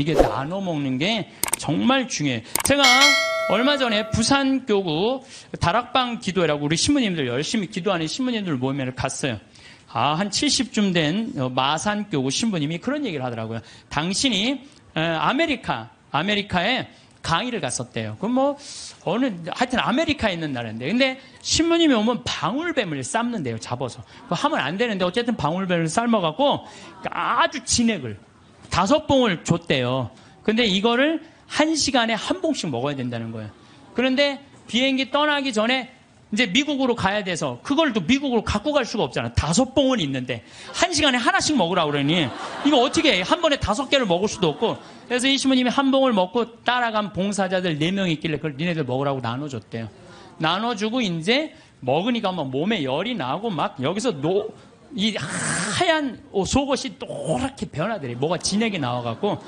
이게 나눠 먹는 게 정말 중요해요. 제가 얼마 전에 부산교구 다락방 기도회라고 우리 신부님들 열심히 기도하는 신부님들 모임에 갔어요. 한 70쯤 된 마산교구 신부님이 그런 얘기를 하더라고요. 당신이 아메리카에 강의를 갔었대요. 그럼 하여튼 아메리카에 있는 나라인데. 근데 신부님이 오면 방울뱀을 삶는데요, 잡아서. 그거 하면 안 되는데, 어쨌든 방울뱀을 삶아갖고 아주 진액을 5봉을 줬대요. 근데 이거를 1시간에 1봉씩 먹어야 된다는 거예요. 그런데 비행기 떠나기 전에 이제 미국으로 가야 돼서 그걸 또 미국으로 갖고 갈 수가 없잖아. 5봉은 있는데 1시간에 하나씩 먹으라고 그러니 이거 어떻게 해? 한 번에 5개를 먹을 수도 없고. 그래서 이 신부님이 1봉을 먹고 따라간 봉사자들 4명 있길래 그걸 니네들 먹으라고 나눠줬대요. 나눠주고 이제 먹으니까 막 몸에 열이 나고 막 여기서 이 하얀 속옷이 노랗게 변하더래. 뭐가 진액이 나와갖고.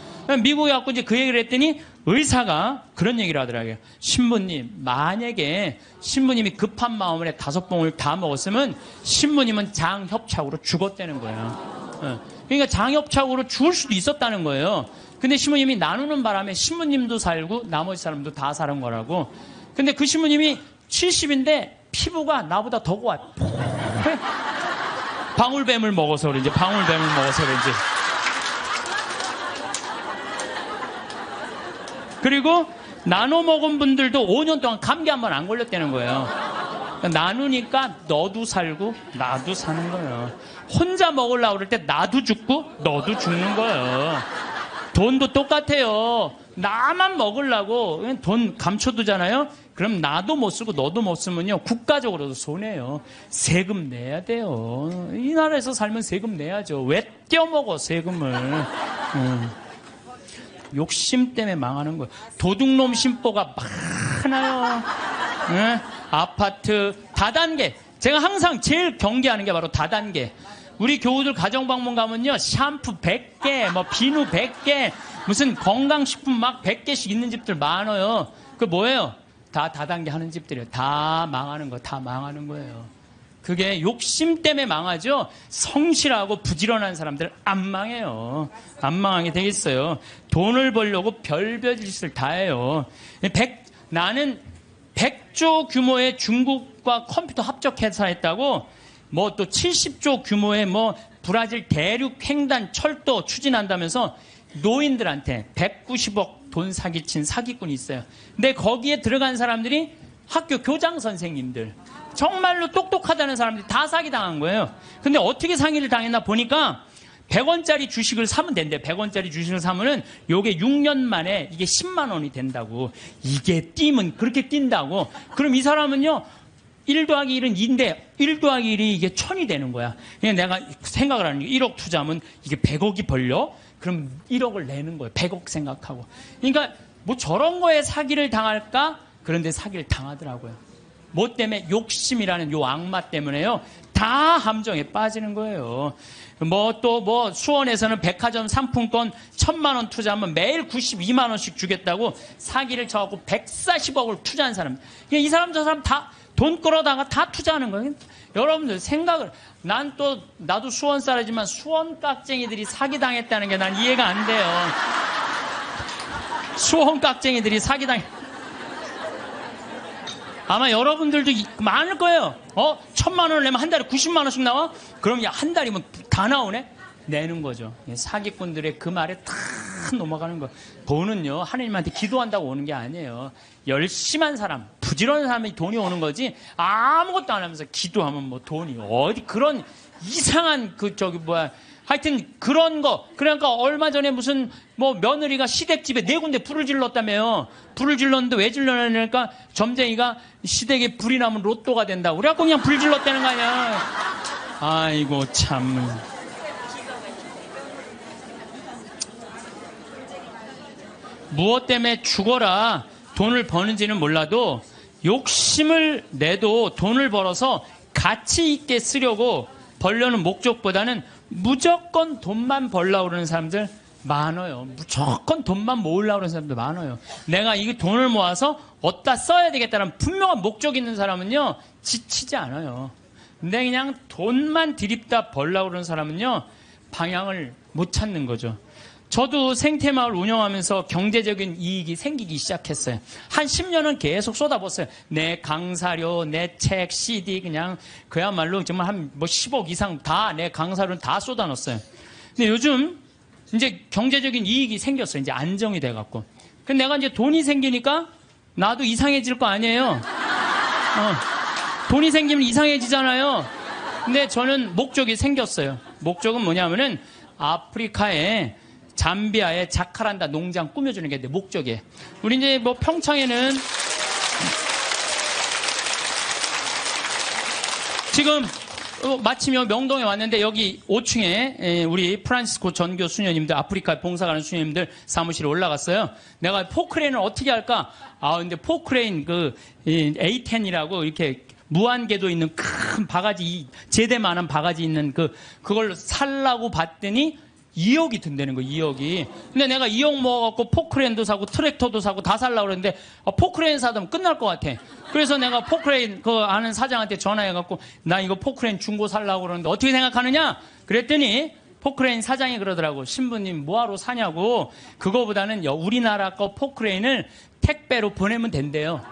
미국에 갖고 이제 그 얘기를 했더니 의사가 그런 얘기를 하더라고요. 신부님, 만약에 신부님이 급한 마음에 5봉을 다 먹었으면 신부님은 장협착으로 죽었다는 거예요. 그러니까 장협착으로 죽을 수도 있었다는 거예요. 근데 신부님이 나누는 바람에 신부님도 살고 나머지 사람도 다 사는 거라고. 근데 그 신부님이 70인데 피부가 나보다 더 고와. 방울뱀을 먹어서 그런지, 그리고 나눠 먹은 분들도 5년 동안 감기 한 번 안 걸렸다는 거예요. 나누니까 너도 살고 나도 사는 거예요. 혼자 먹으려고 그럴 때 나도 죽고 너도 죽는 거예요. 돈도 똑같아요. 나만 먹으려고 돈 감춰두잖아요. 그럼 나도 못 쓰고 너도 못 쓰면요, 국가적으로도 손해요. 세금 내야 돼요. 이 나라에서 살면 세금 내야죠. 왜 떼어먹어 세금을. 욕심 때문에 망하는 거예요. 도둑놈 심보가 많아요. 아파트 다단계. 제가 항상 제일 경계하는 게 바로 다단계. 우리 교우들 가정방문 가면요, 샴푸 100개, 비누 100개, 무슨 건강식품 막 100개씩 있는 집들 많아요. 그 뭐예요? 다 다단계 하는 집들이에요. 다 망하는 거예요. 그게 욕심 때문에 망하죠. 성실하고 부지런한 사람들 안 망해요. 안 망하게 되겠어요. 돈을 벌려고 별별 짓을 다 해요. 나는 100조 규모의 중국과 컴퓨터 합작 회사했다고 또 70조 규모의 브라질 대륙 횡단 철도 추진한다면서 노인들한테 190억 돈 사기친 사기꾼이 있어요. 근데 거기에 들어간 사람들이 학교 교장 선생님들, 정말로 똑똑하다는 사람들이 다 사기당한 거예요. 근데 어떻게 사기를 당했나 보니까 100원짜리 주식을 사면 된대. 100원짜리 주식을 사면은 요게 6년 만에 이게 10만 원이 된다고. 이게 뛰면 그렇게 뛴다고. 그럼 이 사람은요, 1 더하기 1은 2인데 1 더하기 1이 이게 1000이 되는 거야. 그냥 내가 생각을 하는 게 1억 투자하면 이게 100억이 벌려? 그럼 1억을 내는 거예요. 100억 생각하고. 그러니까 저런 거에 사기를 당할까? 그런데 사기를 당하더라고요. 뭐 때문에? 욕심이라는 요 악마 때문에요. 다 함정에 빠지는 거예요. 수원에서는 백화점 상품권 1000만 원 투자하면 매일 92만 원씩 주겠다고 사기를 쳐갖고 140억을 투자한 사람. 이 사람 저 사람 다 돈 끌어다가 다 투자하는 거예요. 여러분들 나도 수원 사람이지만 수원 깍쟁이들이 사기당했다는 게 난 이해가 안 돼요. 수원 깍쟁이들이 아마 여러분들도 많을 거예요. 1000만 원을 내면 한 달에 90만 원씩 나와? 그럼 한 달이면 다 나오네? 내는 거죠. 사기꾼들의 그 말에 다 넘어가는 거. 돈은요, 하느님한테 기도한다고 오는 게 아니에요. 열심한 사람, 부지런한 사람이 돈이 오는 거지, 아무것도 안 하면서 기도하면 돈이 어디 그런 이상한 하여튼 그런 거. 그러니까 얼마 전에 무슨 며느리가 시댁집에 4군데 불을 질렀다며요. 불을 질렀는데 왜 질렀냐니까 점쟁이가 시댁에 불이 나면 로또가 된다고. 그래갖고 그냥 불 질렀다는 거 아니야. 아이고 참. 무엇 때문에 죽어라 돈을 버는지는 몰라도 욕심을 내도 돈을 벌어서 가치 있게 쓰려고 벌려는 목적보다는 무조건 돈만 벌려고 그러는 사람들 많아요. 무조건 돈만 모으려고 그러는 사람들 많아요. 내가 이 돈을 모아서 어디다 써야 되겠다는 분명한 목적이 있는 사람은요, 지치지 않아요. 근데 그냥 돈만 들입다 벌려고 그러는 사람은요, 방향을 못 찾는 거죠. 저도 생태마을 운영하면서 경제적인 이익이 생기기 시작했어요. 한 10년은 계속 쏟아붓어요. 내 강사료, 내 책, CD 그냥 그야말로 정말 한 뭐 10억 이상 다 내 강사료는 다 쏟아넣었어요. 근데 요즘 이제 경제적인 이익이 생겼어요. 이제 안정이 돼갖고. 근데 내가 이제 돈이 생기니까 나도 이상해질 거 아니에요. 돈이 생기면 이상해지잖아요. 근데 저는 목적이 생겼어요. 목적은 뭐냐면은 아프리카에 잠비아에 자카란다 농장 꾸며주는 게 내 목적이에요. 우리 이제 뭐 평창에는 지금 마침 명동에 왔는데 여기 5층에 우리 프란시스코 전교 수녀님들 아프리카에 봉사 가는 수녀님들 사무실에 올라갔어요. 내가 포크레인을 어떻게 할까? 근데 포크레인 그 A10이라고 이렇게 무한궤도 있는 큰 바가지 제대만한 바가지 있는 그걸 살라고 봤더니 2억이 든다는 거예요. 2억이. 근데 내가 2억 모아갖고 포크레인도 사고 트랙터도 사고 다 살라고 그랬는데 포크레인 사면 끝날 것 같아. 그래서 내가 포크레인 그 아는 사장한테 전화해갖고 나 이거 포크레인 중고 살라고 그러는데 어떻게 생각하느냐? 그랬더니 포크레인 사장이 그러더라고. 신부님 뭐하러 사냐고. 그거보다는 우리나라 거 포크레인을 택배로 보내면 된대요.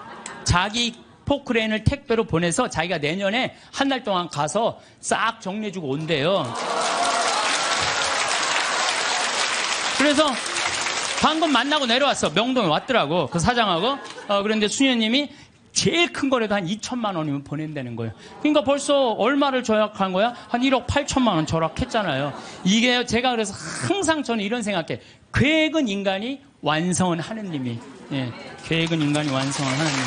자기 포크레인을 택배로 보내서 자기가 내년에 한 달 동안 가서 싹 정리해주고 온대요. 그래서 방금 만나고 내려왔어. 명동에 왔더라고. 그 사장하고. 그런데 수녀님이 제일 큰 거라도 한 2천만 원이면 보낸다는 거예요. 그러니까 벌써 얼마를 절약한 거야? 한 1억 8천만 원 절약했잖아요. 이게 제가 그래서 항상 저는 이런 생각해. 계획은 인간이 완성은 하느님이. 예, 계획은 인간이 완성은 하느님.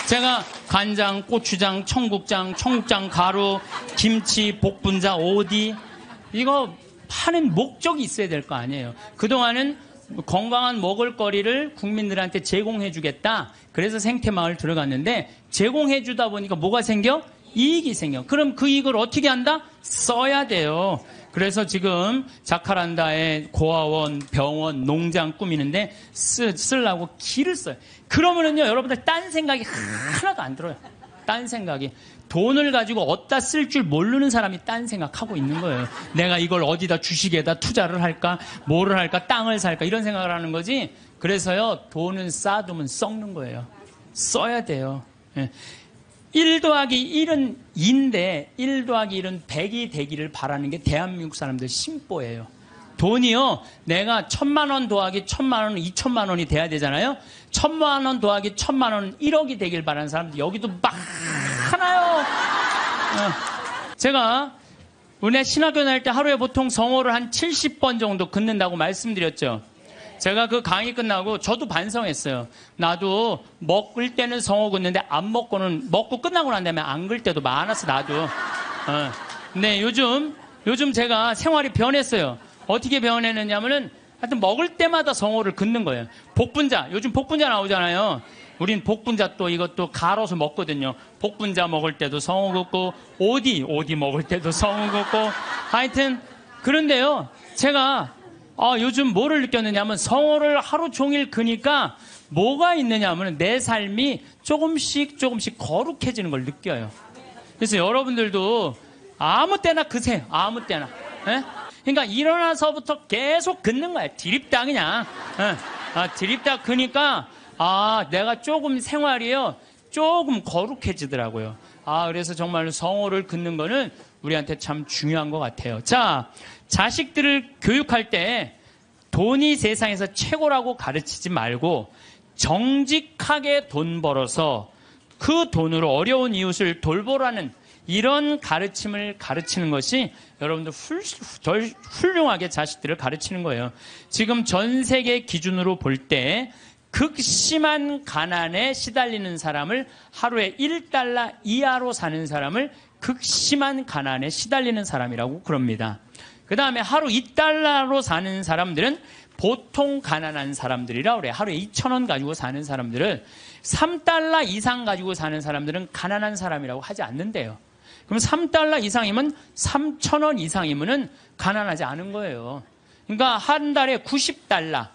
제가 간장, 고추장, 청국장, 가루, 김치, 복분자, 오디 이거 파는 목적이 있어야 될 거 아니에요. 그동안은 건강한 먹을거리를 국민들한테 제공해 주겠다. 그래서 생태마을 들어갔는데 제공해 주다 보니까 뭐가 생겨? 이익이 생겨. 그럼 그 이익을 어떻게 한다? 써야 돼요. 그래서 지금 자카란다에 고아원, 병원, 농장 꾸미는데 쓰려고 길을 써요. 그러면은요, 여러분들 딴 생각이 하나도 안 들어요. 딴 생각이. 돈을 가지고 어디다 쓸 줄 모르는 사람이 딴 생각하고 있는 거예요. 내가 이걸 어디다 주식에다 투자를 할까? 뭐를 할까? 땅을 살까? 이런 생각을 하는 거지. 그래서요, 돈은 쌓아두면 썩는 거예요. 써야 돼요. 예. 1 더하기 1은 2인데 1 더하기 1은 100이 되기를 바라는 게 대한민국 사람들 심보예요. 돈이요, 내가 1,000만 원 더하기 1,000만 원은 2,000만 원이 돼야 되잖아요. 1,000만 원 더하기 1,000만 원은 1억이 되길 바라는 사람들 여기도 많아요. 제가 은혜 신학교 다닐 때 하루에 보통 성호를 한 70번 정도 긋는다고 말씀드렸죠. 제가 그 강의 끝나고 저도 반성했어요. 나도 먹을 때는 성호 긋는데 안 먹고는 먹고 끝나고 난 다음에 안 글 때도 많았어 나도. 근데 요즘 제가 생활이 변했어요. 어떻게 변했느냐면은 하여튼 먹을 때마다 성호를 긋는 거예요. 복분자, 요즘 복분자 나오잖아요. 우린 복분자 또 이것도 갈아서 먹거든요. 복분자 먹을 때도 성호 긋고 오디 먹을 때도 성호 긋고 하여튼 그런데요. 제가 요즘 뭐를 느꼈느냐면 성호를 하루 종일 그니까 뭐가 있느냐면 내 삶이 조금씩 거룩해지는 걸 느껴요. 그래서 여러분들도 아무 때나 그세요. 아무 때나. 예? 그러니까 일어나서부터 계속 긋는 거야. 디립다 그냥. 디립다 그니까 내가 조금 생활이요. 조금 거룩해지더라고요. 그래서 정말로 성호를 긋는 거는 우리한테 참 중요한 것 같아요. 자, 자식들을 교육할 때 돈이 세상에서 최고라고 가르치지 말고 정직하게 돈 벌어서 그 돈으로 어려운 이웃을 돌보라는 이런 가르침을 가르치는 것이 여러분들 훌륭하게 자식들을 가르치는 거예요. 지금 전 세계 기준으로 볼 때 극심한 가난에 시달리는 사람을 하루에 1달러 이하로 사는 사람을 극심한 가난에 시달리는 사람이라고 그럽니다. 그 다음에 하루 2달러로 사는 사람들은 보통 가난한 사람들이라 그래요. 하루에 2,000원 가지고 사는 사람들을 3달러 이상 가지고 사는 사람들은 가난한 사람이라고 하지 않는데요. 그럼 3달러 이상이면 3,000원 이상이면은 가난하지 않은 거예요. 그러니까 한 달에 90달러.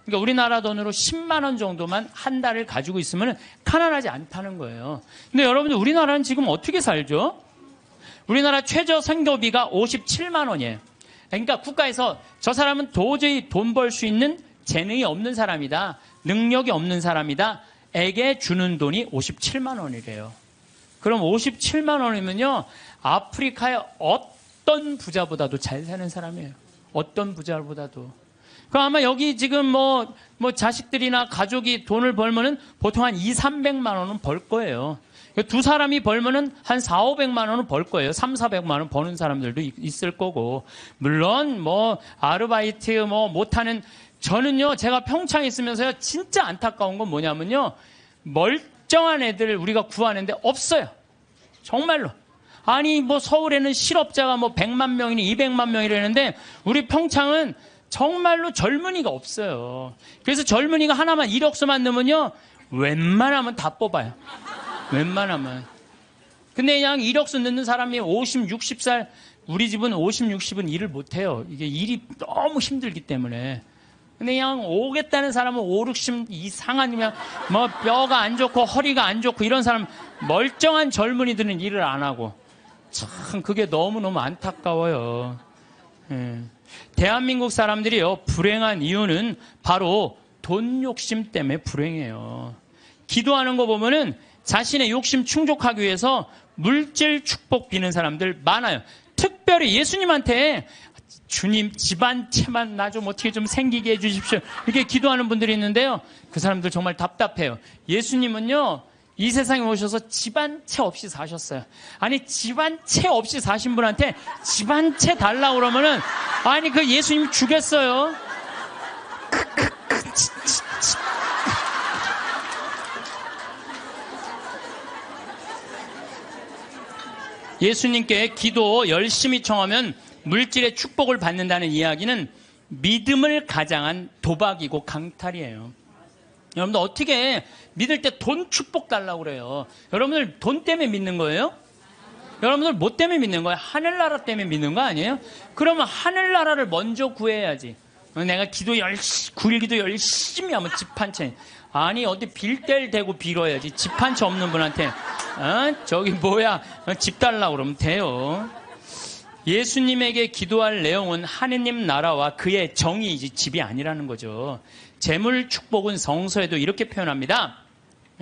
그러니까 우리나라 돈으로 10만 원 정도만 한 달을 가지고 있으면 가난하지 않다는 거예요. 근데 여러분들 우리나라는 지금 어떻게 살죠? 우리나라 최저 생계비가 57만 원이에요. 그러니까 국가에서 저 사람은 도저히 돈 벌 수 있는 재능이 없는 사람이다. 능력이 없는 사람이다. 에게 주는 돈이 57만 원이래요. 그럼 57만 원이면요. 아프리카의 어떤 부자보다도 잘 사는 사람이에요. 어떤 부자보다도. 그럼 아마 여기 지금 뭐 자식들이나 가족이 돈을 벌면은 보통 한 2, 300만 원은 벌 거예요. 두 사람이 벌면은 한 4, 500만 원은 벌 거예요. 3, 400만 원 버는 사람들도 있을 거고. 물론 아르바이트 못하는, 저는요, 제가 평창에 있으면서요, 진짜 안타까운 건 뭐냐면요, 멀쩡한 애들 우리가 구하는데 없어요. 정말로. 아니, 서울에는 실업자가 100만 명이니 200만 명이라는데, 우리 평창은 정말로 젊은이가 없어요. 그래서 젊은이가 하나만 이력서만 넣으면요, 웬만하면 다 뽑아요. 웬만하면. 근데 그냥 이력서 넣는 사람이 50, 60살, 우리 집은 50, 60은 일을 못해요. 이게 일이 너무 힘들기 때문에. 근데 그냥 오겠다는 사람은 5, 60 이상한, 뼈가 안 좋고 허리가 안 좋고 이런 사람, 멀쩡한 젊은이들은 일을 안 하고. 참, 그게 너무너무 안타까워요. 예. 대한민국 사람들이요, 불행한 이유는 바로 돈 욕심 때문에 불행해요. 기도하는 거 보면은 자신의 욕심 충족하기 위해서 물질 축복 비는 사람들 많아요. 특별히 예수님한테 주님 집안채만 나 좀 어떻게 좀 생기게 해주십시오. 이렇게 기도하는 분들이 있는데요. 그 사람들 정말 답답해요. 예수님은요, 이 세상에 오셔서 집안채 없이 사셨어요. 아니, 집안채 없이 사신 분한테 집안채 달라고 그러면은, 아니, 그 예수님 주겠어요? 예수님께 기도 열심히 청하면 물질의 축복을 받는다는 이야기는 믿음을 가장한 도박이고 강탈이에요. 여러분들 어떻게 믿을 때 돈 축복 달라고 그래요? 여러분들 돈 때문에 믿는 거예요? 여러분들 뭐 때문에 믿는 거예요? 하늘나라 때문에 믿는 거 아니에요? 그러면 하늘나라를 먼저 구해야지. 내가 기도 열심히, 9일 기도 열심히 하면 집 한 채. 아니, 어디 빌 뗄 대고 빌어야지. 집 한 채 없는 분한테, 집 달라고 그러면 돼요. 예수님에게 기도할 내용은 하느님 나라와 그의 정의이지 집이 아니라는 거죠. 재물 축복은 성서에도 이렇게 표현합니다.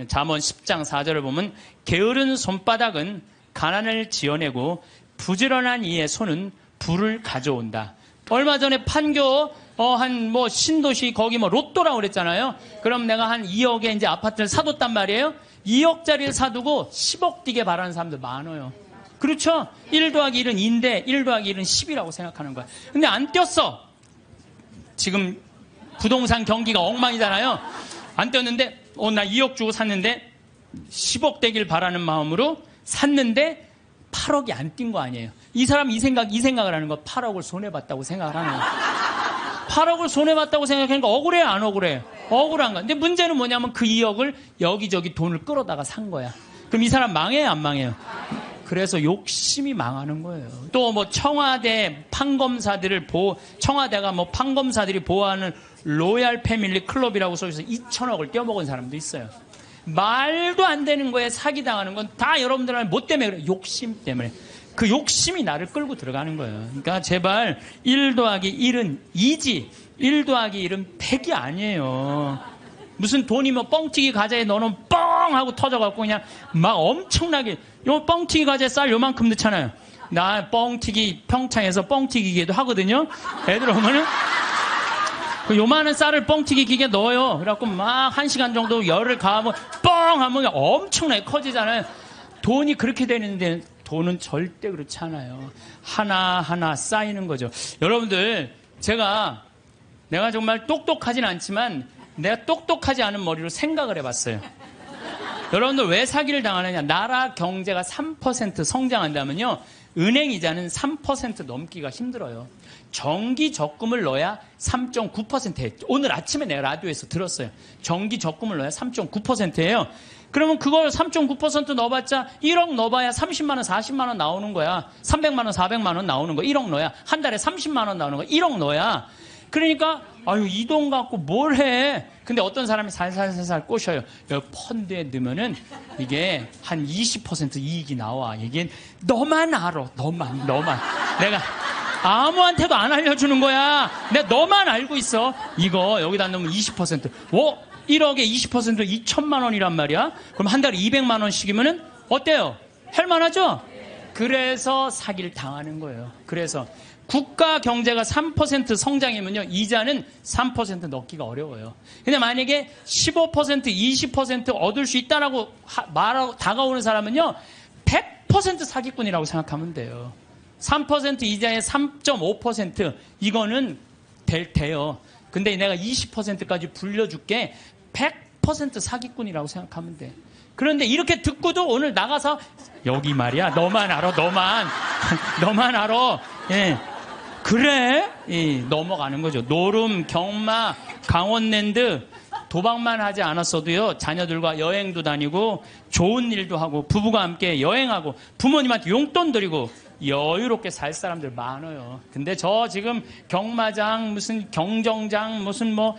잠언 10장 4절을 보면, 게으른 손바닥은 가난을 지어내고 부지런한 이의 손은 부를 가져온다. 얼마 전에 판교 신도시 거기 로또라고 그랬잖아요. 그럼 내가 한 2억에 이제 아파트를 사뒀단 말이에요. 2억짜리를 사두고 10억 뛰게 바라는 사람들 많아요. 그렇죠? 1 더하기 1은 2인데 1 더하기 1은 10이라고 생각하는 거야. 근데 안 뛰었어. 지금 부동산 경기가 엉망이잖아요. 안 뛰었는데 나 2억 주고 샀는데 10억 되길 바라는 마음으로 샀는데 8억이 안 뛴 거 아니에요. 이 사람 이 생각을 하는 거, 8억을 손해봤다고 생각을 하는 거예요. 8억을 손해봤다고 생각하니까 억울해, 안 억울해? 억울한 거야. 근데 문제는 뭐냐면 그 2억을 여기저기 돈을 끌어다가 산 거야. 그럼 이 사람 망해요, 안 망해요? 그래서 욕심이 망하는 거예요. 또 청와대 판검사들을 청와대가 판검사들이 보호하는 로얄 패밀리 클럽이라고 써있어서 2천억을 떼어먹은 사람도 있어요. 말도 안 되는 거에 사기당하는 건 다 여러분들은 뭐 때문에 그래? 욕심 때문에. 그 욕심이 나를 끌고 들어가는 거예요. 그러니까 제발 1 더하기 1은 2지 1 더하기 1은 100이 아니에요. 무슨 돈이 뻥튀기 과자에 넣어놓으면 뻥 하고 터져갖고 그냥 막 엄청나게, 요 뻥튀기 과자에 쌀 요만큼 넣잖아요. 나 뻥튀기 평창에서 뻥튀기 기계도 하거든요. 애들 오면은 그 요만한 쌀을 뻥튀기 기계에 넣어요. 그래갖고 막 1시간 정도 열을 가하면 뻥 하면 엄청나게 커지잖아요. 돈이 그렇게 되는데 돈은 절대 그렇지 않아요. 하나하나 쌓이는 거죠. 여러분들, 내가 정말 똑똑하진 않지만 내가 똑똑하지 않은 머리로 생각을 해봤어요. 여러분들 왜 사기를 당하느냐? 나라 경제가 3% 성장한다면요, 은행 이자는 3% 넘기가 힘들어요. 정기 적금을 넣어야 3.9%예요. 오늘 아침에 내가 라디오에서 들었어요. 정기 적금을 넣어야 3.9%예요. 그러면 그걸 3.9% 넣어봤자 1억 넣어봐야 30만 원, 40만 원 나오는 거야. 300만 원, 400만 원 나오는 거야. 1억 넣어야. 한 달에 30만 원 나오는 거야. 1억 넣어야. 그러니까 이 돈 갖고 뭘 해? 근데 어떤 사람이 살살살살 꼬셔요. 여기 펀드에 넣으면은 이게 한 20% 이익이 나와. 이게 너만 알아. 너만. 내가 아무한테도 안 알려주는 거야. 내가 너만 알고 있어. 이거 여기다 넣으면 20%. 1억에 20% 2천만 원이란 말이야. 그럼 한 달에 200만 원씩이면은 어때요? 할만하죠? 그래서 사기를 당하는 거예요. 그래서 국가 경제가 3% 성장이면요, 이자는 3% 넣기가 어려워요. 근데 만약에 15%, 20% 얻을 수 있다라고 말하고 다가오는 사람은요, 100% 사기꾼이라고 생각하면 돼요. 3% 이자에 3.5% 이거는 돼요. 근데 내가 20%까지 불려줄게. 100% 사기꾼이라고 생각하면 돼. 그런데 이렇게 듣고도 오늘 나가서 여기 말이야, 너만 알아, 너만 알아. 예. 그래? 넘어가는 거죠. 노름, 경마, 강원랜드 도박만 하지 않았어도요, 자녀들과 여행도 다니고 좋은 일도 하고 부부가 함께 여행하고 부모님한테 용돈 드리고 여유롭게 살 사람들 많아요. 근데 저 지금 경마장, 무슨 경정장, 무슨 뭐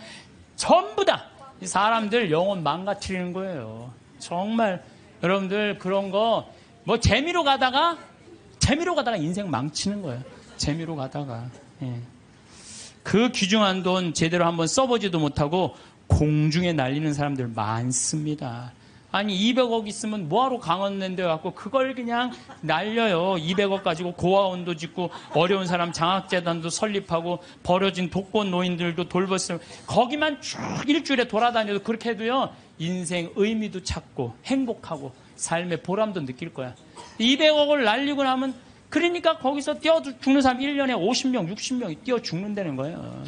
전부 다 이 사람들 영혼 망가뜨리는 거예요. 정말 여러분들 그런 거 뭐 재미로 가다가 인생 망치는 거예요. 재미로 가다가. 예. 그 귀중한 돈 제대로 한번 써보지도 못하고 공중에 날리는 사람들 많습니다. 아니 200억 있으면 뭐하러 강원랜드에 갖고 그걸 그냥 날려요. 200억 가지고 고아원도 짓고 어려운 사람 장학재단도 설립하고 버려진 독거 노인들도 돌봤어요. 거기만 쭉 일주일에 돌아다녀도 그렇게 해도요, 인생 의미도 찾고 행복하고 삶의 보람도 느낄 거야. 200억을 날리고 나면 그러니까 거기서 뛰어 죽는 사람 1년에 50명, 60명이 뛰어 죽는다는 거예요.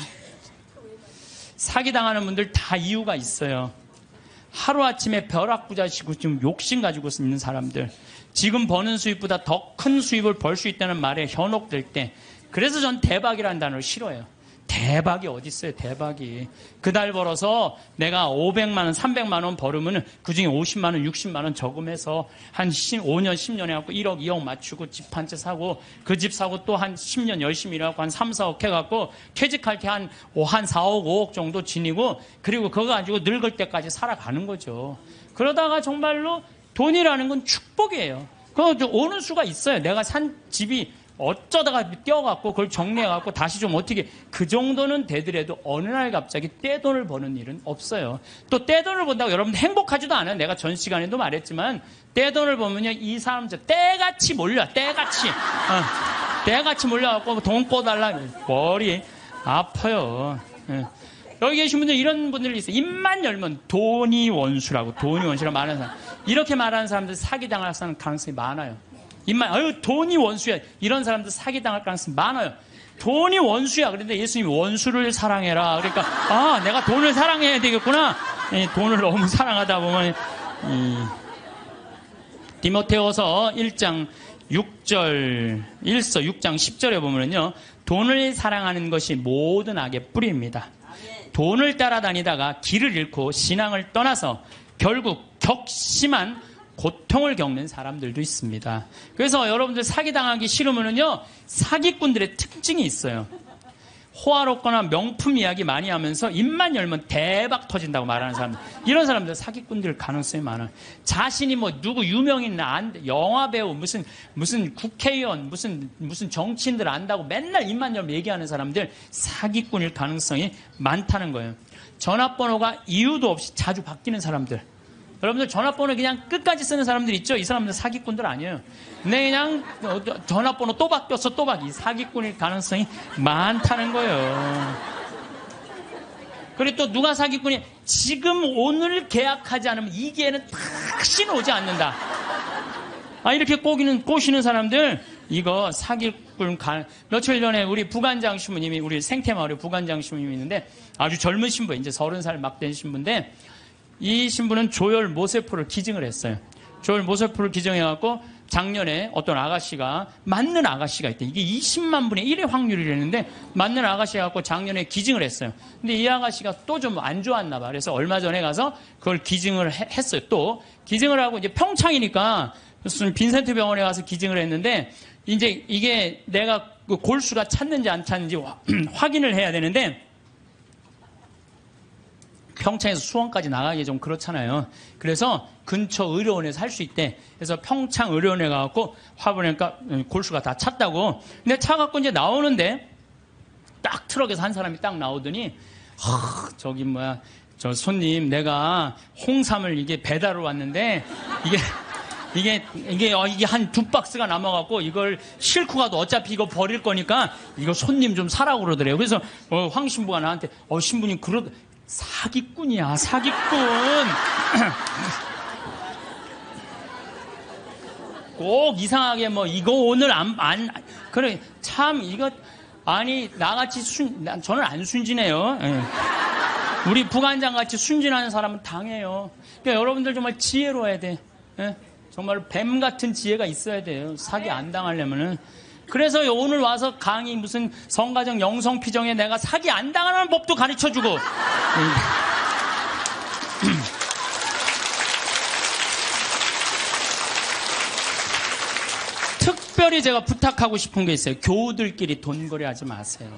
사기당하는 분들 다 이유가 있어요. 하루아침에 벼락부자시고 지금 욕심 가지고 있는 사람들, 지금 버는 수입보다 더 큰 수입을 벌 수 있다는 말에 현혹될 때, 그래서 전 대박이라는 단어를 싫어해요. 대박이 어디 있어요, 대박이. 그 달 벌어서 내가 500만 원, 300만 원 벌으면 그중에 50만 원, 60만 원 저금해서 한 5년, 10년 해갖고 1억, 2억 맞추고 집 한 채 사고 그 집 사고 또 한 10년 열심히 일해갖고 한 3, 4억 해갖고 퇴직할 때 한 4억, 5억 정도 지니고 그리고 그거 가지고 늙을 때까지 살아가는 거죠. 그러다가 정말로 돈이라는 건 축복이에요. 그거 오는 수가 있어요. 내가 산 집이 어쩌다가 떼어갖고 그걸 정리해갖고 다시 좀 어떻게, 그 정도는 되더라도 어느 날 갑자기 떼돈을 버는 일은 없어요. 또 떼돈을 번다고 여러분 행복하지도 않아요. 내가 전 시간에도 말했지만 떼돈을 보면요, 이 사람들 떼같이 몰려. 떼같이 몰려갖고 돈 꿔달라. 머리 아파요. 여기 계신 분들 이런 분들이 있어요. 입만 열면 돈이 원수라고 말하는 사람. 이렇게 말하는 사람들 사기당할 가능성이 많아요. 돈이 원수야. 이런 사람들 사기당할 가능성이 많아요. 돈이 원수야. 그런데 예수님이 원수를 사랑해라. 그러니까, 내가 돈을 사랑해야 되겠구나. 돈을 너무 사랑하다 보면, 디모데후서 1장 6절, 6장 10절에 보면요, 돈을 사랑하는 것이 모든 악의 뿌리입니다. 돈을 따라다니다가 길을 잃고 신앙을 떠나서 결국 격심한 고통을 겪는 사람들도 있습니다. 그래서 여러분들 사기당하기 싫으면요, 사기꾼들의 특징이 있어요. 호화롭거나 명품 이야기 많이 하면서 입만 열면 대박 터진다고 말하는 사람들, 이런 사람들 사기꾼들 가능성이 많아요. 자신이 뭐 누구 유명인 영화배우, 무슨 국회의원, 무슨 정치인들 안다고 맨날 입만 열면 얘기하는 사람들 사기꾼일 가능성이 많다는 거예요. 전화번호가 이유도 없이 자주 바뀌는 사람들, 여러분들 전화번호 그냥 끝까지 쓰는 사람들 있죠? 이 사람들 사기꾼들 아니에요. 근데 그냥 전화번호 또 바뀌었어, 이 사기꾼일 가능성이 많다는 거예요. 그리고 또 누가 사기꾼이, 지금 오늘 계약하지 않으면 이 기회는 다시 오지 않는다. 이렇게 꼬시는 사람들, 이거 사기꾼 며칠 전에 우리 부관장 신부님이, 우리 생태마을에 부관장 신부님이 있는데 아주 젊은 신부, 이제 30살 막 된 신부인데, 이 신부는 조혈 모세포를 기증을 했어요. 조혈 모세포를 기증해갖고 작년에 어떤 아가씨가, 맞는 아가씨가 있대. 이게 20만 분의 1의 확률이라는데 맞는 아가씨가 갖고 작년에 기증을 했어요. 근데 이 아가씨가 또 좀 안 좋았나 봐. 그래서 얼마 전에 가서 그걸 기증을 했어요. 또 기증을 하고, 이제 평창이니까 무슨 빈센트 병원에 가서 기증을 했는데, 이제 이게 내가 그 골수가 찼는지 안 찼는지 확인을 해야 되는데, 평창에서 수원까지 나가기 좀 그렇잖아요. 그래서 근처 의료원에서 할 수 있대. 그래서 평창 의료원에 가갖고 화보니까 골수가 다 찼다고. 근데 차 갖고 이제 나오는데 딱 트럭에서 한 사람이 딱 나오더니 저기 뭐야 저 손님 내가 홍삼을 이게 배달을 왔는데 이게 한 2박스가 남아갖고 이걸 싣고 가도 어차피 이거 버릴 거니까 이거 손님 좀 사라고 그러더래요. 그래서 황 신부가 나한테 신부님 사기꾼이야 사기꾼. 꼭 이상하게 이거 오늘 그래 참 이거 아니 나같이 저는 안 순진해요. 예. 우리 부관장 같이 순진한 사람은 당해요. 그러니까 여러분들 정말 지혜로워야 돼. 예? 정말 뱀 같은 지혜가 있어야 돼요. 사기 안 당하려면은. 그래서 오늘 와서 강의 무슨 성가정 영성피정에 내가 사기 안 당하는 법도 가르쳐주고. 특별히 제가 부탁하고 싶은 게 있어요. 교우들끼리 돈거래하지 마세요.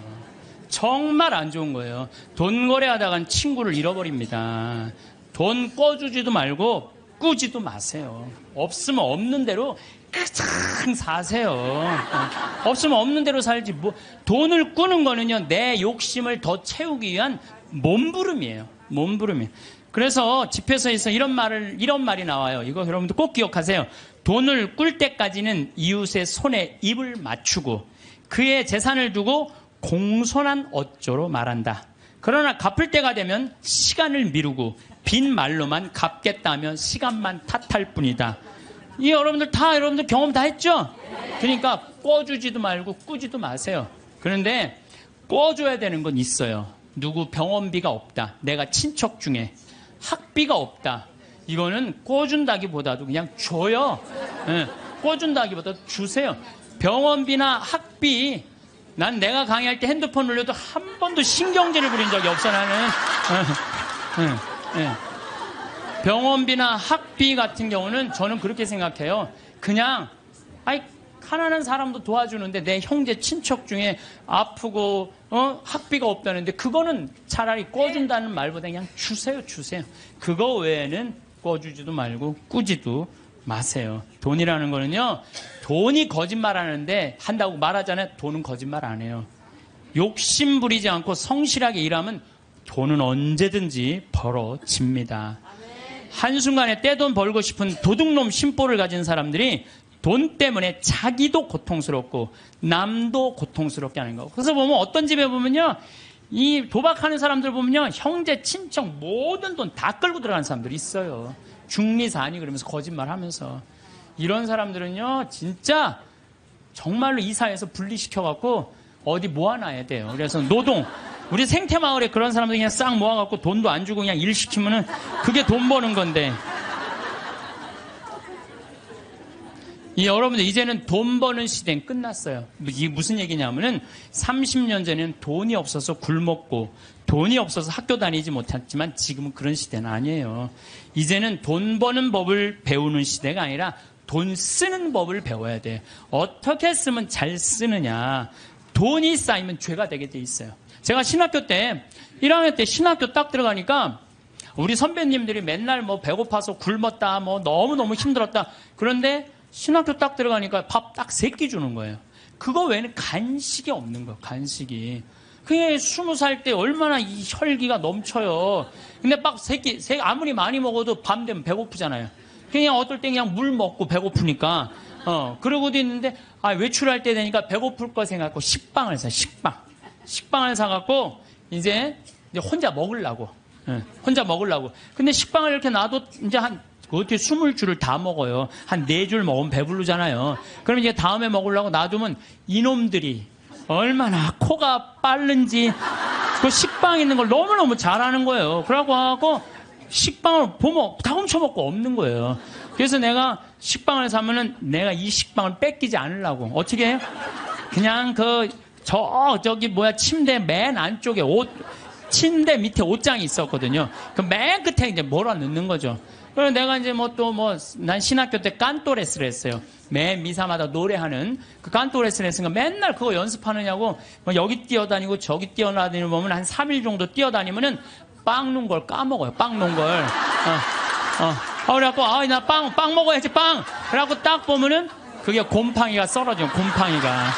정말 안 좋은 거예요. 돈거래하다간 친구를 잃어버립니다. 돈 꿔주지도 말고 꾸지도 마세요. 없으면 없는 대로 그냥 사세요. 없으면 없는 대로 살지. 돈을 꾸는 거는요, 내 욕심을 더 채우기 위한 몸부림이에요. 몸부림이에요. 그래서 집회서에서 이런 말이 나와요. 이거 여러분들 꼭 기억하세요. 돈을 꿀 때까지는 이웃의 손에 입을 맞추고 그의 재산을 두고 공손한 어조로 말한다. 그러나 갚을 때가 되면 시간을 미루고 빈 말로만 갚겠다며 시간만 탓할 뿐이다. 이 여러분들 경험 다 했죠? 그러니까 꿔주지도 말고 꾸지도 마세요. 그런데 꿔줘야 되는 건 있어요. 누구 병원비가 없다. 내가 친척 중에 학비가 없다. 이거는 꿔준다기보다도 그냥 줘요. 네, 꿔준다기보다 주세요. 병원비나 학비 난 내가 강의할 때 핸드폰 울려도 한 번도 신경질을 부린 적이 없어 나는. 병원비나 학비 같은 경우는 저는 그렇게 생각해요. 그냥 가난한 사람도 도와주는데 내 형제 친척 중에 아프고 학비가 없다는데 그거는 차라리 꿔준다는 말보다 그냥 주세요. 그거 외에는 꿔주지도 말고 꾸지도 마세요. 돈이라는 거는요, 돈이 거짓말하는데 한다고 말하잖아요. 돈은 거짓말 안 해요. 욕심 부리지 않고 성실하게 일하면 돈은 언제든지 벌어집니다. 한순간에 떼돈 벌고 싶은 도둑놈 심보를 가진 사람들이 돈 때문에 자기도 고통스럽고 남도 고통스럽게 하는 거. 그래서 보면 어떤 집에 보면요, 이 도박하는 사람들 보면요, 형제, 친척 모든 돈 다 끌고 들어가는 사람들이 있어요. 중리사니 그러면서 거짓말하면서. 이런 사람들은요, 진짜 정말로 이 사회에서 분리시켜갖고 어디 모아놔야 돼요. 그래서 우리 생태마을에 그런 사람들 그냥 싹 모아갖고 돈도 안 주고 그냥 일 시키면은 그게 돈 버는 건데. 여러분들 이제는 돈 버는 시대는 끝났어요. 이게 무슨 얘기냐면은 30년 전에는 돈이 없어서 굶었고 돈이 없어서 학교 다니지 못했지만 지금은 그런 시대는 아니에요. 이제는 돈 버는 법을 배우는 시대가 아니라 돈 쓰는 법을 배워야 돼. 어떻게 쓰면 잘 쓰느냐. 돈이 쌓이면 죄가 되게 돼 있어요. 제가 신학교 때 1학년 때 신학교 딱 들어가니까 우리 선배님들이 맨날 배고파서 굶었다, 너무너무 힘들었다. 그런데 신학교 딱 들어가니까 밥 딱 3끼 주는 거예요. 그거 외에는 간식이 없는 거예요. 간식이. 그게 20살 때 얼마나 이 혈기가 넘쳐요. 근데 밥 3끼 아무리 많이 먹어도 밤 되면 배고프잖아요. 그냥 어떨 때 그냥 물 먹고 배고프니까 그러고도 있는데 외출할 때 되니까 배고플 거 생각하고 식빵을 사. 식빵을 사갖고 이제 혼자 먹으려고. 근데 식빵을 이렇게 놔도 이제 어떻게 20줄을 다 먹어요. 한 4줄 먹으면 배부르잖아요. 그럼 이제 다음에 먹으려고 놔두면 이놈들이 얼마나 코가 빠른지 그 식빵 있는 걸 너무너무 잘하는 거예요. 그러고 식빵을 보면 다 훔쳐먹고 없는 거예요. 그래서 내가 식빵을 사면은 내가 이 식빵을 뺏기지 않으려고 어떻게 해요? 그냥 침대 맨 안쪽에 침대 밑에 옷장이 있었거든요. 그 맨 끝에 이제 몰아 넣는 거죠. 그래서 내가 이제 난 신학교 때 깐또레스를 했어요. 매 미사마다 노래하는 그 깐또레스를 했으니까 맨날 그거 연습하느냐고 여기 뛰어다니고 저기 뛰어다니고 보면 한 3일 정도 뛰어다니면은 빵 넣은 걸 까먹어요. 빵 넣은 걸. 그래갖고, 나 빵 먹어야지, 빵! 그래갖고 딱 보면은, 그게 곰팡이가 썰어져요, 곰팡이가.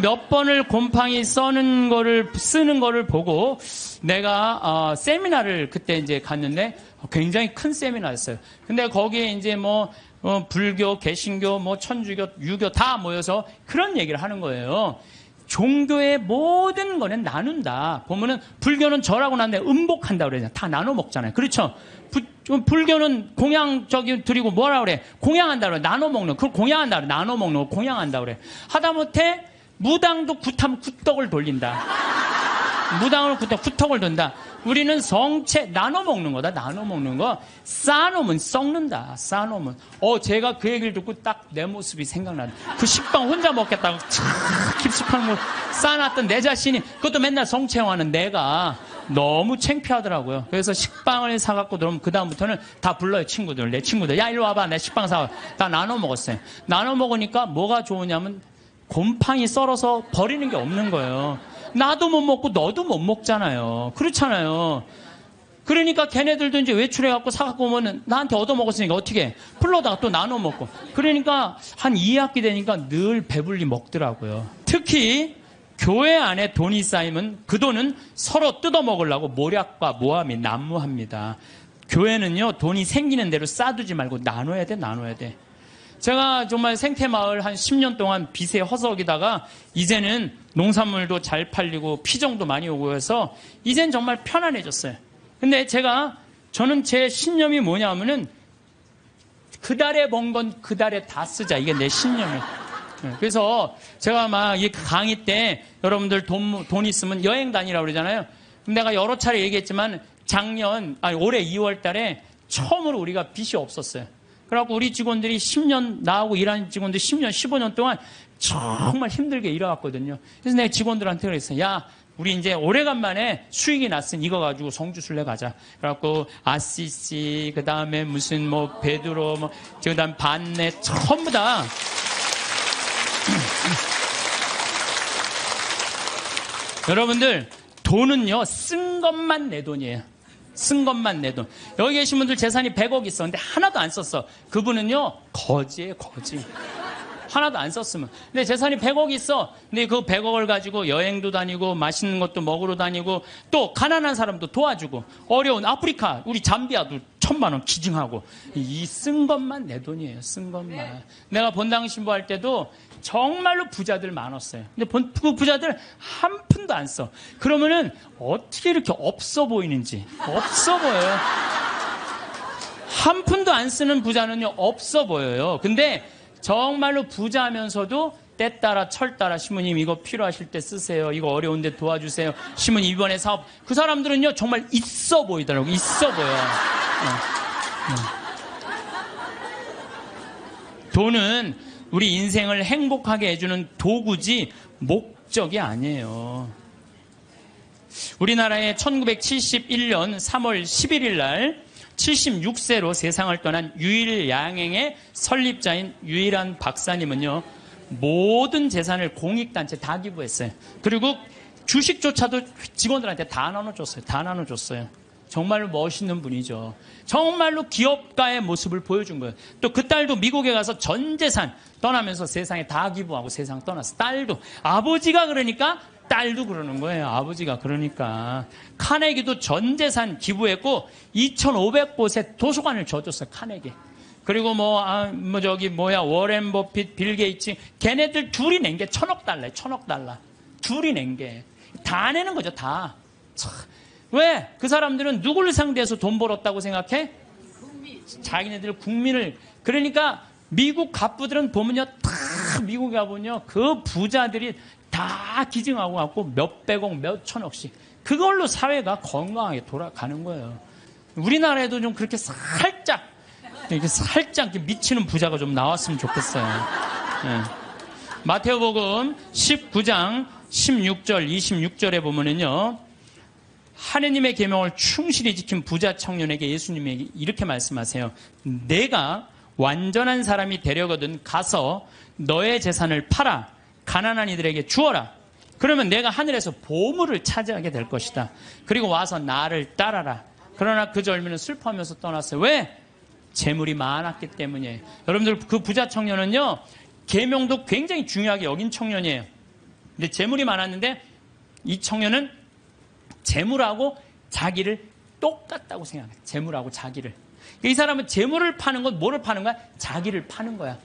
몇 번을 곰팡이 쓰는 거를 보고, 내가, 세미나를 그때 이제 갔는데, 굉장히 큰 세미나였어요. 근데 거기에 이제 불교, 개신교, 천주교, 유교 다 모여서 그런 얘기를 하는 거예요. 종교의 모든 거는 나눈다. 보면은 불교는 절하고 난 다음에 음복한다 그러잖아요. 다 나눠 먹잖아요. 그렇죠? 불교는 공양 드리고 뭐라 그래? 공양한다 그래. 나눠 먹는. 그걸 공양한다 그래. 나눠 먹는 거 공양한다 그래. 하다못해 무당도 굿하면 굿떡을 돌린다. 무당으로 굿떡을 돈다. 우리는 성체 나눠 먹는 거다. 나눠 먹는 거. 쌓아놓으면 썩는다. 쌓아놓으면. 제가 그 얘기를 듣고 딱 내 모습이 생각나네. 그 식빵 혼자 먹겠다고 깊숙한 걸 쌓아놨던 내 자신이, 그것도 맨날 성체화하는 내가 너무 창피하더라고요. 그래서 식빵을 사갖고 그러면 그다음부터는 다 불러요. 친구들. 내 친구들. 야, 일로 와봐. 내 식빵 사와. 다 나눠 먹었어요. 나눠 먹으니까 뭐가 좋으냐면 곰팡이 썰어서 버리는 게 없는 거예요. 나도 못 먹고 너도 못 먹잖아요. 그렇잖아요. 그러니까 걔네들도 이제 외출해갖고 사갖고 오면 나한테 얻어먹었으니까 어떻게 해? 풀러다가 또 나눠 먹고. 그러니까 한 2학기 되니까 늘 배불리 먹더라고요. 특히 교회 안에 돈이 쌓이면 그 돈은 서로 뜯어먹으려고 모략과 모함이 난무합니다. 교회는요, 돈이 생기는 대로 쌓아두지 말고 나눠야 돼. 제가 정말 생태마을 한 10년 동안 빚에 허덕이다가 이제는 농산물도 잘 팔리고 피정도 많이 오고 해서 이젠 정말 편안해졌어요. 근데 저는 제 신념이 뭐냐면은 그 달에 번 건 그 달에 다 쓰자. 이게 내 신념이에요. 그래서 제가 막 이 강의 때 여러분들 돈 있으면 여행 다니라고 그러잖아요. 내가 여러 차례 얘기했지만 올해 2월 달에 처음으로 우리가 빚이 없었어요. 그래갖고 우리 직원들이 10년, 나하고 일하는 직원들 10년, 15년 동안 정말 힘들게 일해왔거든요. 그래서 내가 직원들한테 그랬어요. 야, 우리 이제 오래간만에 수익이 났으니 이거 가지고 성주순례 가자. 그래갖고 아시시, 그 다음에 무슨 베드로, 그 다음 반내, 전부 다. 여러분들, 돈은요, 쓴 것만 내 돈이에요. 쓴 것만 내 돈. 여기 계신 분들 재산이 100억 있었는데 하나도 안 썼어. 그분은요, 거지예요, 거지. 하나도 안 썼으면. 근데 재산이 100억 있어. 근데 그 100억을 가지고 여행도 다니고 맛있는 것도 먹으러 다니고 또 가난한 사람도 도와주고 어려운 아프리카, 우리 잠비아도 1,000만 원 기증하고. 이 쓴 것만 내 돈이에요. 쓴 것만. 내가 본당 신부할 때도 정말로 부자들 많았어요. 근데 그 부자들 한 푼도 안 써. 그러면은 어떻게 이렇게 없어 보이는지. 없어 보여요. 한 푼도 안 쓰는 부자는요, 없어 보여요. 근데 정말로 부자면서도 때 따라 철 따라 시모님 이거 필요하실 때 쓰세요. 이거 어려운데 도와주세요. 시모님 이번에 사업. 그 사람들은요, 정말 있어 보이더라고요. 있어 보여요. 돈은 우리 인생을 행복하게 해주는 도구지 목적이 아니에요. 우리나라에 1971년 3월 11일 날 76세로 세상을 떠난 유일양행의 설립자인 유일한 박사님은요, 모든 재산을 공익단체 다 기부했어요. 그리고 주식조차도 직원들한테 다 나눠줬어요. 정말로 멋있는 분이죠. 정말로 기업가의 모습을 보여준 거예요. 또 그 딸도 미국에 가서 전 재산 떠나면서 세상에 다 기부하고 세상 떠났어. 딸도. 아버지가 그러니까 딸도 그러는 거예요. 아버지가 그러니까. 카네기도 전 재산 기부했고 2,500곳에 도서관을 줘줬어요. 카네기. 그리고 워렌 버핏, 빌 게이츠, 걔네들 둘이 낸 게 1,000억 달러예요. 1,000억 달러. 둘이 낸 게. 다 내는 거죠. 다. 왜? 그 사람들은 누구를 상대해서 돈 벌었다고 생각해? 자기네들 국민을. 그러니까 미국 갑부들은 보면요, 다 미국에 가보면요, 그 부자들이 다 기증하고 갖고 몇백억, 몇천억씩. 그걸로 사회가 건강하게 돌아가는 거예요. 우리나라에도 좀 그렇게 살짝 미치는 부자가 좀 나왔으면 좋겠어요. 네. 마태복음 19장 16절, 26절에 보면은요, 하느님의 계명을 충실히 지킨 부자 청년에게 예수님이 이렇게 말씀하세요. 내가 완전한 사람이 되려거든 가서 너의 재산을 팔아 가난한 이들에게 주어라. 그러면 내가 하늘에서 보물을 차지하게 될 것이다. 그리고 와서 나를 따라라. 그러나 그 젊은이는 슬퍼하면서 떠났어요. 왜? 재물이 많았기 때문이에요. 여러분들 그 부자 청년은요, 계명도 굉장히 중요하게 여긴 청년이에요. 근데 재물이 많았는데 이 청년은 재물하고 자기를 똑같다고 생각해요. 재물하고 자기를. 이 사람은 재물을 파는 건 뭐를 파는 거야? 자기를 파는 거야.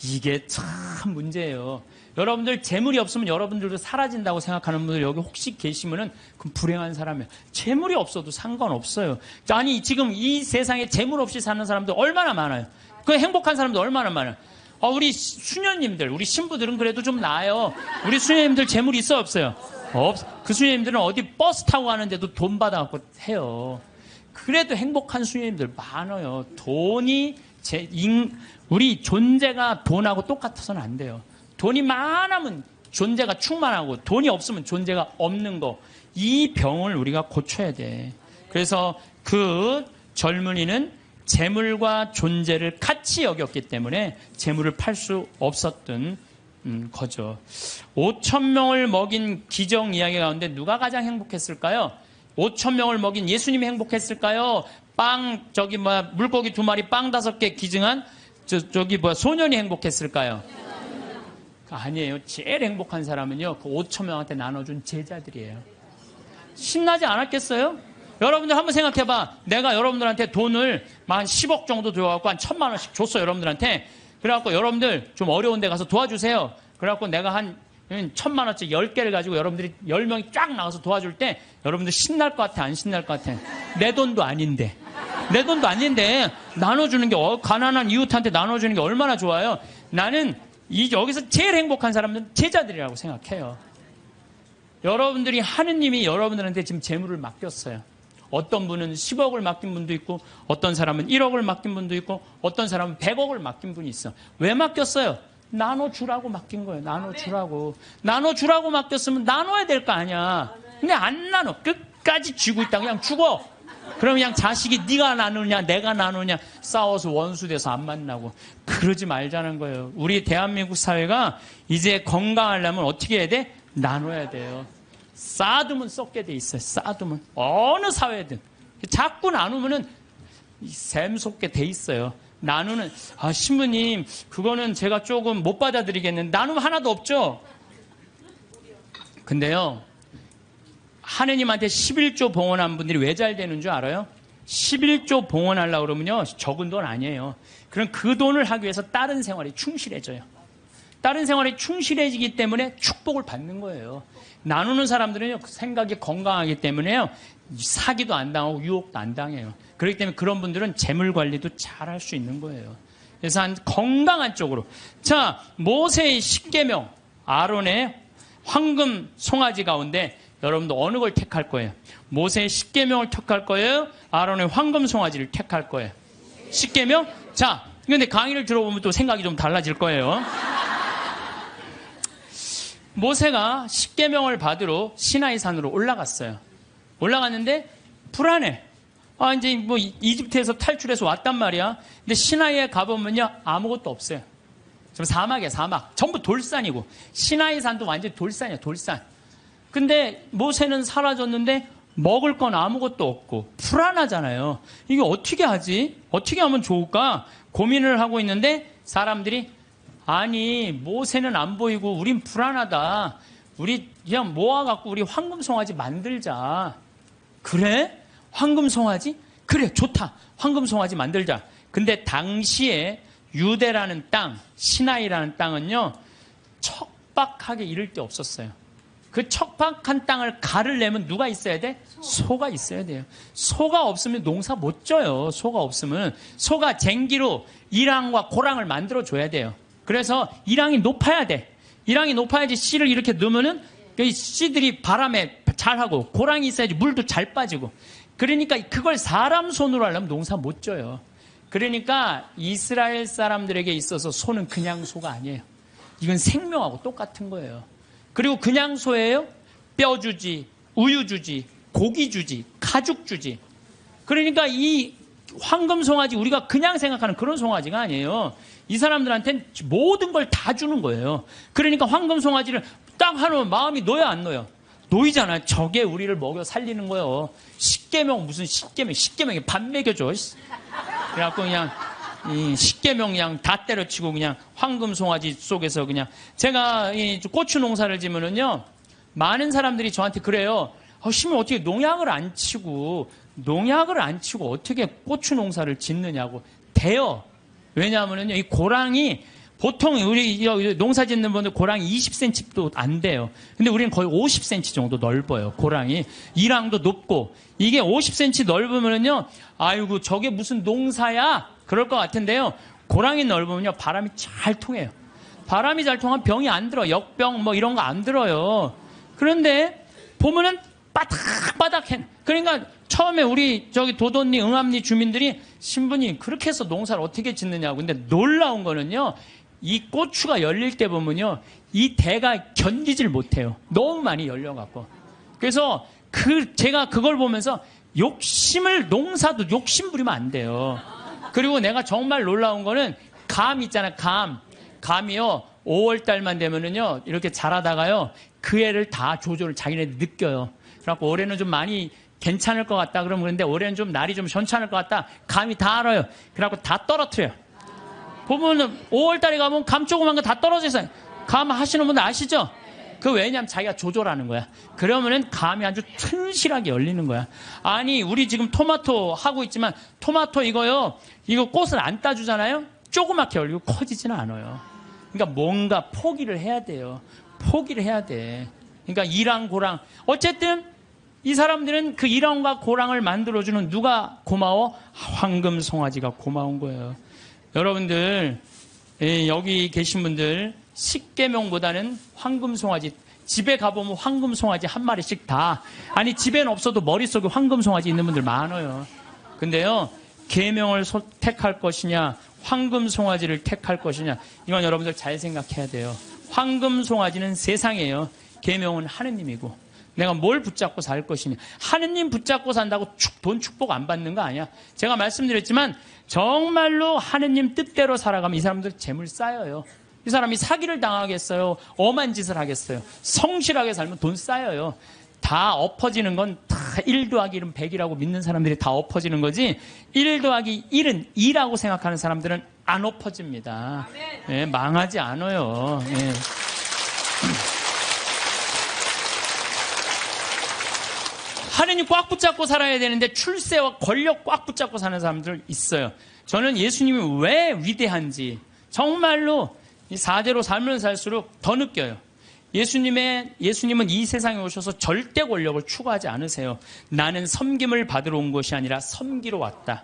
이게 참 문제예요. 여러분들 재물이 없으면 여러분들도 사라진다고 생각하는 분들 여기 혹시 계시면은 그럼 불행한 사람이에요. 재물이 없어도 상관없어요. 아니 지금 이 세상에 재물 없이 사는 사람들 얼마나 많아요. 그 행복한 사람들 얼마나 많아요. 우리 수녀님들, 우리 신부들은 그래도 좀 나아요. 우리 수녀님들 재물 있어요, 없어요? 그 수녀님들은 어디 버스 타고 가는데도 돈 받아갖고 해요. 그래도 행복한 수녀님들 많아요. 돈이 우리 존재가 돈하고 똑같아서는 안 돼요. 돈이 많으면 존재가 충만하고 돈이 없으면 존재가 없는 거. 이 병을 우리가 고쳐야 돼. 그래서 그 젊은이는 재물과 존재를 같이 여겼기 때문에 재물을 팔 수 없었던 거죠. 5,000명을 먹인 기적 이야기 가운데 누가 가장 행복했을까요? 5,000명을 먹인 예수님이 행복했을까요? 물고기 2마리 빵 5개 기증한 소년이 행복했을까요? 아니에요. 제일 행복한 사람은요, 그 5,000명한테 나눠준 제자들이에요. 신나지 않았겠어요? 여러분들 한번 생각해봐. 내가 여러분들한테 돈을 한 10억 정도 줘갖고 한 1,000만 원씩 줬어, 여러분들한테. 그래갖고 여러분들 좀 어려운 데 가서 도와주세요. 그래갖고 내가 한 1,000만 원짜리 10개를 가지고 여러분들이 10명이 쫙 나가서 도와줄 때 여러분들 신날 것 같아, 안 신날 것 같아? 내 돈도 아닌데. 내 돈도 아닌데 나눠주는 게, 가난한 이웃한테 나눠주는 게 얼마나 좋아요. 나는 여기서 제일 행복한 사람들은 제자들이라고 생각해요. 여러분들이 하느님이 여러분들한테 지금 재물을 맡겼어요. 어떤 분은 10억을 맡긴 분도 있고, 어떤 사람은 1억을 맡긴 분도 있고, 어떤 사람은 100억을 맡긴 분이 있어. 왜 맡겼어요? 나눠주라고 맡긴 거예요. 나눠주라고. 나눠주라고 맡겼으면 나눠야 될 거 아니야. 근데 안 나눠. 끝까지 쥐고 있다. 그냥 죽어. 그럼 그냥 자식이 네가 나누냐 내가 나누냐 싸워서 원수돼서 안 만나고. 그러지 말자는 거예요. 우리 대한민국 사회가 이제 건강하려면 어떻게 해야 돼? 나눠야 돼요. 쌓아두면 썩게 돼 있어요. 쌓아두면 어느 사회든 자꾸 나누면은 샘솟게 돼 있어요. 나누는, 신부님 그거는 제가 조금 못 받아들이겠는데, 나누면 하나도 없죠. 근데요, 하느님한테 11조 봉헌한 분들이 왜 잘 되는 줄 알아요? 11조 봉헌하려고 그러면요, 적은 돈 아니에요. 그럼 그 돈을 하기 위해서 다른 생활에 충실해져요. 다른 생활에 충실해지기 때문에 축복을 받는 거예요. 나누는 사람들은요, 생각이 건강하기 때문에요, 사기도 안 당하고 유혹도 안 당해요. 그렇기 때문에 그런 분들은 재물 관리도 잘 할 수 있는 거예요. 그래서 한 건강한 쪽으로. 자, 모세의 10계명, 아론의 황금 송아지 가운데 여러분도 어느 걸 택할 거예요? 모세의 10계명을 택할 거예요? 아론의 황금 송아지를 택할 거예요? 10계명? 자, 근데 강의를 들어보면 또 생각이 좀 달라질 거예요. 모세가 10계명을 받으러 시나이 산으로 올라갔어요. 올라갔는데 불안해. 이제 이집트에서 탈출해서 왔단 말이야. 근데 시나이에 가보면요, 아무것도 없어요. 지금 사막이야, 사막. 전부 돌산이고. 시나이 산도 완전히 돌산이야, 돌산. 근데 모세는 사라졌는데 먹을 건 아무것도 없고 불안하잖아요. 이게 어떻게 하지? 어떻게 하면 좋을까? 고민을 하고 있는데 사람들이, 아니 모세는 안 보이고 우린 불안하다. 우리 그냥 모아갖고 우리 황금송아지 만들자. 그래? 황금송아지? 그래, 좋다. 황금송아지 만들자. 근데 당시에 유대라는 땅, 시나이라는 땅은요, 척박하게 이를 데 없었어요. 그 척박한 땅을 가르려면 누가 있어야 돼? 소가 있어야 돼요. 소가 없으면 농사 못 져요. 소가 없으면. 소가 쟁기로 이랑과 고랑을 만들어줘야 돼요. 그래서 이랑이 높아야 돼. 이랑이 높아야지 씨를 이렇게 넣으면은 씨들이 바람에 잘하고, 고랑이 있어야지 물도 잘 빠지고. 그러니까 그걸 사람 손으로 하려면 농사 못 져요. 그러니까 이스라엘 사람들에게 있어서 소는 그냥 소가 아니에요. 이건 생명하고 똑같은 거예요. 그리고 그냥 소예요? 뼈 주지, 우유 주지, 고기 주지, 가죽 주지. 그러니까 이 황금 송아지, 우리가 그냥 생각하는 그런 송아지가 아니에요. 이 사람들한테는 모든 걸 다 주는 거예요. 그러니까 황금 송아지를 딱 하면 마음이 놓여 안 놓여? 놓이잖아요. 저게 우리를 먹여 살리는 거예요. 십계명 무슨 십계명이 밥 먹여줘. 그래갖고 그냥 이 십계명 그냥 다 때려치고 그냥 황금 송아지 속에서 그냥 제가 이 고추 농사를 지면은요 많은 사람들이 저한테 그래요. 시면 어떻게 농약을 안 치고 어떻게 고추 농사를 짓느냐고. 돼요. 왜냐하면은요 이 고랑이 보통 우리 농사 짓는 분들 고랑이 20cm도 안 돼요. 근데 우리는 거의 50cm 정도 넓어요. 고랑이. 이랑도 높고. 이게 50cm 넓으면은요, 아이고, 저게 무슨 농사야? 그럴 것 같은데요. 고랑이 넓으면요, 바람이 잘 통해요. 바람이 잘 통하면 병이 안 들어. 역병 뭐 이런 거 안 들어요. 그런데 보면은 바닥바닥해. 그러니까 처음에 우리 저기 도돈리, 응암리 주민들이 신부님 그렇게 해서 농사를 어떻게 짓느냐고. 근데 놀라운 거는요, 이 고추가 열릴 때 보면요, 이 대가 견디질 못해요. 너무 많이 열려갖고. 그래서 제가 그걸 보면서 농사도 욕심 부리면 안 돼요. 그리고 내가 정말 놀라운 거는 감 있잖아, 감이요, 5월달만 되면은요, 이렇게 자라다가요, 그 애를 다 조절을 자기네들 느껴요. 그래갖고 올해는 좀 많이 괜찮을 것 같다. 그러면 그런데 올해는 좀 날이 좀 괜찮을 것 같다. 감이 다 알아요. 그래갖고 다 떨어뜨려요. 보면은 5월달에 가면 감 조그만 거 다 떨어져 있어요. 감 하시는 분들 아시죠? 그 왜냐면 자기가 조절하는 거야. 그러면은 감이 아주 튼실하게 열리는 거야. 아니 우리 지금 토마토 하고 있지만 토마토 이거 꽃을 안 따주잖아요. 조그맣게 열리고 커지지는 않아요. 그러니까 뭔가 포기를 해야 돼요. 포기를 해야 돼. 그러니까 이랑 고랑 어쨌든 이 사람들은 그 이랑과 고랑을 만들어주는 누가 고마워? 황금 송아지가 고마운 거예요. 여러분들 여기 계신 분들 십계명보다는 황금 송아지 집에 가보면 황금 송아지 한 마리씩 다 아니 집에는 없어도 머릿속에 황금 송아지 있는 분들 많아요. 근데요 계명을 택할 것이냐 황금 송아지를 택할 것이냐 이건 여러분들 잘 생각해야 돼요. 황금 송아지는 세상이에요. 계명은 하느님이고 내가 뭘 붙잡고 살 것이냐. 하느님 붙잡고 산다고 돈 축복 안 받는 거 아니야. 제가 말씀드렸지만 정말로 하느님 뜻대로 살아가면 이 사람들 재물 쌓여요. 이 사람이 사기를 당하겠어요. 엄한 짓을 하겠어요. 성실하게 살면 돈 쌓여요. 다 엎어지는 건 다 1 더하기 1은 100이라고 믿는 사람들이 다 엎어지는 거지 1 더하기 1은 2라고 생각하는 사람들은 안 엎어집니다. 예, 망하지 않아요. 예. 하느님 꽉 붙잡고 살아야 되는데 출세와 권력 꽉 붙잡고 사는 사람들 있어요. 저는 예수님이 왜 위대한지 정말로 이 4대로 살면 살수록 더 느껴요. 예수님은 이 세상에 오셔서 절대 권력을 추구하지 않으세요. 나는 섬김을 받으러 온 것이 아니라 섬기러 왔다.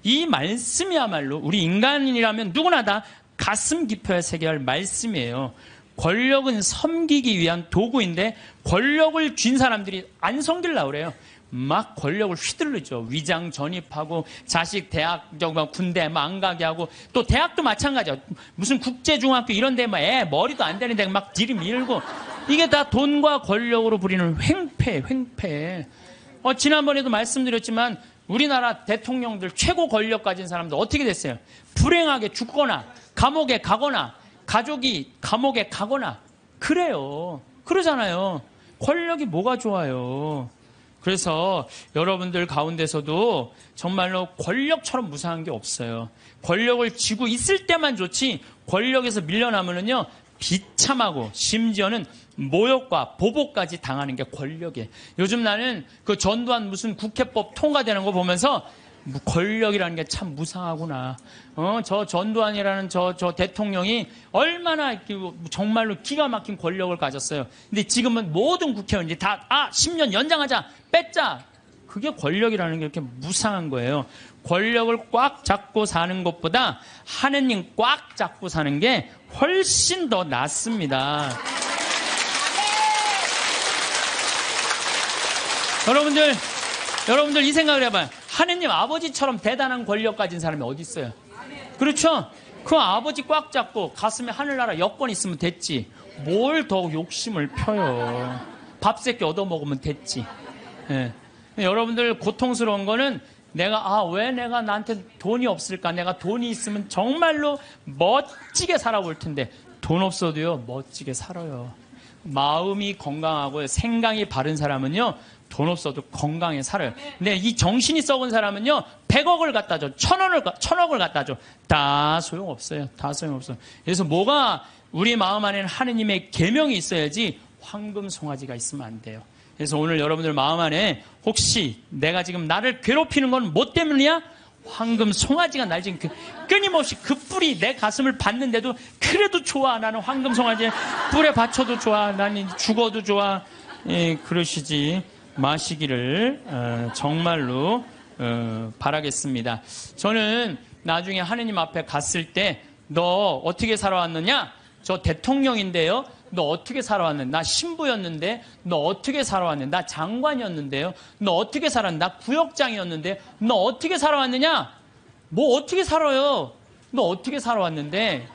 이 말씀이야말로 우리 인간이라면 누구나 다 가슴 깊어야 새겨야 할 말씀이에요. 권력은 섬기기 위한 도구인데 권력을 쥔 사람들이 안 섬기려고 그래요. 막 권력을 휘둘르죠. 위장 전입하고 자식 대학 군대 안 가게 하고 또 대학도 마찬가지야. 무슨 국제중학교 이런 데 애 머리도 안 되는데 막 들이밀고 이게 다 돈과 권력으로 부리는 횡패. 지난번에도 말씀드렸지만 우리나라 대통령들 최고 권력 가진 사람들 어떻게 됐어요? 불행하게 죽거나 감옥에 가거나 가족이 감옥에 가거나 그래요. 그러잖아요. 권력이 뭐가 좋아요. 그래서 여러분들 가운데서도 정말로 권력처럼 무상한 게 없어요. 권력을 쥐고 있을 때만 좋지 권력에서 밀려나면은요 비참하고 심지어는 모욕과 보복까지 당하는 게 권력이에요. 요즘 나는 그 전두환 무슨 국회법 통과되는 거 보면서 권력이라는 게 참 무상하구나. 저 전두환이라는 저 대통령이 얼마나 정말로 기가 막힌 권력을 가졌어요. 근데 지금은 모든 국회의원들이 다 10년 연장하자, 뺐자. 그게 권력이라는 게 이렇게 무상한 거예요. 권력을 꽉 잡고 사는 것보다 하느님 꽉 잡고 사는 게 훨씬 더 낫습니다. 여러분들 이 생각을 해봐요. 하느님 아버지처럼 대단한 권력 가진 사람이 어디 있어요? 그렇죠? 그 아버지 꽉 잡고 가슴에 하늘나라 여권 있으면 됐지. 뭘 더 욕심을 펴요. 밥 새끼 얻어먹으면 됐지. 예. 여러분들 고통스러운 거는 왜 내가 나한테 돈이 없을까? 내가 돈이 있으면 정말로 멋지게 살아볼 텐데 돈 없어도요 멋지게 살아요. 마음이 건강하고 생각이 바른 사람은요, 돈 없어도 건강에 살아요. 근데 이 정신이 썩은 사람은요, 100억을 갖다 줘, 1000억을 갖다 줘. 다 소용없어요. 다 소용없어요. 그래서 뭐가 우리 마음 안에는 하느님의 계명이 있어야지 황금 송아지가 있으면 안 돼요. 그래서 오늘 여러분들 마음 안에 혹시 내가 지금 나를 괴롭히는 건 뭐 때문이야? 황금 송아지가 날 지금 끊임없이 그 뿔이 내 가슴을 받는데도 그래도 좋아. 나는 황금 송아지 뿔에 받쳐도 좋아. 나는 죽어도 좋아. 예, 그러시지 마시기를 정말로 바라겠습니다. 저는 나중에 하느님 앞에 갔을 때 너 어떻게 살아왔느냐? 저 대통령인데요. 너 어떻게 살아왔는데? 나 신부였는데? 너 어떻게 살아왔는데? 나 장관이었는데요? 너 어떻게 살았는데? 나 구역장이었는데? 너 어떻게 살아왔느냐? 뭐 어떻게 살아요? 너 어떻게 살아왔는데?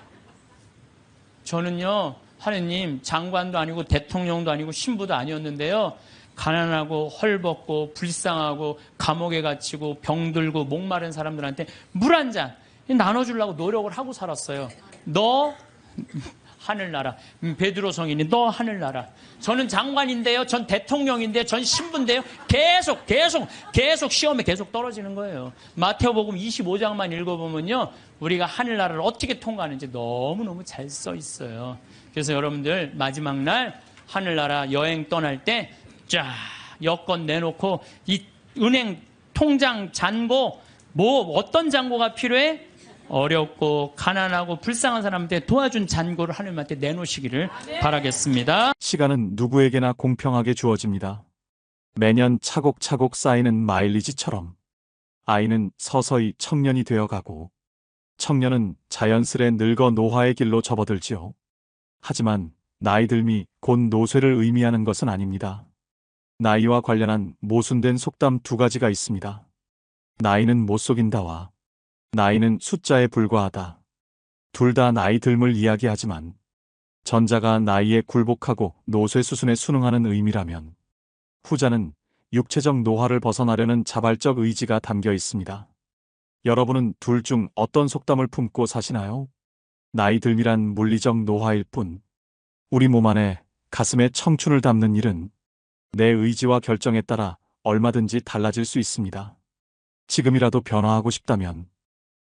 저는요, 하느님, 장관도 아니고 대통령도 아니고 신부도 아니었는데요. 가난하고 헐벗고 불쌍하고 감옥에 갇히고 병들고 목마른 사람들한테 물 한 잔 나눠주려고 노력을 하고 살았어요. 너 하늘나라. 베드로 성인이 너 하늘나라. 저는 장관인데요. 전 대통령인데요. 전 신부인데요. 계속 시험에 계속 떨어지는 거예요. 마태오복음 25장만 읽어보면요. 우리가 하늘나라를 어떻게 통과하는지 너무너무 잘 써 있어요. 그래서 여러분들 마지막 날 하늘나라 여행 떠날 때 쫙 여권 내놓고 이 은행 통장 잔고 뭐 어떤 잔고가 필요해? 어렵고 가난하고 불쌍한 사람한테 도와준 잔고를 하나님한테 내놓으시기를 바라겠습니다. 시간은 누구에게나 공평하게 주어집니다. 매년 차곡차곡 쌓이는 마일리지처럼 아이는 서서히 청년이 되어가고 청년은 자연스레 늙어 노화의 길로 접어들지요. 하지만 나이 들미 곧 노쇠를 의미하는 것은 아닙니다. 나이와 관련한 모순된 속담 두 가지가 있습니다. 나이는 못 속인다와 나이는 숫자에 불과하다. 둘 다 나이 듦을 이야기하지만 전자가 나이에 굴복하고 노쇠 수순에 순응하는 의미라면 후자는 육체적 노화를 벗어나려는 자발적 의지가 담겨 있습니다. 여러분은 둘 중 어떤 속담을 품고 사시나요? 나이 듦이란 물리적 노화일 뿐 우리 몸 안에 가슴에 청춘을 담는 일은 내 의지와 결정에 따라 얼마든지 달라질 수 있습니다. 지금이라도 변화하고 싶다면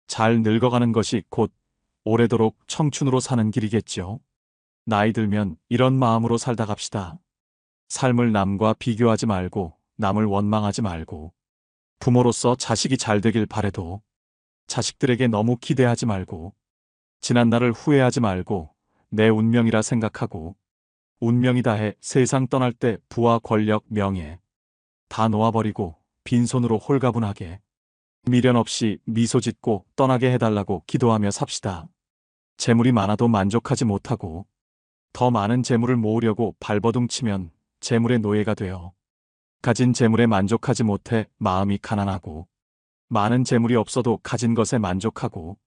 잘 늙어가는 것이 곧 오래도록 청춘으로 사는 길이겠죠. 나이 들면 이런 마음으로 살다 갑시다. 삶을 남과 비교하지 말고 남을 원망하지 말고 부모로서 자식이 잘 되길 바래도 자식들에게 너무 기대하지 말고 지난 날을 후회하지 말고 내 운명이라 생각하고 운명이다 해 세상 떠날 때 부와 권력, 명예 다 놓아버리고 빈손으로 홀가분하게 미련 없이 미소 짓고 떠나게 해달라고 기도하며 삽시다. 재물이 많아도 만족하지 못하고 더 많은 재물을 모으려고 발버둥치면 재물의 노예가 되어 가진 재물에 만족하지 못해 마음이 가난하고 많은 재물이 없어도 가진 것에 만족하고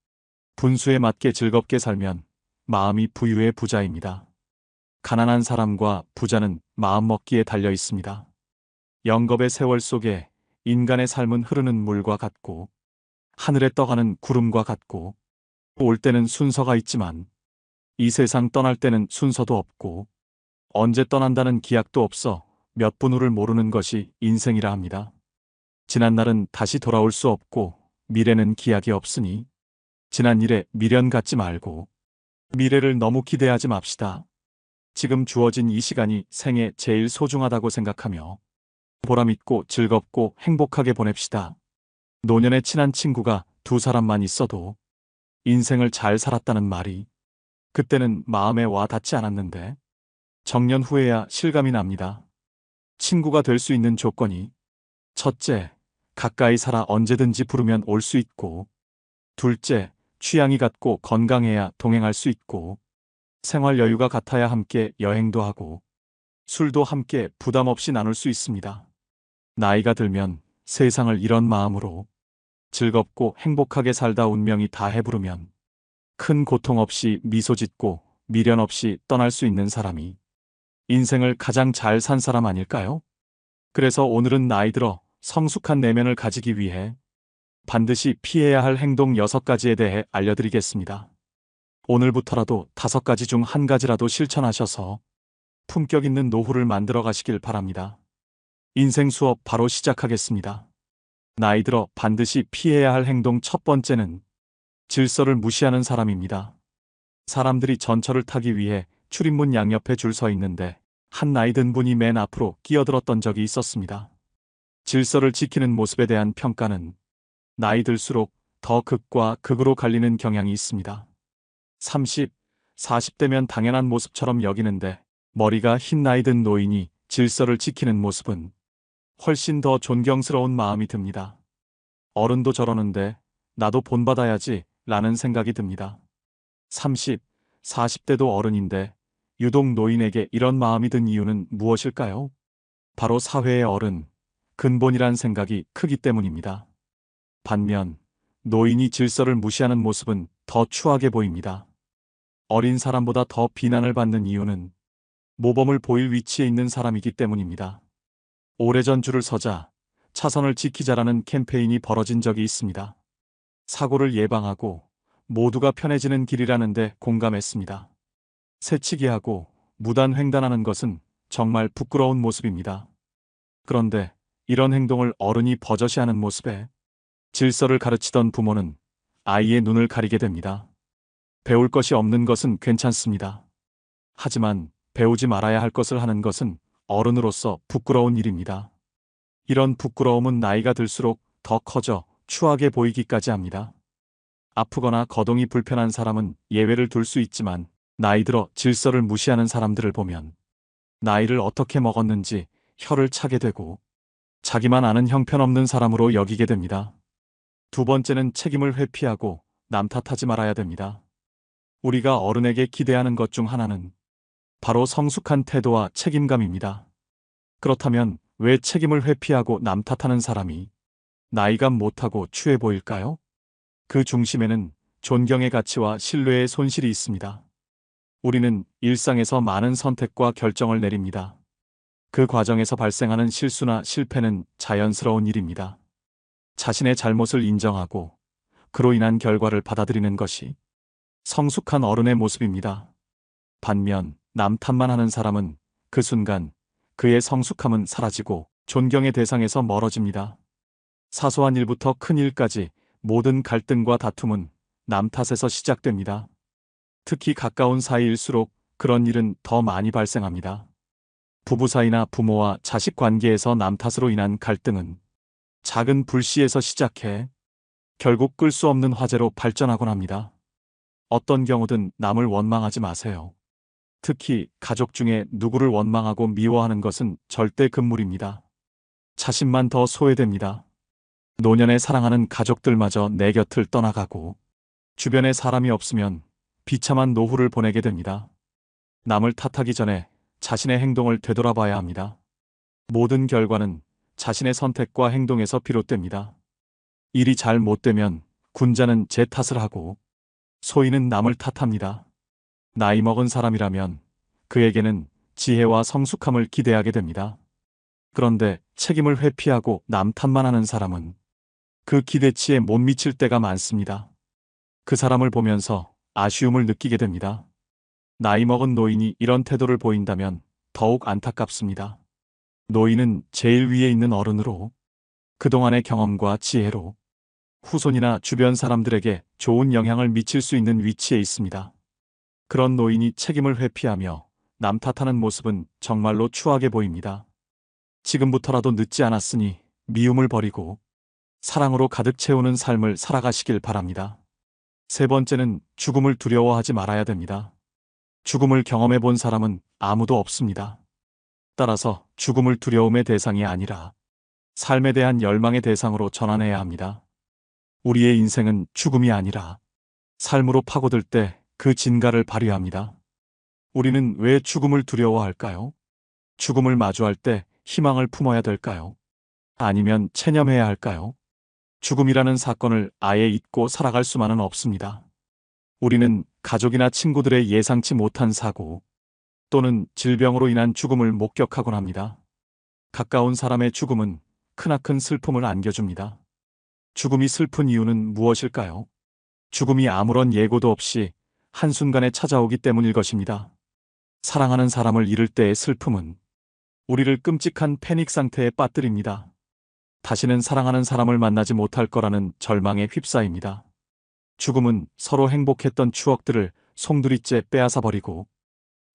분수에 맞게 즐겁게 살면 마음이 부유의 부자입니다. 가난한 사람과 부자는 마음먹기에 달려 있습니다. 영겁의 세월 속에 인간의 삶은 흐르는 물과 같고 하늘에 떠가는 구름과 같고 올 때는 순서가 있지만 이 세상 떠날 때는 순서도 없고 언제 떠난다는 기약도 없어 몇 분 후를 모르는 것이 인생이라 합니다. 지난 날은 다시 돌아올 수 없고 미래는 기약이 없으니 지난 일에 미련 갖지 말고 미래를 너무 기대하지 맙시다. 지금 주어진 이 시간이 생애 제일 소중하다고 생각하며 보람있고 즐겁고 행복하게 보냅시다. 노년에 친한 친구가 두 사람만 있어도 인생을 잘 살았다는 말이 그때는 마음에 와 닿지 않았는데 정년 후에야 실감이 납니다. 친구가 될 수 있는 조건이 첫째, 가까이 살아 언제든지 부르면 올 수 있고 둘째, 취향이 같고 건강해야 동행할 수 있고 생활 여유가 같아야 함께 여행도 하고 술도 함께 부담 없이 나눌 수 있습니다. 나이가 들면 세상을 이런 마음으로 즐겁고 행복하게 살다 운명이 다 해부르면 큰 고통 없이 미소 짓고 미련 없이 떠날 수 있는 사람이 인생을 가장 잘 산 사람 아닐까요? 그래서 오늘은 나이 들어 성숙한 내면을 가지기 위해 반드시 피해야 할 행동 6가지에 대해 알려드리겠습니다. 오늘부터라도 5가지 중 1가지라도 실천하셔서 품격 있는 노후를 만들어 가시길 바랍니다. 인생 수업 바로 시작하겠습니다. 나이 들어 반드시 피해야 할 행동 첫 번째는 질서를 무시하는 사람입니다. 사람들이 전철을 타기 위해 출입문 양옆에 줄 서 있는데 한 나이 든 분이 맨 앞으로 끼어들었던 적이 있었습니다. 질서를 지키는 모습에 대한 평가는 나이 들수록 더 극과 극으로 갈리는 경향이 있습니다. 30, 40대면 당연한 모습처럼 여기는데 머리가 흰 나이 든 노인이 질서를 지키는 모습은 훨씬 더 존경스러운 마음이 듭니다. 어른도 저러는데 나도 본받아야지 라는 생각이 듭니다. 30, 40대도 어른인데 유독 노인에게 이런 마음이 든 이유는 무엇일까요? 바로 사회의 어른, 근본이란 생각이 크기 때문입니다. 반면 노인이 질서를 무시하는 모습은 더 추하게 보입니다. 어린 사람보다 더 비난을 받는 이유는 모범을 보일 위치에 있는 사람이기 때문입니다. 오래전 줄을 서자, 차선을 지키자라는 캠페인이 벌어진 적이 있습니다. 사고를 예방하고 모두가 편해지는 길이라는데 공감했습니다. 새치기하고 무단횡단하는 것은 정말 부끄러운 모습입니다. 그런데 이런 행동을 어른이 버젓이하는 모습에 질서를 가르치던 부모는 아이의 눈을 가리게 됩니다. 배울 것이 없는 것은 괜찮습니다. 하지만 배우지 말아야 할 것을 하는 것은 어른으로서 부끄러운 일입니다. 이런 부끄러움은 나이가 들수록 더 커져 추하게 보이기까지 합니다. 아프거나 거동이 불편한 사람은 예외를 둘 수 있지만 나이 들어 질서를 무시하는 사람들을 보면 나이를 어떻게 먹었는지 혀를 차게 되고 자기만 아는 형편없는 사람으로 여기게 됩니다. 두 번째는 책임을 회피하고 남 탓하지 말아야 됩니다. 우리가 어른에게 기대하는 것 중 하나는 바로 성숙한 태도와 책임감입니다. 그렇다면 왜 책임을 회피하고 남 탓하는 사람이 나이가 못하고 추해 보일까요? 그 중심에는 존경의 가치와 신뢰의 손실이 있습니다. 우리는 일상에서 많은 선택과 결정을 내립니다. 그 과정에서 발생하는 실수나 실패는 자연스러운 일입니다. 자신의 잘못을 인정하고 그로 인한 결과를 받아들이는 것이 성숙한 어른의 모습입니다. 반면 남 탓만 하는 사람은 그 순간 그의 성숙함은 사라지고 존경의 대상에서 멀어집니다. 사소한 일부터 큰 일까지 모든 갈등과 다툼은 남 탓에서 시작됩니다. 특히 가까운 사이일수록 그런 일은 더 많이 발생합니다. 부부 사이나 부모와 자식 관계에서 남 탓으로 인한 갈등은 작은 불씨에서 시작해 결국 끌 수 없는 화재로 발전하곤 합니다. 어떤 경우든 남을 원망하지 마세요. 특히 가족 중에 누구를 원망하고 미워하는 것은 절대 금물입니다. 자신만 더 소외됩니다. 노년에 사랑하는 가족들마저 내 곁을 떠나가고 주변에 사람이 없으면 비참한 노후를 보내게 됩니다. 남을 탓하기 전에 자신의 행동을 되돌아봐야 합니다. 모든 결과는 자신의 선택과 행동에서 비롯됩니다. 일이 잘 못되면 군자는 제 탓을 하고 소인은 남을 탓합니다. 나이 먹은 사람이라면 그에게는 지혜와 성숙함을 기대하게 됩니다. 그런데 책임을 회피하고 남 탓만 하는 사람은 그 기대치에 못 미칠 때가 많습니다. 그 사람을 보면서 아쉬움을 느끼게 됩니다. 나이 먹은 노인이 이런 태도를 보인다면 더욱 안타깝습니다. 노인은 제일 위에 있는 어른으로 그동안의 경험과 지혜로 후손이나 주변 사람들에게 좋은 영향을 미칠 수 있는 위치에 있습니다. 그런 노인이 책임을 회피하며 남 탓하는 모습은 정말로 추하게 보입니다. 지금부터라도 늦지 않았으니 미움을 버리고 사랑으로 가득 채우는 삶을 살아가시길 바랍니다. 세 번째는 죽음을 두려워하지 말아야 됩니다. 죽음을 경험해 본 사람은 아무도 없습니다. 따라서 죽음을 두려움의 대상이 아니라 삶에 대한 열망의 대상으로 전환해야 합니다. 우리의 인생은 죽음이 아니라 삶으로 파고들 때 그 진가를 발휘합니다. 우리는 왜 죽음을 두려워할까요? 죽음을 마주할 때 희망을 품어야 될까요? 아니면 체념해야 할까요? 죽음이라는 사건을 아예 잊고 살아갈 수만은 없습니다. 우리는 가족이나 친구들의 예상치 못한 사고 또는 질병으로 인한 죽음을 목격하곤 합니다. 가까운 사람의 죽음은 크나큰 슬픔을 안겨줍니다. 죽음이 슬픈 이유는 무엇일까요? 죽음이 아무런 예고도 없이 한순간에 찾아오기 때문일 것입니다. 사랑하는 사람을 잃을 때의 슬픔은 우리를 끔찍한 패닉 상태에 빠뜨립니다. 다시는 사랑하는 사람을 만나지 못할 거라는 절망에 휩싸입니다. 죽음은 서로 행복했던 추억들을 송두리째 빼앗아 버리고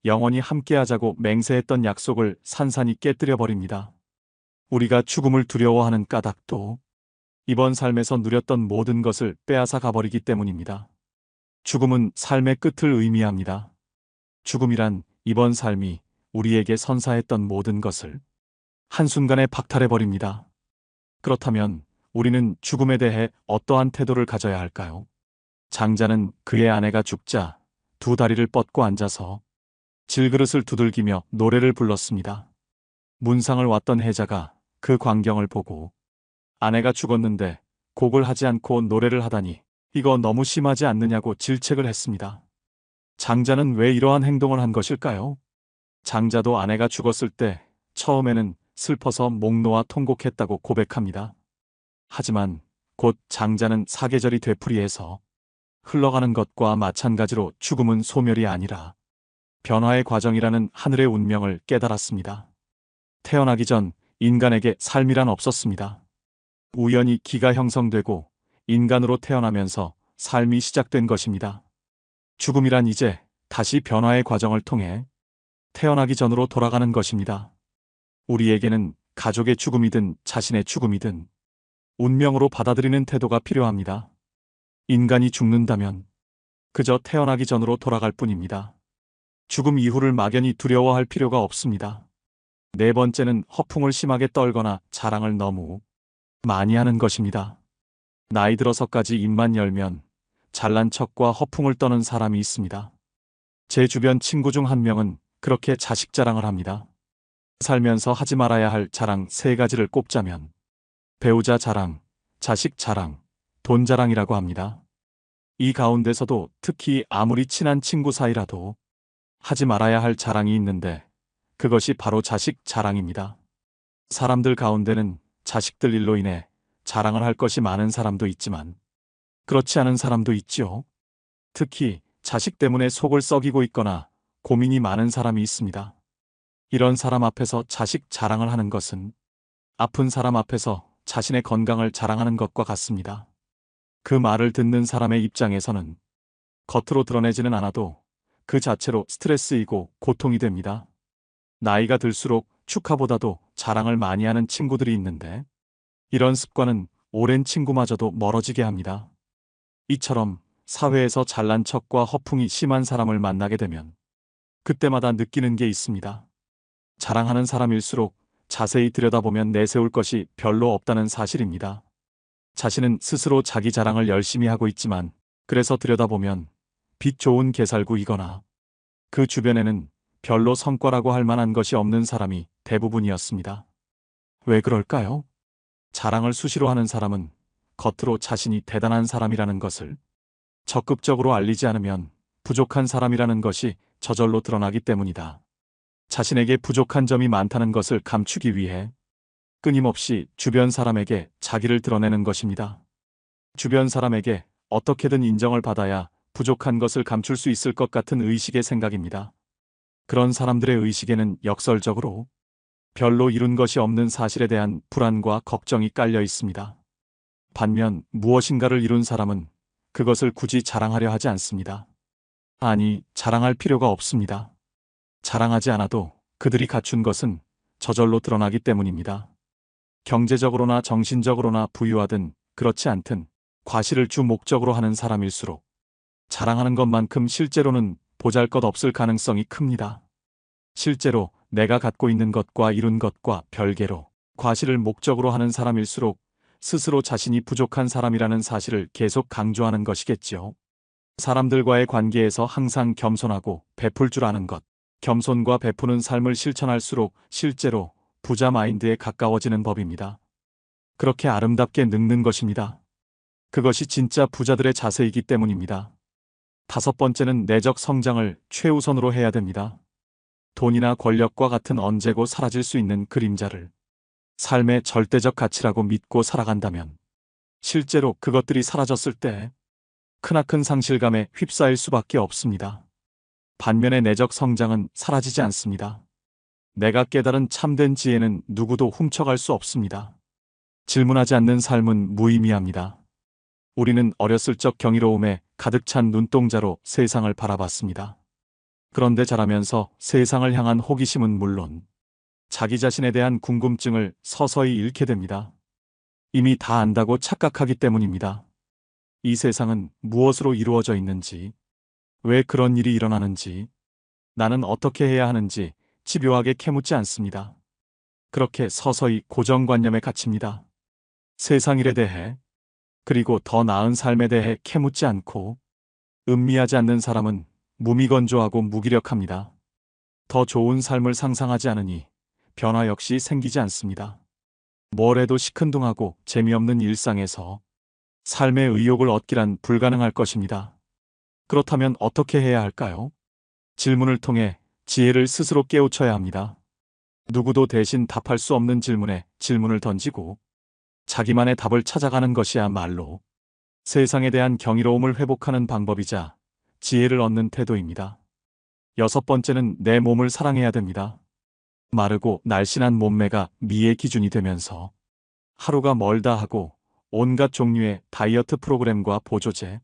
영원히 함께하자고 맹세했던 약속을 산산이 깨뜨려 버립니다. 우리가 죽음을 두려워하는 까닭도 이번 삶에서 누렸던 모든 것을 빼앗아 가버리기 때문입니다. 죽음은 삶의 끝을 의미합니다. 죽음이란 이번 삶이 우리에게 선사했던 모든 것을 한순간에 박탈해버립니다. 그렇다면 우리는 죽음에 대해 어떠한 태도를 가져야 할까요? 장자는 그의 아내가 죽자 두 다리를 뻗고 앉아서 질그릇을 두들기며 노래를 불렀습니다. 문상을 왔던 해자가 그 광경을 보고 아내가 죽었는데 곡을 하지 않고 노래를 하다니 이거 너무 심하지 않느냐고 질책을 했습니다. 장자는 왜 이러한 행동을 한 것일까요? 장자도 아내가 죽었을 때 처음에는 슬퍼서 목 놓아 통곡했다고 고백합니다. 하지만 곧 장자는 사계절이 되풀이해서 흘러가는 것과 마찬가지로 죽음은 소멸이 아니라 변화의 과정이라는 하늘의 운명을 깨달았습니다. 태어나기 전 인간에게 삶이란 없었습니다. 우연히 기가 형성되고 인간으로 태어나면서 삶이 시작된 것입니다. 죽음이란 이제 다시 변화의 과정을 통해 태어나기 전으로 돌아가는 것입니다. 우리에게는 가족의 죽음이든 자신의 죽음이든 운명으로 받아들이는 태도가 필요합니다. 인간이 죽는다면 그저 태어나기 전으로 돌아갈 뿐입니다. 죽음 이후를 막연히 두려워할 필요가 없습니다. 네 번째는 허풍을 심하게 떨거나 자랑을 너무 많이 하는 것입니다. 나이 들어서까지 입만 열면 잘난 척과 허풍을 떠는 사람이 있습니다. 제 주변 친구 중 한 명은 그렇게 자식 자랑을 합니다. 살면서 하지 말아야 할 자랑 3가지를 꼽자면 배우자 자랑, 자식 자랑, 돈 자랑이라고 합니다. 이 가운데서도 특히 아무리 친한 친구 사이라도 하지 말아야 할 자랑이 있는데 그것이 바로 자식 자랑입니다. 사람들 가운데는 자식들 일로 인해 자랑을 할 것이 많은 사람도 있지만 그렇지 않은 사람도 있죠. 특히 자식 때문에 속을 썩이고 있거나 고민이 많은 사람이 있습니다. 이런 사람 앞에서 자식 자랑을 하는 것은 아픈 사람 앞에서 자신의 건강을 자랑하는 것과 같습니다. 그 말을 듣는 사람의 입장에서는 겉으로 드러내지는 않아도 그 자체로 스트레스이고 고통이 됩니다. 나이가 들수록 축하보다도 자랑을 많이 하는 친구들이 있는데 이런 습관은 오랜 친구마저도 멀어지게 합니다. 이처럼 사회에서 잘난 척과 허풍이 심한 사람을 만나게 되면 그때마다 느끼는 게 있습니다. 자랑하는 사람일수록 자세히 들여다보면 내세울 것이 별로 없다는 사실입니다. 자신은 스스로 자기 자랑을 열심히 하고 있지만 그래서 들여다보면 빛 좋은 개살구이거나 그 주변에는 별로 성과라고 할 만한 것이 없는 사람이 대부분이었습니다. 왜 그럴까요? 자랑을 수시로 하는 사람은 겉으로 자신이 대단한 사람이라는 것을 적극적으로 알리지 않으면 부족한 사람이라는 것이 저절로 드러나기 때문이다. 자신에게 부족한 점이 많다는 것을 감추기 위해 끊임없이 주변 사람에게 자기를 드러내는 것입니다. 주변 사람에게 어떻게든 인정을 받아야 부족한 것을 감출 수 있을 것 같은 의식의 생각입니다. 그런 사람들의 의식에는 역설적으로 별로 이룬 것이 없는 사실에 대한 불안과 걱정이 깔려 있습니다. 반면 무엇인가를 이룬 사람은 그것을 굳이 자랑하려 하지 않습니다. 아니, 자랑할 필요가 없습니다. 자랑하지 않아도 그들이 갖춘 것은 저절로 드러나기 때문입니다. 경제적으로나 정신적으로나 부유하든 그렇지 않든 과시를 주 목적으로 하는 사람일수록 자랑하는 것만큼 실제로는 보잘것없을 가능성이 큽니다. 실제로 내가 갖고 있는 것과 이룬 것과 별개로 과시를 목적으로 하는 사람일수록 스스로 자신이 부족한 사람이라는 사실을 계속 강조하는 것이겠지요. 사람들과의 관계에서 항상 겸손하고 베풀 줄 아는 것, 겸손과 베푸는 삶을 실천할수록 실제로 부자 마인드에 가까워지는 법입니다. 그렇게 아름답게 늙는 것입니다. 그것이 진짜 부자들의 자세이기 때문입니다. 5번째는 내적 성장을 최우선으로 해야 됩니다. 돈이나 권력과 같은 언제고 사라질 수 있는 그림자를 삶의 절대적 가치라고 믿고 살아간다면 실제로 그것들이 사라졌을 때 크나큰 상실감에 휩싸일 수밖에 없습니다. 반면에 내적 성장은 사라지지 않습니다. 내가 깨달은 참된 지혜는 누구도 훔쳐갈 수 없습니다. 질문하지 않는 삶은 무의미합니다. 우리는 어렸을 적 경이로움에 가득 찬 눈동자로 세상을 바라봤습니다. 그런데 자라면서 세상을 향한 호기심은 물론 자기 자신에 대한 궁금증을 서서히 잃게 됩니다. 이미 다 안다고 착각하기 때문입니다. 이 세상은 무엇으로 이루어져 있는지, 왜 그런 일이 일어나는지, 나는 어떻게 해야 하는지 집요하게 캐묻지 않습니다. 그렇게 서서히 고정관념에 갇힙니다. 세상 일에 대해, 그리고 더 나은 삶에 대해 캐묻지 않고 음미하지 않는 사람은 무미건조하고 무기력합니다. 더 좋은 삶을 상상하지 않으니 변화 역시 생기지 않습니다. 뭘 해도 시큰둥하고 재미없는 일상에서 삶의 의욕을 얻기란 불가능할 것입니다. 그렇다면 어떻게 해야 할까요? 질문을 통해 지혜를 스스로 깨우쳐야 합니다. 누구도 대신 답할 수 없는 질문에 질문을 던지고 자기만의 답을 찾아가는 것이야말로 세상에 대한 경이로움을 회복하는 방법이자 지혜를 얻는 태도입니다. 6번째는 내 몸을 사랑해야 됩니다. 마르고 날씬한 몸매가 미의 기준이 되면서 하루가 멀다 하고 온갖 종류의 다이어트 프로그램과 보조제,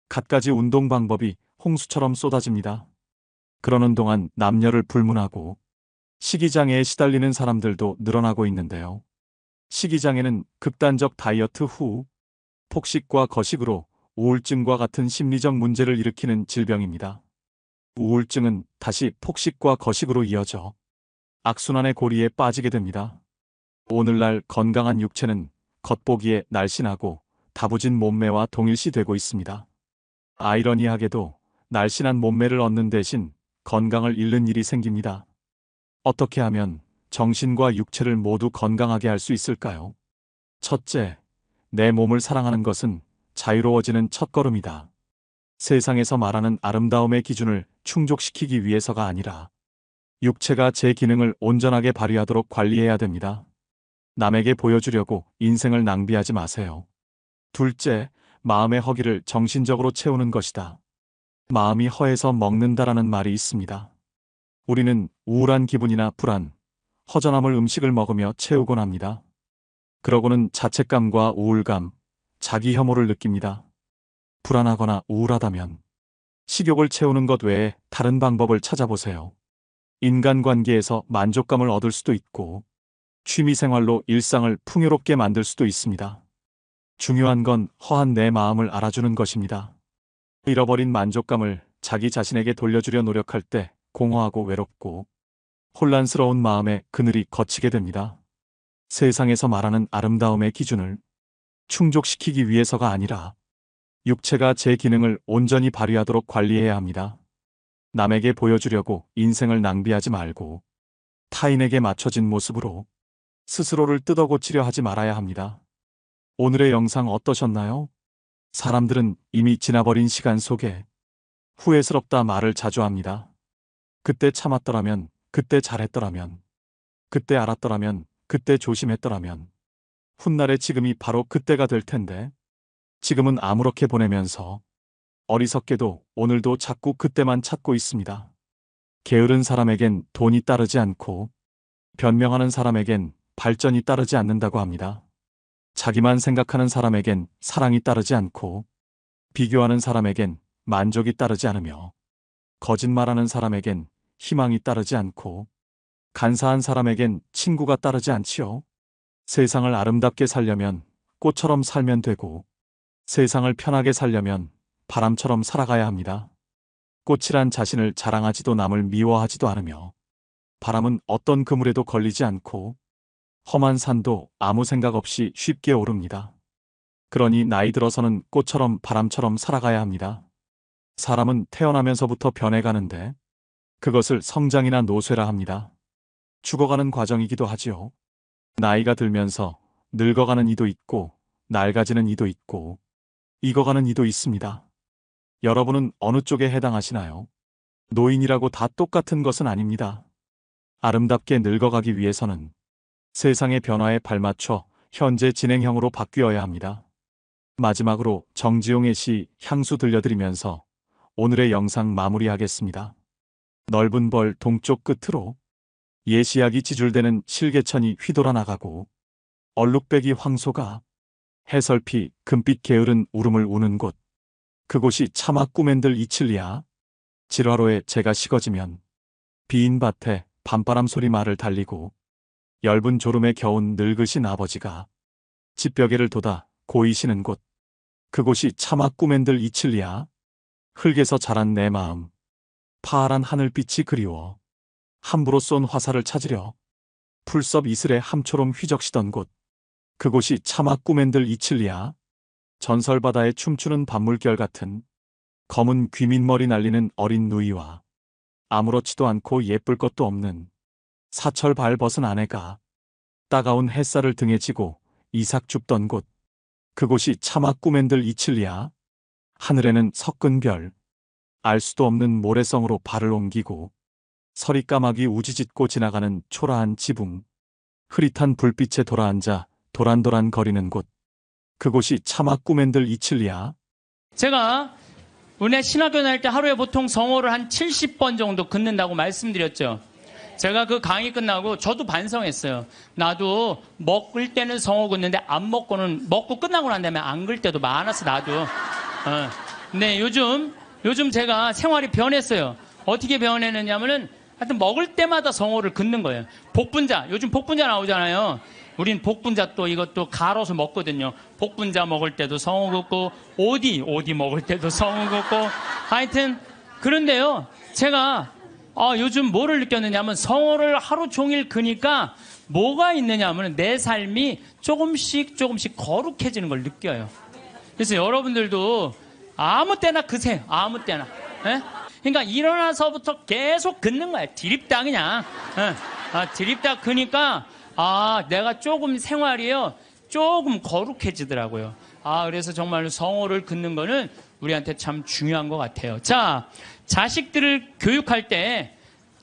갖가지 운동 방법이 홍수처럼 쏟아집니다. 그러는 동안 남녀를 불문하고 식이장애에 시달리는 사람들도 늘어나고 있는데요. 식이장애는 극단적 다이어트 후 폭식과 거식으로 우울증과 같은 심리적 문제를 일으키는 질병입니다. 우울증은 다시 폭식과 거식으로 이어져 악순환의 고리에 빠지게 됩니다. 오늘날 건강한 육체는 겉보기에 날씬하고 다부진 몸매와 동일시되고 있습니다. 아이러니하게도 날씬한 몸매를 얻는 대신 건강을 잃는 일이 생깁니다. 어떻게 하면 정신과 육체를 모두 건강하게 할 수 있을까요? 첫째, 내 몸을 사랑하는 것은 자유로워지는 첫걸음이다. 세상에서 말하는 아름다움의 기준을 충족시키기 위해서가 아니라 육체가 제 기능을 온전하게 발휘하도록 관리해야 됩니다. 남에게 보여주려고 인생을 낭비하지 마세요. 둘째, 마음의 허기를 정신적으로 채우는 것이다. 마음이 허해서 먹는다라는 말이 있습니다. 우리는 우울한 기분이나 불안, 허전함을 음식을 먹으며 채우곤 합니다. 그러고는 자책감과 우울감, 자기 혐오를 느낍니다. 불안하거나 우울하다면 식욕을 채우는 것 외에 다른 방법을 찾아보세요. 인간관계에서 만족감을 얻을 수도 있고 취미생활로 일상을 풍요롭게 만들 수도 있습니다. 중요한 건 허한 내 마음을 알아주는 것입니다. 잃어버린 만족감을 자기 자신에게 돌려주려 노력할 때 공허하고 외롭고 혼란스러운 마음에 그늘이 걷히게 됩니다. 세상에서 말하는 아름다움의 기준을 충족시키기 위해서가 아니라 육체가 제 기능을 온전히 발휘하도록 관리해야 합니다. 남에게 보여주려고 인생을 낭비하지 말고 타인에게 맞춰진 모습으로 스스로를 뜯어고치려 하지 말아야 합니다. 오늘의 영상 어떠셨나요? 사람들은 이미 지나버린 시간 속에 후회스럽다 말을 자주 합니다. 그때 참았더라면, 그때 잘했더라면, 그때 알았더라면, 그때 조심했더라면, 훗날의 지금이 바로 그때가 될 텐데, 지금은 아무렇게 보내면서 어리석게도 오늘도 자꾸 그때만 찾고 있습니다. 게으른 사람에겐 돈이 따르지 않고 변명하는 사람에겐 발전이 따르지 않는다고 합니다. 자기만 생각하는 사람에겐 사랑이 따르지 않고 비교하는 사람에겐 만족이 따르지 않으며 거짓말하는 사람에겐 희망이 따르지 않고 간사한 사람에겐 친구가 따르지 않지요. 세상을 아름답게 살려면 꽃처럼 살면 되고 세상을 편하게 살려면 바람처럼 살아가야 합니다. 꽃이란 자신을 자랑하지도 남을 미워하지도 않으며 바람은 어떤 그물에도 걸리지 않고 험한 산도 아무 생각 없이 쉽게 오릅니다. 그러니 나이 들어서는 꽃처럼 바람처럼 살아가야 합니다. 사람은 태어나면서부터 변해가는데 그것을 성장이나 노쇠라 합니다. 죽어가는 과정이기도 하지요. 나이가 들면서 늙어가는 이도 있고 낡아지는 이도 있고 익어가는 이도 있습니다. 여러분은 어느 쪽에 해당하시나요? 노인이라고 다 똑같은 것은 아닙니다. 아름답게 늙어가기 위해서는 세상의 변화에 발맞춰 현재 진행형으로 바뀌어야 합니다. 마지막으로 정지용의 시 향수 들려드리면서 오늘의 영상 마무리하겠습니다. 넓은 벌 동쪽 끝으로 예시약이 지줄대는 실개천이 휘돌아 나가고 얼룩배기 황소가 해설피 금빛 게으른 울음을 우는 곳, 그곳이 차마 꾸맨들 이칠리야. 질화로에 재가 식어지면 비인 밭에 밤바람 소리 말을 달리고 엷은 졸음에 겨운 늙으신 아버지가 집벽에를 돋아 고이시는 곳, 그곳이 차마 꾸맨들 이칠리야. 흙에서 자란 내 마음, 파란 하늘빛이 그리워 함부로 쏜 화살을 찾으려 풀섭 이슬에 함초롬 휘적시던 곳, 그곳이 차마 꾸맨들 이칠리야. 전설바다에 춤추는 밤물결 같은 검은 귀민머리 날리는 어린 누이와 아무렇지도 않고 예쁠 것도 없는 사철 발 벗은 아내가 따가운 햇살을 등에 지고 이삭 줍던 곳, 그곳이 차마 꾸맨들 이칠리야. 하늘에는 섞은 별, 알 수도 없는 모래성으로 발을 옮기고 서리까마귀 우지짓고 지나가는 초라한 지붕, 흐릿한 불빛에 돌아앉아 도란도란 거리는 곳, 그곳이 차마 꾸맨들 이칠리야. 제가 은혜 신학교 다닐 때 하루에 보통 성호를 한 70번 정도 긋는다고 말씀드렸죠. 제가 그 강의 끝나고 저도 반성했어요. 나도 먹을 때는 성호 긋는데 안 먹고는, 먹고 끝나고 난 다음에 안 글 때도 많았어, 나도. 근데 요즘 제가 생활이 변했어요. 어떻게 변했느냐면은 하여튼 먹을 때마다 성호를 긋는 거예요. 복분자, 요즘 복분자 나오잖아요. 우린 복분자 또 이것도 갈아서 먹거든요. 복분자 먹을 때도 성호 긋고, 오디 먹을 때도 성호 긋고, 하여튼 그런데요, 제가 요즘 뭐를 느꼈느냐면 성호를 하루 종일 그니까 뭐가 있느냐면 내 삶이 조금씩 거룩해지는 걸 느껴요. 그래서 여러분들도 아무 때나 그세요. 아무 때나. 예? 그러니까 일어나서부터 계속 긋는 거야. 드립다 그냥. 드립다 그니까 내가 조금 생활이요, 조금 거룩해지더라고요. 그래서 정말 성호를 긋는 거는 우리한테 참 중요한 것 같아요. 자, 자식들을 교육할 때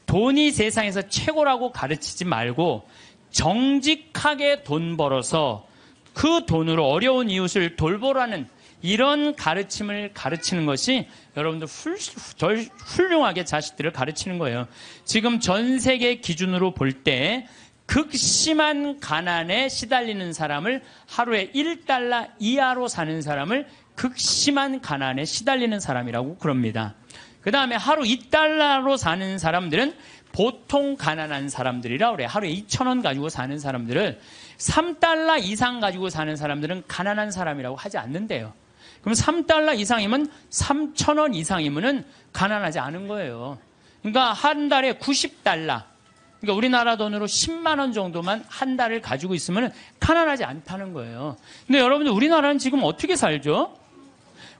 돈이 세상에서 최고라고 가르치지 말고 정직하게 돈 벌어서 그 돈으로 어려운 이웃을 돌보라는 이런 가르침을 가르치는 것이 여러분들 훌륭하게 자식들을 가르치는 거예요. 지금 전 세계 기준으로 볼 때 극심한 가난에 시달리는 사람을, 하루에 1달러 이하로 사는 사람을 극심한 가난에 시달리는 사람이라고 그럽니다. 그 다음에 하루 2달러로 사는 사람들은 보통 가난한 사람들이라 그래요. 하루에 2,000원 가지고 사는 사람들을 3달러 이상 가지고 사는 사람들은 가난한 사람이라고 하지 않는데요. 그럼 3달러 이상이면 3,000원 이상이면은 가난하지 않은 거예요. 그러니까 한 달에 90달러. 그러니까 우리나라 돈으로 10만 원 정도만 한 달을 가지고 있으면 가난하지 않다는 거예요. 근데 여러분들 우리나라는 지금 어떻게 살죠?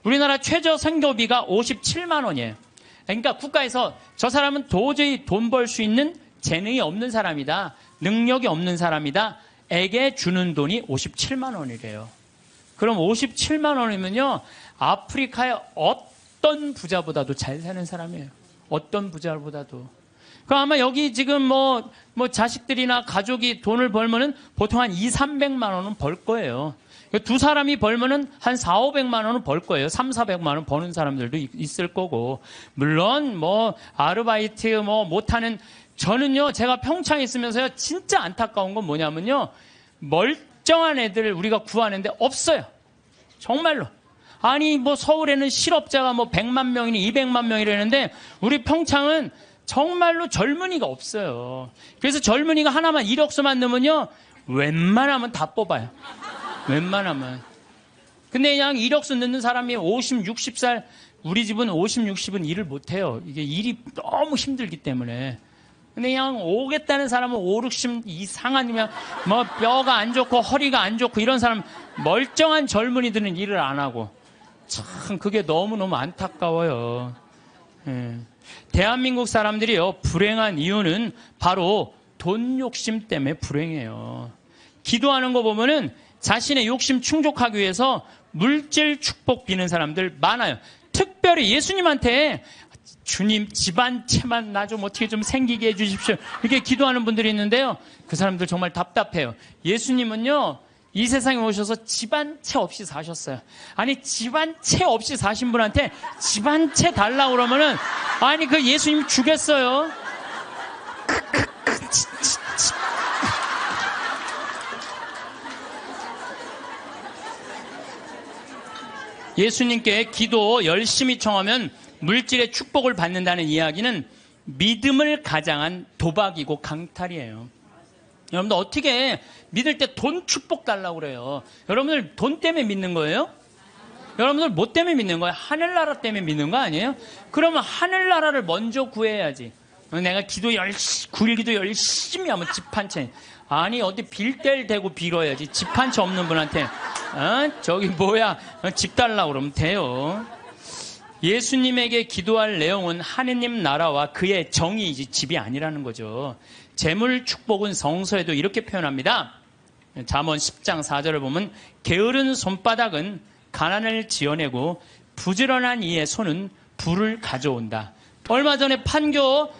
우리나라 최저 생계비가 57만 원이에요. 그러니까 국가에서 저 사람은 도저히 돈 벌 수 있는 재능이 없는 사람이다, 능력이 없는 사람이다 에게 주는 돈이 57만 원이래요. 그럼 57만 원이면요, 아프리카의 어떤 부자보다도 잘 사는 사람이에요. 어떤 부자보다도. 그럼 아마 여기 지금 뭐 자식들이나 가족이 돈을 벌면은 보통 한 200~300만 원은 벌 거예요. 두 사람이 벌면은 한 400~500만 원은 벌 거예요. 300~400만 원 버는 사람들도 있을 거고. 물론 아르바이트 못하는, 저는요, 제가 평창에 있으면서요, 진짜 안타까운 건 뭐냐면요, 멀쩡한 애들을 우리가 구하는데 없어요. 정말로. 아니 서울에는 실업자가 100만 명이니 200만 명이라는데 우리 평창은 정말로 젊은이가 없어요. 그래서 젊은이가 하나만 이력서만 넣으면요, 웬만하면 다 뽑아요. 웬만하면. 근데 그냥 이력서 넣는 사람이 50, 60살, 우리 집은 50, 60은 일을 못해요. 이게 일이 너무 힘들기 때문에. 근데 그냥 오겠다는 사람은 5, 60 이상하면 뼈가 안 좋고 허리가 안 좋고 이런 사람, 멀쩡한 젊은이들은 일을 안 하고. 참 그게 너무너무 안타까워요. 대한민국 사람들이요, 불행한 이유는 바로 돈 욕심 때문에 불행해요. 기도하는 거 보면은 자신의 욕심 충족하기 위해서 물질 축복 비는 사람들 많아요. 특별히 예수님한테 주님 집안채만 나 좀 어떻게 좀 생기게 해주십시오, 이렇게 기도하는 분들이 있는데요, 그 사람들 정말 답답해요. 예수님은요, 이 세상에 오셔서 집 한 채 없이 사셨어요. 아니, 집 한 채 없이 사신 분한테 집 한 채 달라고 그러면은, 아니, 그 예수님 주겠어요? 예수님께 기도 열심히 청하면 물질의 축복을 받는다는 이야기는 믿음을 가장한 도박이고 강탈이에요. 여러분들 어떻게 믿을 때 돈 축복 달라고 그래요? 여러분들 돈 때문에 믿는 거예요? 여러분들 뭐 때문에 믿는 거예요? 하늘나라 때문에 믿는 거 아니에요? 그러면 하늘나라를 먼저 구해야지. 내가 굴기도 열심히 하면 집 한 채. 아니, 어디 빌 때를 대고 빌어야지. 집 한 채 없는 분한테, 저기 뭐야, 집 달라고 그러면 돼요. 예수님에게 기도할 내용은 하느님 나라와 그의 정의이지 집이 아니라는 거죠. 재물 축복은 성서에도 이렇게 표현합니다. 잠언 10장 4절을 보면 게으른 손바닥은 가난을 지어내고 부지런한 이의 손은 부를 가져온다. 얼마 전에 판교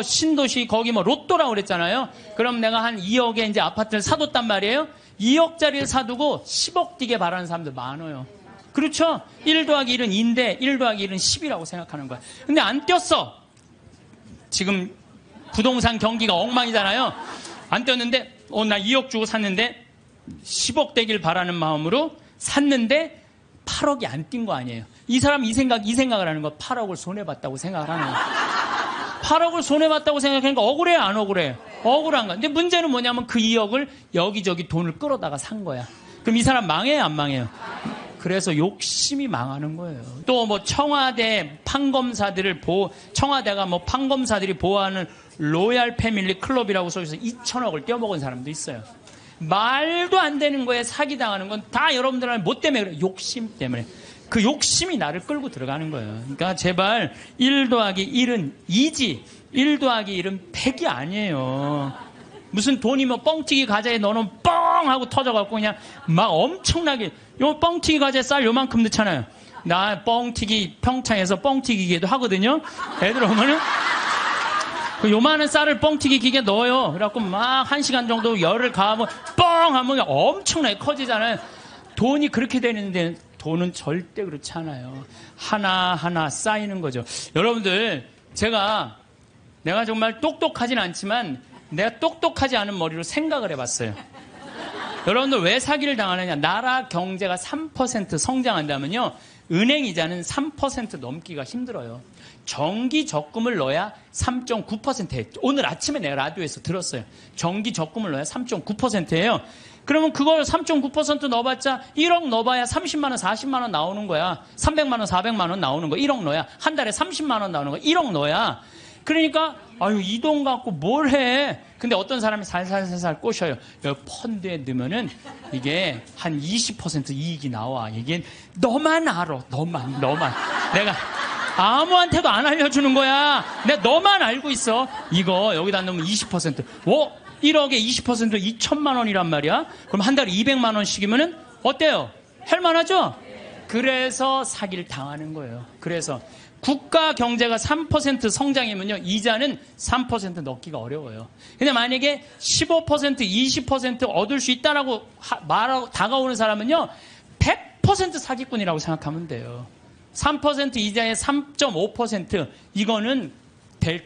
신도시 거기 로또라고 그랬잖아요. 그럼 내가 한 2억에 이제 아파트를 사뒀단 말이에요. 2억짜리를 사두고 10억 뛰게 바라는 사람들 많아요. 그렇죠? 1 더하기 1은 2인데 1 더하기 1은 10이라고 생각하는 거야. 근데 안 뛰었어. 지금 부동산 경기가 엉망이잖아요. 안 뛰었는데 나 2억 주고 샀는데 10억 되길 바라는 마음으로 샀는데 8억이 안 뛴 거 아니에요. 이 사람 이 생각을 하는 거 8억을 손해봤다고 생각을 하는 거예요. 8억을 손해봤다고 생각하니까 억울해요, 안 억울해요? 억울한 거야. 근데 문제는 뭐냐면 그 2억을 여기저기 돈을 끌어다가 산 거야. 그럼 이 사람 망해요, 안 망해요? 그래서 욕심이 망하는 거예요. 또 청와대 판검사들을 청와대가 판검사들이 보호하는 로얄 패밀리 클럽이라고 써있어서 2천억을 떼어먹은 사람도 있어요. 말도 안 되는 거에 사기당하는 건 다 여러분들은 뭐 때문에 그래요? 욕심 때문에. 그 욕심이 나를 끌고 들어가는 거예요. 그러니까 제발 1 더하기 1은 2지 1 더하기 1은 100이 아니에요. 무슨 돈이 뻥튀기 과자에 넣어놓으면 뻥 하고 터져갖고 그냥 막 엄청나게 요 뻥튀기 과자에 쌀 요만큼 넣잖아요. 나 뻥튀기 평창에서 뻥튀기 기계도 하거든요. 애들 오면은 그 요만한 쌀을 뻥튀기 기계에 넣어요. 그래갖고 막 1시간 정도 열을 가하면 뻥 하면 엄청나게 커지잖아요. 돈이 그렇게 되는데 돈은 절대 그렇지 않아요. 하나하나 쌓이는 거죠. 여러분들, 내가 정말 똑똑하진 않지만 내가 똑똑하지 않은 머리로 생각을 해봤어요. 여러분들 왜 사기를 당하느냐? 나라 경제가 3% 성장한다면요, 은행 이자는 3% 넘기가 힘들어요. 정기 적금을 넣어야 3.9%예요. 오늘 아침에 내가 라디오에서 들었어요. 정기 적금을 넣어야 3.9%예요. 그러면 그걸 3.9% 넣어봤자 1억 넣어봐야 30만 원, 40만 원 나오는 거야. 300만 원, 400만 원 나오는 거야. 1억 넣어야. 한 달에 30만 원 나오는 거야. 1억 넣어야. 그러니까 이 돈 갖고 뭘 해? 근데 어떤 사람이 살살살살 꼬셔요. 여기 펀드에 넣으면은 이게 한 20% 이익이 나와. 이게 너만 알아. 너만. 내가 아무한테도 안 알려주는 거야. 내가 너만 알고 있어. 이거 여기다 넣으면 20%. 1억에 20% 2천만 원이란 말이야. 그럼 한 달에 200만 원씩이면은 어때요? 할만하죠? 그래서 사기를 당하는 거예요. 그래서 국가 경제가 3% 성장이면요, 이자는 3% 넣기가 어려워요. 근데 만약에 15%, 20% 얻을 수 있다라고 말하고 다가오는 사람은요, 100% 사기꾼이라고 생각하면 돼요. 3% 이자에 3.5% 이거는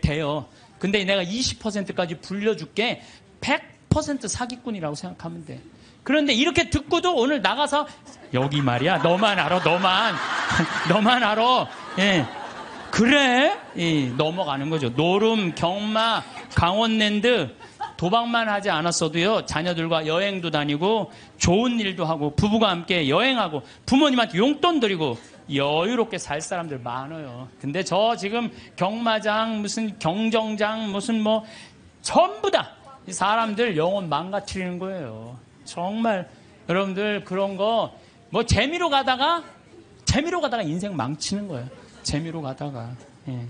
돼요. 근데 내가 20%까지 불려줄게. 100% 사기꾼이라고 생각하면 돼. 그런데 이렇게 듣고도 오늘 나가서 여기 말이야, 너만 알아, 너만 알아. 예. 그래? 넘어가는 거죠. 노름, 경마, 강원랜드 도박만 하지 않았어도요, 자녀들과 여행도 다니고 좋은 일도 하고 부부가 함께 여행하고 부모님한테 용돈 드리고 여유롭게 살 사람들 많아요. 근데 저 지금 경마장, 무슨 경정장, 무슨 전부 다 이 사람들 영혼 망가뜨리는 거예요. 정말 여러분들 그런 거 재미로 가다가 인생 망치는 거예요. 재미로 가다가. 예.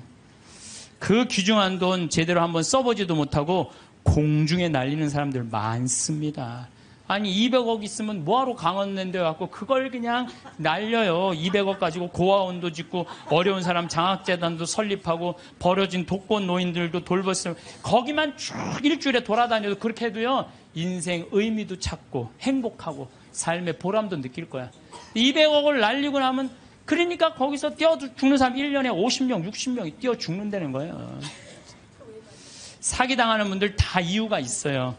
그 귀중한 돈 제대로 한번 써보지도 못하고 공중에 날리는 사람들 많습니다. 아니 200억 있으면 뭐하러 강원랜드 갖고 그걸 그냥 날려요. 200억 가지고 고아원도 짓고 어려운 사람 장학재단도 설립하고 버려진 독거노인들도 돌봤으면 거기만 쭉 일주일에 돌아다녀도 그렇게 해도요, 인생 의미도 찾고 행복하고 삶의 보람도 느낄 거야. 200억을 날리고 나면 그러니까 거기서 뛰어 죽는 사람 1년에 50명, 60명이 뛰어 죽는다는 거예요. 사기당하는 분들 다 이유가 있어요.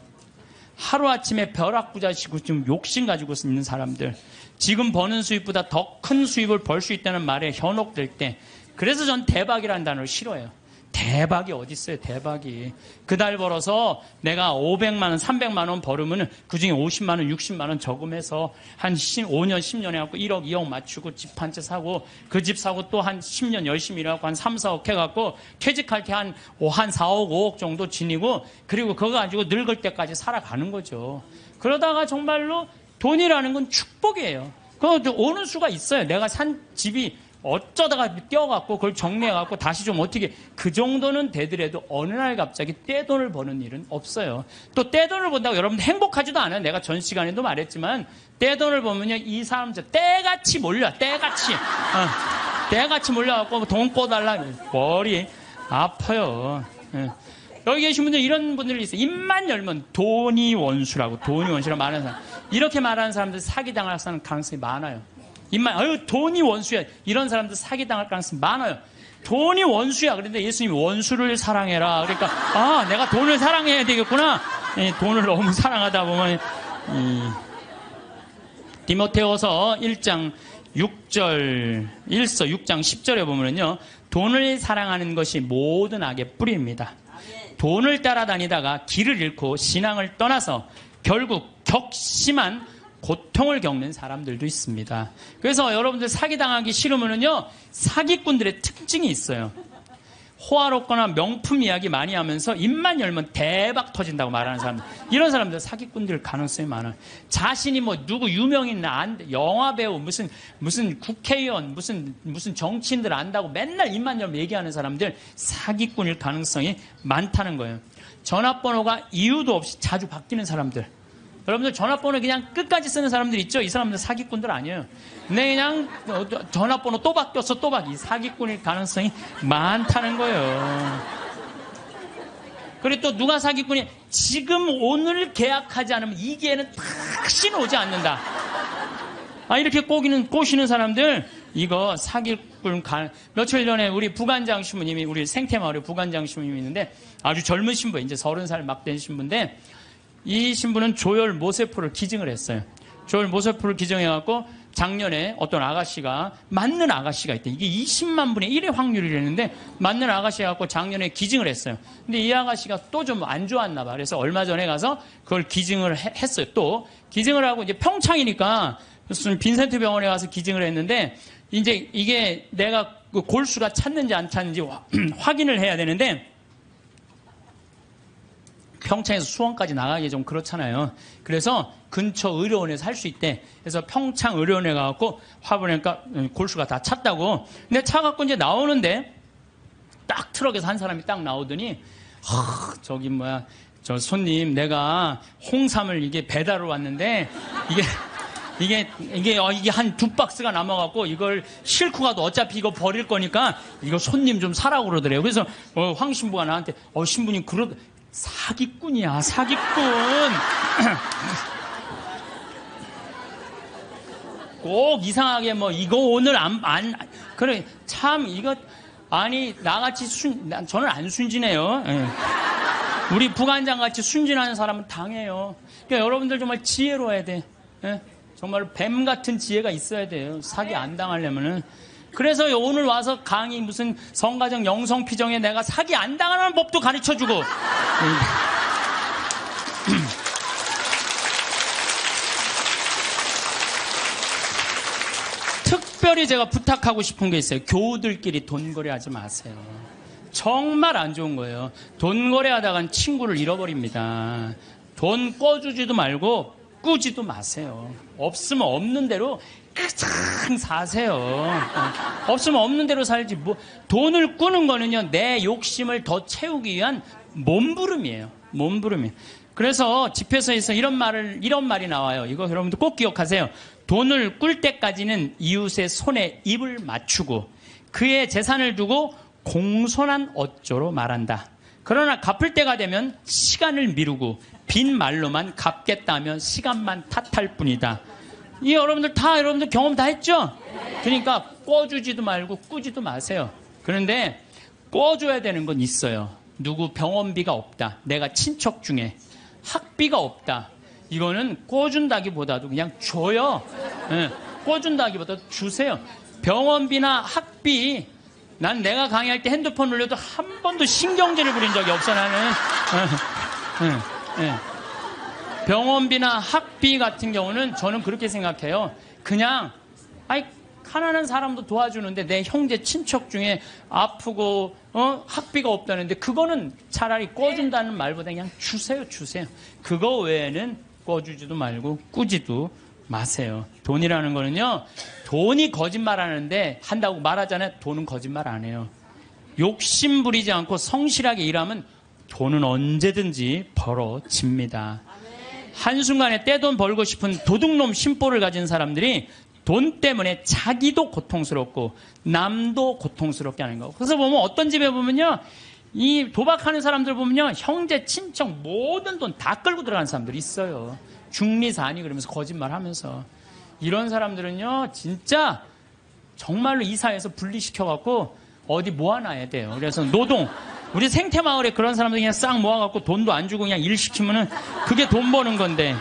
하루아침에 벼락부자시고 좀 욕심 가지고 있는 사람들, 지금 버는 수입보다 더 큰 수입을 벌 수 있다는 말에 현혹될 때, 그래서 전 대박이라는 단어를 싫어해요. 대박이 어디 있어요, 대박이. 그 달 벌어서 내가 500만 원, 300만 원 벌으면 그중에 50만 원, 60만 원 저금해서 한 5년, 10년 해갖고 1억, 2억 맞추고 집 한 채 사고, 그 집 사고 또 한 10년 열심히 일해갖고 한 3, 4억 해갖고 퇴직할 때 한 4억, 5억 정도 지니고, 그리고 그거 가지고 늙을 때까지 살아가는 거죠. 그러다가 정말로 돈이라는 건 축복이에요. 그거 오는 수가 있어요. 내가 산 집이 어쩌다가 뛰어갖고 그걸 정리해갖고 다시 좀 어떻게, 그 정도는 되더라도 어느 날 갑자기 떼돈을 버는 일은 없어요. 또 떼돈을 번다고 여러분들 행복하지도 않아요. 내가 전 시간에도 말했지만 떼돈을 벌면요, 이 사람들 떼같이 몰려. 떼같이 몰려갖고 돈 꿔달라. 머리 아파요. 여기 계신 분들 이런 분들이 있어요. 입만 열면 돈이 원수라고 말하는 사람. 이렇게 말하는 사람들 사기당할 가능성이 많아요. 돈이 원수야. 이런 사람들 사기당할 가능성이 많아요. 돈이 원수야. 그런데 예수님이 원수를 사랑해라. 그러니까, 내가 돈을 사랑해야 되겠구나. 돈을 너무 사랑하다 보면, 디모데후서 1장 6절, 6장 10절에 보면요, 돈을 사랑하는 것이 모든 악의 뿌리입니다. 돈을 따라다니다가 길을 잃고 신앙을 떠나서 결국 격심한 고통을 겪는 사람들도 있습니다. 그래서 여러분들 사기당하기 싫으면요, 사기꾼들의 특징이 있어요. 호화롭거나 명품 이야기 많이 하면서 입만 열면 대박 터진다고 말하는 사람들, 이런 사람들 사기꾼들 가능성이 많아요. 자신이 뭐 누구 유명인나 영화배우, 무슨 국회의원, 무슨 정치인들 안다고 맨날 입만 열면 얘기하는 사람들 사기꾼일 가능성이 많다는 거예요. 전화번호가 이유도 없이 자주 바뀌는 사람들, 여러분들 전화번호 그냥 끝까지 쓰는 사람들 있죠? 이 사람들 사기꾼들 아니에요. 근데 그냥 전화번호 또 바뀌었어, 이 사기꾼일 가능성이 많다는 거예요. 그리고 또 누가 사기꾼이, 지금 오늘 계약하지 않으면 이 기회는 다시 오지 않는다. 이렇게 꼬시는 사람들, 이거 사기꾼 며칠 전에 우리 부관장 신부님이, 우리 생태마을에 부관장 신부님이 있는데 아주 젊은 신부, 이제 30살 막 된 신부인데, 이 신부는 조혈 모세포를 기증을 했어요. 조혈 모세포를 기증해갖고 작년에 어떤 아가씨가, 맞는 아가씨가 있대. 이게 20만 분의 1의 확률이라는데 맞는 아가씨가 갖고 작년에 기증을 했어요. 근데 이 아가씨가 또 좀 안 좋았나 봐. 그래서 얼마 전에 가서 그걸 기증을 했어요. 또 기증을 하고, 이제 평창이니까 무슨 빈센트 병원에 가서 기증을 했는데, 이제 이게 내가 그 골수가 찼는지 안 찼는지 확인을 해야 되는데, 평창에서 수원까지 나가기 좀 그렇잖아요. 그래서 근처 의료원에서 할 수 있대. 그래서 평창 의료원에 가갖고 화보니까 골수가 다 찼다고. 근데 차 갖고 이제 나오는데 딱 트럭에서 한 사람이 딱 나오더니, 저 손님, 내가 홍삼을 이게 배달을 왔는데 이게 한 2박스가 남아갖고 이걸 싣고 가도 어차피 이거 버릴 거니까 이거 손님 좀 사라고 그러더래요. 그래서 황 신부가 나한테, 신부님 사기꾼이야, 사기꾼. 꼭 이상하게 이거 오늘 그래, 참, 이거, 나같이 저는 안 순진해요. 우리 부관장 같이 순진하는 사람은 당해요. 그러니까 여러분들 정말 지혜로워야 돼. 정말 뱀 같은 지혜가 있어야 돼요. 사기 안 당하려면은. 그래서 오늘 와서 강의 무슨 성가정 영성피정에 내가 사기 안 당하는 법도 가르쳐주고. 특별히 제가 부탁하고 싶은 게 있어요. 교우들끼리 돈거래하지 마세요. 정말 안 좋은 거예요. 돈거래하다간 친구를 잃어버립니다. 돈 꿔주지도 말고 꾸지도 마세요. 없으면 없는 대로 그냥 사세요. 없으면 없는 대로 살지. 돈을 꾸는 거는요, 내 욕심을 더 채우기 위한 몸부림이에요. 몸부림이에요. 그래서 집회서에서 이런 말이 나와요. 이거 여러분들 꼭 기억하세요. 돈을 꿀 때까지는 이웃의 손에 입을 맞추고 그의 재산을 두고 공손한 어조로 말한다. 그러나 갚을 때가 되면 시간을 미루고 빈 말로만 갚겠다며 시간만 탓할 뿐이다. 이 여러분들 경험 다 했죠? 그러니까 꿔주지도 말고 꾸지도 마세요. 그런데 꿔줘야 되는 건 있어요. 누구 병원비가 없다. 내가 친척 중에 학비가 없다. 이거는 꿔준다기보다도 그냥 줘요. 네, 꿔준다기보다도 주세요. 병원비나 학비, 난 내가 강의할 때 핸드폰 울려도 한 번도 신경질을 부린 적이 없어, 나는. 병원비나 학비 같은 경우는 저는 그렇게 생각해요. 그냥, 가난한 사람도 도와주는데 내 형제 친척 중에 아프고 학비가 없다는데 그거는 차라리 꿔준다는 말보다 그냥 주세요. 그거 외에는 꿔주지도 말고 꾸지도 마세요. 돈이라는 거는요, 돈이 거짓말하는데 한다고 말하잖아요. 돈은 거짓말 안 해요. 욕심 부리지 않고 성실하게 일하면 돈은 언제든지 벌어집니다. 한순간에 떼돈 벌고 싶은 도둑놈 심보를 가진 사람들이 돈 때문에 자기도 고통스럽고 남도 고통스럽게 하는 거. 그래서 보면 어떤 집에 보면요, 이 도박하는 사람들 보면요, 형제, 친척 모든 돈 다 끌고 들어가는 사람들이 있어요. 중리사니 그러면서 거짓말하면서. 이런 사람들은요, 진짜 정말로 이 사회에서 분리시켜갖고 어디 모아놔야 돼요. 그래서 노동, 우리 생태마을에 그런 사람들 그냥 싹 모아갖고 돈도 안 주고 그냥 일 시키면은 그게 돈 버는 건데.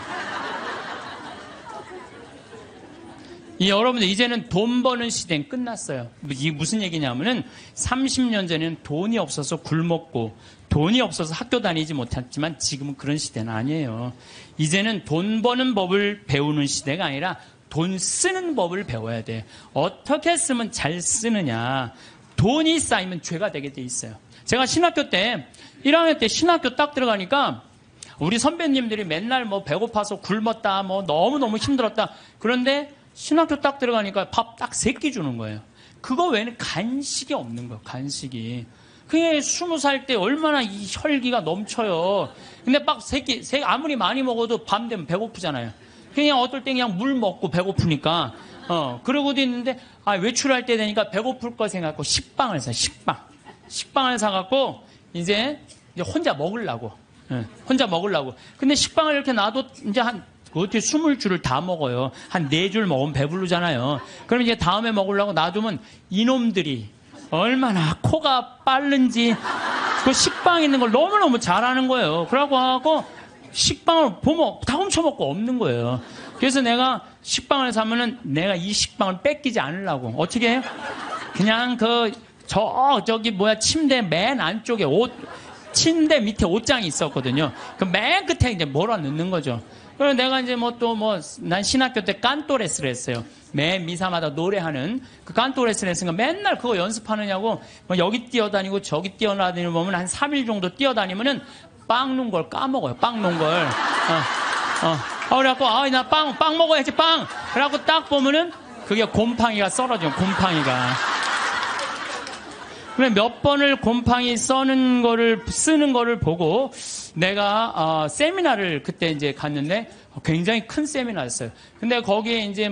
여러분들 이제는 돈 버는 시대는 끝났어요. 이게 무슨 얘기냐면은 30년 전에는 돈이 없어서 굶었고 돈이 없어서 학교 다니지 못했지만 지금은 그런 시대는 아니에요. 이제는 돈 버는 법을 배우는 시대가 아니라 돈 쓰는 법을 배워야 돼. 어떻게 쓰면 잘 쓰느냐. 돈이 쌓이면 죄가 되게 돼 있어요. 제가 신학교 때 1학년 때 신학교 딱 들어가니까 우리 선배님들이 맨날 뭐 배고파서 굶었다, 뭐 너무너무 힘들었다. 그런데 신학교 딱 들어가니까 밥 딱 3끼 주는 거예요. 그거 외에는 간식이 없는 거예요. 간식이. 그게 20살 때 얼마나 이 혈기가 넘쳐요. 근데 밥 3끼, 아무리 많이 먹어도 밤 되면 배고프잖아요. 그냥 어떨 때 그냥 물 먹고 배고프니까. 그러고도 있는데, 외출할 때 되니까 배고플 거 생각하고 식빵을 사요. 식빵을 사갖고 이제 혼자 먹으려고. 혼자 먹으려고. 근데 식빵을 이렇게 놔도 이제 어떻게 20줄을 다 먹어요. 한 4줄 먹으면 배부르잖아요. 그럼 이제 다음에 먹으려고 놔두면 이놈들이 얼마나 코가 빠른지 그 식빵 있는 걸 너무너무 잘하는 거예요. 그러고 하고 식빵을 보면 다 훔쳐먹고 없는 거예요. 그래서 내가 식빵을 사면은 내가 이 식빵을 뺏기지 않으려고 어떻게 해요? 그냥 저기 침대 맨 안쪽에 침대 밑에 옷장이 있었거든요. 그 맨 끝에 이제 몰아 넣는 거죠. 그래서 내가 이제 난 신학교 때 깐또레스를 했어요. 매 미사마다 노래하는 그 깐또레스를 했으니까 맨날 그거 연습하느냐고 여기 뛰어다니고 저기 뛰어다니고 보면 한 3일 정도 뛰어다니면은 빵 놓은 걸 까먹어요. 빵 놓은 걸. 그래갖고, 나 빵 먹어야지, 빵! 그래갖고 딱 보면은 그게 곰팡이가 썰어져요. 곰팡이가. 그래 몇 번을 곰팡이 쓰는 거를 보고 내가 세미나를 그때 이제 갔는데 굉장히 큰 세미나였어요. 근데 거기에 이제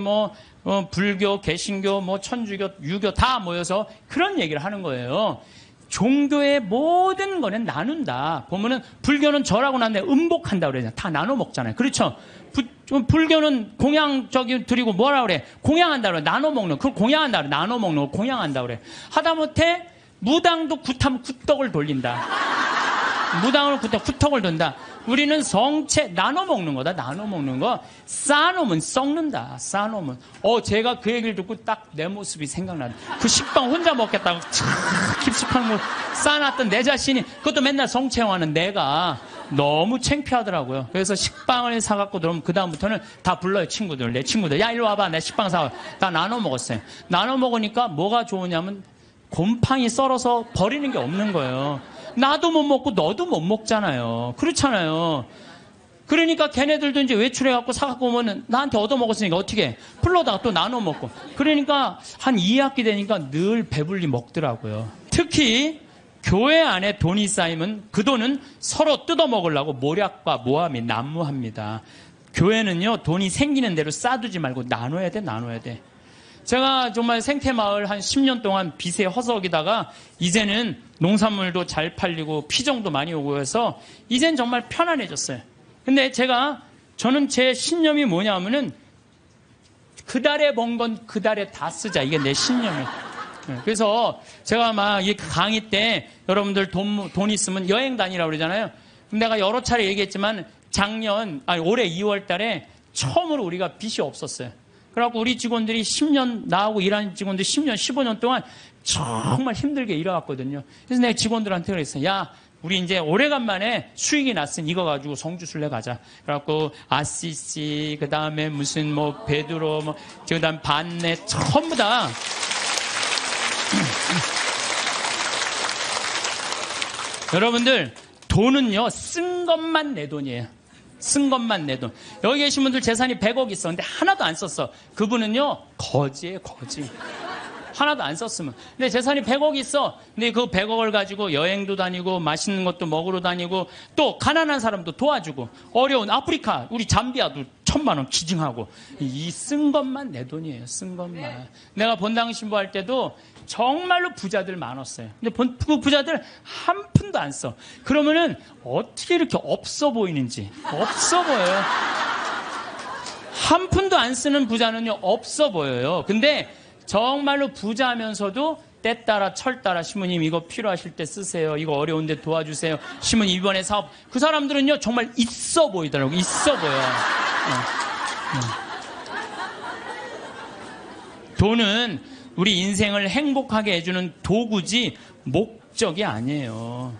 불교, 개신교, 천주교, 유교 다 모여서 그런 얘기를 하는 거예요. 종교의 모든 거는 나눈다. 보면은 불교는 절하고 난 다음에 음복한다 그러잖아요. 다 나눠 먹잖아요. 그렇죠? 불교는 공양 드리고 뭐라 그래? 공양한다 그래. 나눠 먹는. 그걸 공양한다 그래. 나눠 먹는 거 공양한다 그래. 하다못해 무당도 굿하면 굿덕을 돌린다. 무당으로 굿덕을 돈다. 우리는 성체 나눠 먹는 거다. 나눠 먹는 거. 쌓아놓으면 썩는다. 쌓아놓으면. 제가 그 얘기를 듣고 딱 내 모습이 생각나네. 그 식빵 혼자 먹겠다고 깊숙한 걸 쌓아놨던 내 자신이 그것도 맨날 성체화하는 내가 너무 창피하더라고요. 그래서 식빵을 사갖고 들어오면 그 다음부터는 다 불러요. 친구들. 내 친구들. 야 일로 와봐. 내 식빵 사와. 다 나눠 먹었어요. 나눠 먹으니까 뭐가 좋으냐면 곰팡이 썰어서 버리는 게 없는 거예요. 나도 못 먹고 너도 못 먹잖아요. 그렇잖아요. 그러니까 걔네들도 이제 외출해갖고 사갖고 오면은 나한테 얻어먹었으니까 어떻게 해? 풀러다가 또 나눠 먹고. 그러니까 한 2학기 되니까 늘 배불리 먹더라고요. 특히 교회 안에 돈이 쌓이면 그 돈은 서로 뜯어먹으려고 모략과 모함이 난무합니다. 교회는요, 돈이 생기는 대로 쌓아두지 말고 나눠야 돼. 제가 정말 생태마을 한 10년 동안 빚에 허덕이다가 이제는 농산물도 잘 팔리고 피정도 많이 오고 해서 이젠 정말 편안해졌어요. 근데 저는 제 신념이 뭐냐면은 그 달에 번 건 그 달에 다 쓰자. 이게 내 신념이에요. 그래서 제가 막 이 강의 때 여러분들 돈 있으면 여행 다니라고 그러잖아요. 내가 여러 차례 얘기했지만 올해 2월 달에 처음으로 우리가 빚이 없었어요. 그래갖고 우리 직원들이 10년, 나하고 일하는 직원들 10년, 15년 동안 정말 힘들게 일해왔거든요. 그래서 내가 직원들한테 그랬어요. 야, 우리 이제 오래간만에 수익이 났으니 이거 가지고 성주순례 가자. 그래갖고 아시시, 그 다음에 무슨 뭐 베드로, 그 다음 반내, 전부 다. 여러분들, 돈은요, 쓴 것만 내 돈이에요. 쓴 것만 내 돈. 여기 계신 분들 재산이 100억 있어. 근데 하나도 안 썼어. 그분은요, 거지예요, 거지. 하나도 안 썼으면. 근데 재산이 100억 있어. 근데 그 100억을 가지고 여행도 다니고 맛있는 것도 먹으러 다니고 또 가난한 사람도 도와주고 어려운 아프리카, 우리 잠비아도 1,000만 원 기증하고 이 쓴 것만 내 돈이에요. 쓴 것만. 내가 본당 신부할 때도 정말로 부자들 많았어요. 근데 그 부자들 한 푼도 안 써. 그러면은 어떻게 이렇게 없어 보이는지. 없어 보여요. 한 푼도 안 쓰는 부자는요, 없어 보여요. 근데 정말로 부자면서도 때 따라 철 따라 시모님 이거 필요하실 때 쓰세요. 이거 어려운데 도와주세요. 시모님 이번에 사업. 그 사람들은요, 정말 있어 보이더라고요. 있어 보여요. 돈은 우리 인생을 행복하게 해주는 도구지 목적이 아니에요.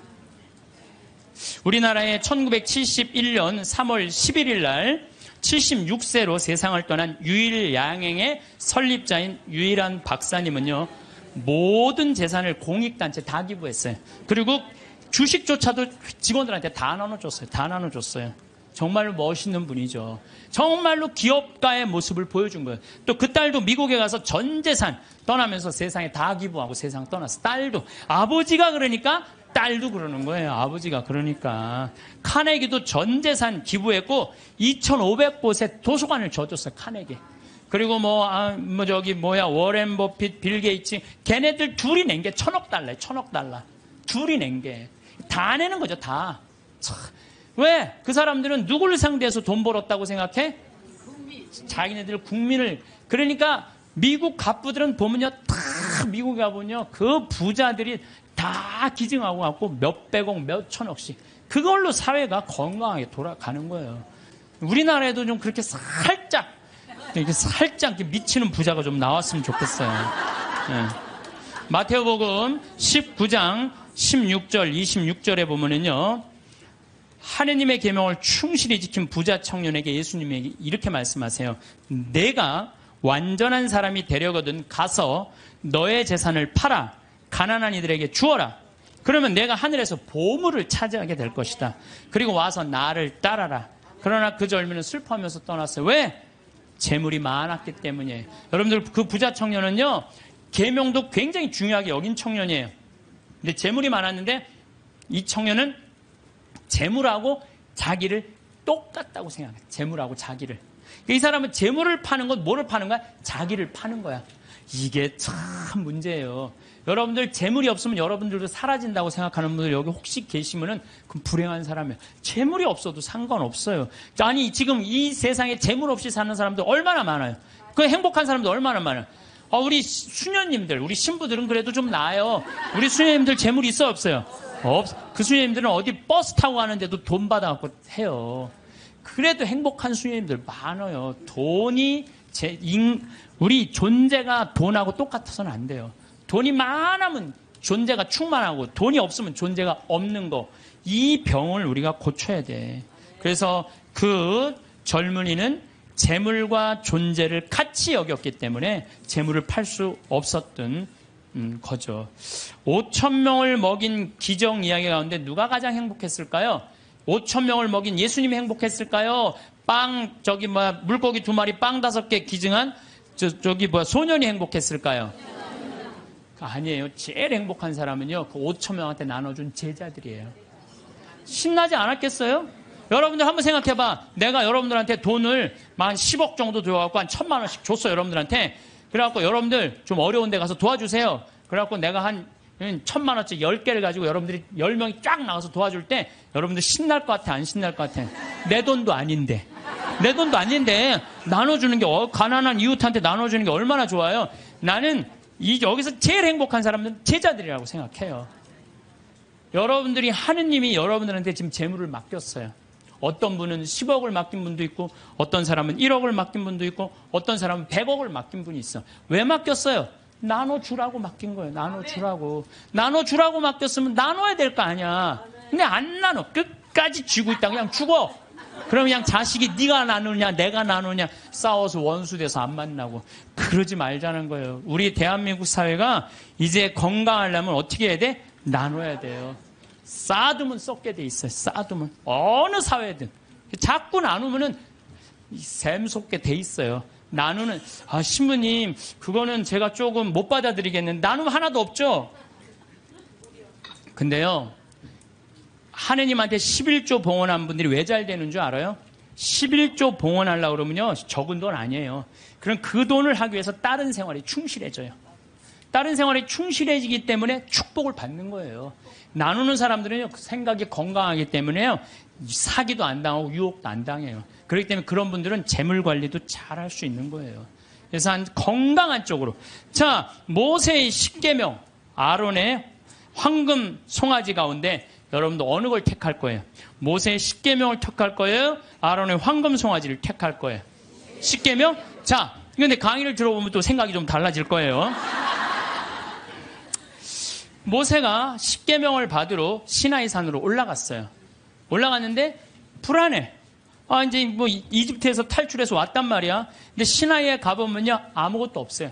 우리나라에 1971년 3월 11일 날 76세로 세상을 떠난 유일양행의 설립자인 유일한 박사님은요, 모든 재산을 공익단체 다 기부했어요. 그리고 주식조차도 직원들한테 다 나눠줬어요. 다 나눠줬어요. 정말로 멋있는 분이죠. 정말로 기업가의 모습을 보여준 거예요. 또 그 딸도 미국에 가서 전 재산 떠나면서 세상에 다 기부하고 세상 떠났어. 딸도. 아버지가 그러니까 딸도 그러는 거예요. 아버지가 그러니까. 카네기도 전 재산 기부했고 2,500곳에 도서관을 줘줬어요. 카네기. 그리고 워렌 버핏, 빌 게이츠, 걔네들 둘이 낸 게 1,000억 달러예요. 1,000억 달러. 둘이 낸 게. 다 내는 거죠. 다. 왜? 그 사람들은 누구를 상대해서 돈 벌었다고 생각해? 자기네들 국민을. 그러니까 미국 갑부들은 보면요, 다 미국에 가보면요, 그 부자들이 다 기증하고 갖고 몇백억, 몇천억씩. 그걸로 사회가 건강하게 돌아가는 거예요. 우리나라에도 좀 그렇게 살짝 미치는 부자가 좀 나왔으면 좋겠어요. 네. 마태복음 19장 16절, 26절에 보면은요, 하느님의 계명을 충실히 지킨 부자 청년에게 예수님에게 이렇게 말씀하세요. 내가 완전한 사람이 되려거든 가서 너의 재산을 팔아 가난한 이들에게 주어라. 그러면 내가 하늘에서 보물을 차지하게 될 것이다. 그리고 와서 나를 따라라. 그러나 그 젊은이는 슬퍼하면서 떠났어요. 왜? 재물이 많았기 때문이에요. 여러분들, 그 부자 청년은요, 계명도 굉장히 중요하게 여긴 청년이에요. 근데 재물이 많았는데 이 청년은 재물하고 자기를 똑같다고 생각해요. 재물하고 자기를. 이 사람은 재물을 파는 건 뭐를 파는 거야? 자기를 파는 거야. 이게 참 문제예요. 여러분들 재물이 없으면 여러분들도 사라진다고 생각하는 분들 여기 혹시 계시면은 그럼 불행한 사람이에요. 재물이 없어도 상관없어요. 아니 지금 이 세상에 재물 없이 사는 사람들 얼마나 많아요. 그 행복한 사람들 얼마나 많아요. 우리 수녀님들, 우리 신부들은 그래도 좀 나아요. 우리 수녀님들 재물이 있어요, 없어요? 그 수녀님들은 어디 버스 타고 가는데도 돈 받아갖고 해요. 그래도 행복한 수녀님들 많아요. 돈이 우리 존재가 돈하고 똑같아서는 안 돼요. 돈이 많으면 존재가 충만하고 돈이 없으면 존재가 없는 거. 이 병을 우리가 고쳐야 돼. 그래서 그 젊은이는 재물과 존재를 같이 여겼기 때문에 재물을 팔 수 없었던 거죠. 5,000명을 먹인 기적 이야기 가운데 누가 가장 행복했을까요? 5,000명을 먹인 예수님이 행복했을까요? 물고기 2마리 빵 5개 기증한 소년이 행복했을까요? 아니에요. 제일 행복한 사람은요, 그 5,000명한테 나눠준 제자들이에요. 신나지 않았겠어요? 여러분들 한번 생각해봐. 내가 여러분들한테 돈을 한 10억 정도 들어가고 한 1,000만 원씩 줬어요, 여러분들한테. 그래갖고 여러분들 좀 어려운 데 가서 도와주세요. 그래갖고 내가 한 1,000만 원짜리 10개를 가지고 여러분들이 10명이 쫙 나가서 도와줄 때 여러분들 신날 것 같아, 안 신날 것 같아? 내 돈도 아닌데. 내 돈도 아닌데 나눠주는 게, 가난한 이웃한테 나눠주는 게 얼마나 좋아요. 나는 여기서 제일 행복한 사람들은 제자들이라고 생각해요. 여러분들이, 하느님이 여러분들한테 지금 재물을 맡겼어요. 어떤 분은 10억을 맡긴 분도 있고, 어떤 사람은 1억을 맡긴 분도 있고, 어떤 사람은 100억을 맡긴 분이 있어. 왜 맡겼어요? 나눠주라고 맡긴 거예요. 나눠주라고. 나눠주라고 맡겼으면 나눠야 될 거 아니야. 근데 안 나눠. 끝까지 쥐고 있다. 그냥 죽어. 그럼 그냥 자식이 네가 나누냐 내가 나누냐 싸워서 원수돼서 안 만나고. 그러지 말자는 거예요. 우리 대한민국 사회가 이제 건강하려면 어떻게 해야 돼? 나눠야 돼요. 쌓아두면 썩게 돼 있어요. 쌓아두면. 어느 사회든. 자꾸 나누면은 샘솟게 돼 있어요. 나누는, 신부님, 그거는 제가 조금 못 받아들이겠는데, 나누면 하나도 없죠? 근데요, 하느님한테 11조 봉헌한 분들이 왜 잘 되는 줄 알아요? 11조 봉헌하려고 그러면요, 적은 돈 아니에요. 그럼 그 돈을 하기 위해서 다른 생활에 충실해져요. 다른 생활에 충실해지기 때문에 축복을 받는 거예요. 나누는 사람들은요, 생각이 건강하기 때문에요, 사기도 안 당하고 유혹도 안 당해요. 그렇기 때문에 그런 분들은 재물 관리도 잘 할 수 있는 거예요. 그래서 한 건강한 쪽으로. 자, 모세의 10계명, 아론의 황금 송아지 가운데 여러분도 어느 걸 택할 거예요? 모세의 10계명을 택할 거예요? 아론의 황금 송아지를 택할 거예요? 10계명? 자, 근데 강의를 들어보면 또 생각이 좀 달라질 거예요. 모세가 10계명을 받으러 시나이 산으로 올라갔어요. 올라갔는데 불안해. 이제 뭐 이집트에서 탈출해서 왔단 말이야. 근데 시나이에 가보면요, 아무것도 없어요.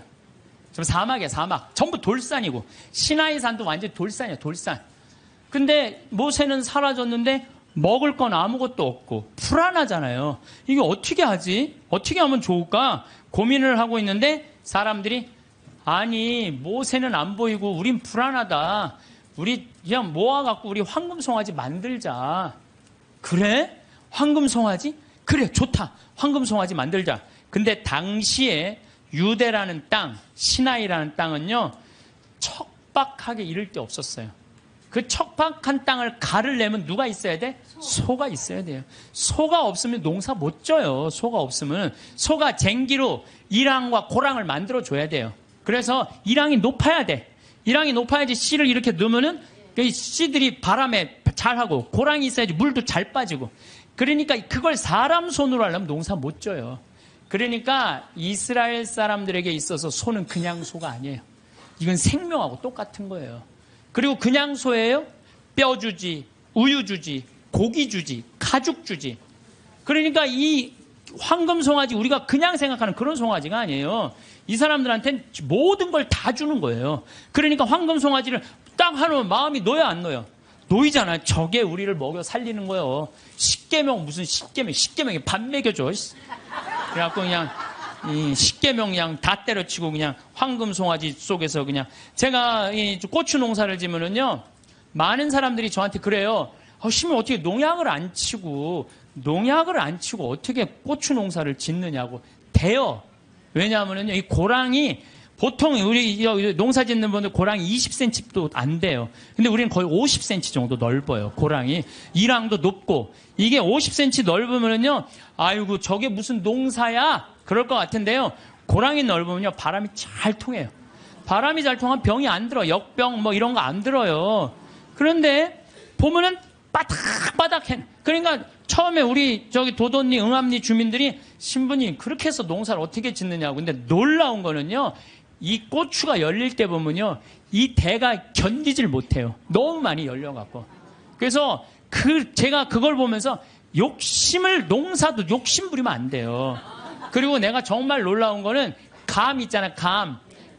좀 사막이야, 사막. 전부 돌산이고. 시나이 산도 완전히 돌산이야, 돌산. 근데 모세는 사라졌는데 먹을 건 아무것도 없고 불안하잖아요. 이게 어떻게 하지? 어떻게 하면 좋을까? 고민을 하고 있는데 사람들이, 아니, 모세는 안 보이고 우린 불안하다. 우리 그냥 모아갖고 우리 황금송아지 만들자. 그래? 황금송아지? 그래, 좋다. 황금송아지 만들자. 근데 당시에 유대라는 땅, 시나이라는 땅은요, 척박하게 이를 데 없었어요. 그 척박한 땅을 가르려면 누가 있어야 돼? 소가 있어야 돼요. 소가 없으면 농사 못 져요. 소가 없으면. 소가 쟁기로 이랑과 고랑을 만들어줘야 돼요. 그래서 이랑이 높아야 돼. 이랑이 높아야지 씨를 이렇게 넣으면은 씨들이 바람에 잘하고, 고랑이 있어야지 물도 잘 빠지고. 그러니까 그걸 사람 손으로 하려면 농사 못 져요. 그러니까 이스라엘 사람들에게 있어서 소는 그냥 소가 아니에요. 이건 생명하고 똑같은 거예요. 그리고 그냥 소예요? 뼈 주지, 우유 주지, 고기 주지, 가죽 주지. 그러니까 이 황금 송아지, 우리가 그냥 생각하는 그런 송아지가 아니에요. 이 사람들한테는 모든 걸 다 주는 거예요. 그러니까 황금 송아지를 딱 하면 마음이 놓여, 안 놓여? 놓이잖아요. 저게 우리를 먹여 살리는 거예요. 10계명, 무슨 10계명이 밥 먹여줘. 그래갖고 그냥 10계명 그냥 다 때려치고 그냥 황금 송아지 속에서 그냥. 제가 이 고추 농사를 지면은요, 많은 사람들이 저한테 그래요. 심은 어떻게 농약을 안 치고 어떻게 고추 농사를 짓느냐고. 돼요. 왜냐하면요, 이 고랑이 보통 우리 농사 짓는 분들 고랑이 20cm도 안 돼요. 근데 우리는 거의 50cm 정도 넓어요. 고랑이. 이랑도 높고. 이게 50cm 넓으면요, 아이고 저게 무슨 농사야? 그럴 것 같은데요. 고랑이 넓으면요, 바람이 잘 통해요. 바람이 잘 통하면 병이 안 들어. 역병 뭐 이런 거 안 들어요. 그런데 보면은 바닥바닥해. 그러니까 처음에 우리 도돈리, 응암리 주민들이, 신부님 그렇게 해서 농사를 어떻게 짓느냐고. 근데 놀라운 거는요, 이 고추가 열릴 때 보면요, 이 대가 견디질 못해요. 너무 많이 열려갖고. 그래서 제가 그걸 보면서 농사도 욕심 부리면 안 돼요. 그리고 내가 정말 놀라운 거는 감 있잖아요.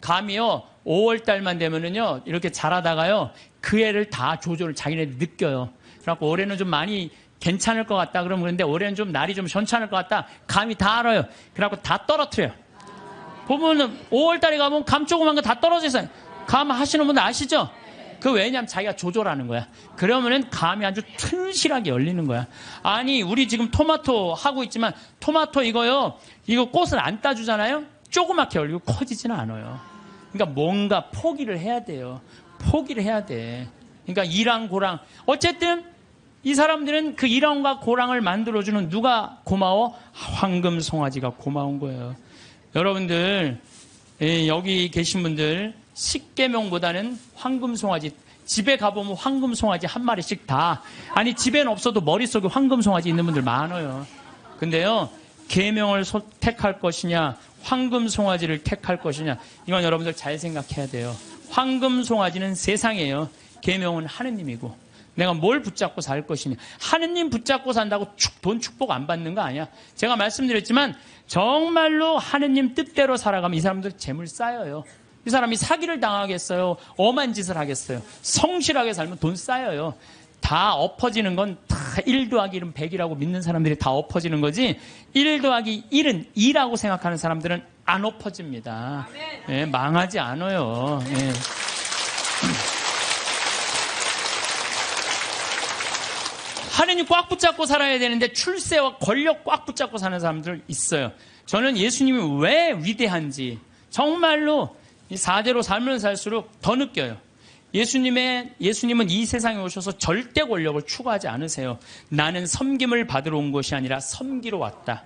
감이요, 5월달만 되면은요, 이렇게 자라다가요, 그 애를 다 조절을 자기네들 느껴요. 그래갖고 올해는 좀 많이 괜찮을 것 같다 그러면, 그런데 올해는 좀 날이 좀 현찮을 것 같다. 감이 다 알아요. 그래갖고 다 떨어뜨려요. 보면은 5월달에 가면 감 조그만 거 다 떨어져 있어요. 감 하시는 분들 아시죠? 그 왜냐면 자기가 조절하는 거야. 그러면은 감이 아주 튼실하게 열리는 거야. 아니, 우리 지금 토마토 하고 있지만 토마토 이거 꽃을 안 따주잖아요. 조그맣게 열리고 커지지는 않아요. 그러니까 뭔가 포기를 해야 돼요. 포기를 해야 돼. 그러니까 이랑 고랑. 어쨌든 이 사람들은 그 이랑과 고랑을 만들어주는 누가 고마워? 황금 송아지가 고마운 거예요. 여러분들, 여기 계신 분들 십계명보다는 황금 송아지, 집에 가보면 황금 송아지 한 마리씩 다, 아니 집에는 없어도 머릿속에 황금 송아지 있는 분들 많아요. 근데요, 계명을 택할 것이냐 황금 송아지를 택할 것이냐, 이건 여러분들 잘 생각해야 돼요. 황금 송아지는 세상이에요. 계명은 하느님이고, 내가 뭘 붙잡고 살 것이냐. 하느님 붙잡고 산다고 돈 축복 안 받는 거 아니야. 제가 말씀드렸지만 정말로 하느님 뜻대로 살아가면 이 사람들 재물 쌓여요. 이 사람이 사기를 당하겠어요? 엄한 짓을 하겠어요? 성실하게 살면 돈 쌓여요. 다 엎어지는 건 다 1 더하기 1은 100이라고 믿는 사람들이 다 엎어지는 거지, 1 더하기 1은 2라고 생각하는 사람들은 안 엎어집니다. 예, 망하지 않아요. 예. 하느님 꽉 붙잡고 살아야 되는데 출세와 권력 꽉 붙잡고 사는 사람들 있어요. 저는 예수님이 왜 위대한지 정말로 이 4대로 살면 살수록 더 느껴요. 예수님은 이 세상에 오셔서 절대 권력을 추구하지 않으세요. 나는 섬김을 받으러 온 것이 아니라 섬기러 왔다.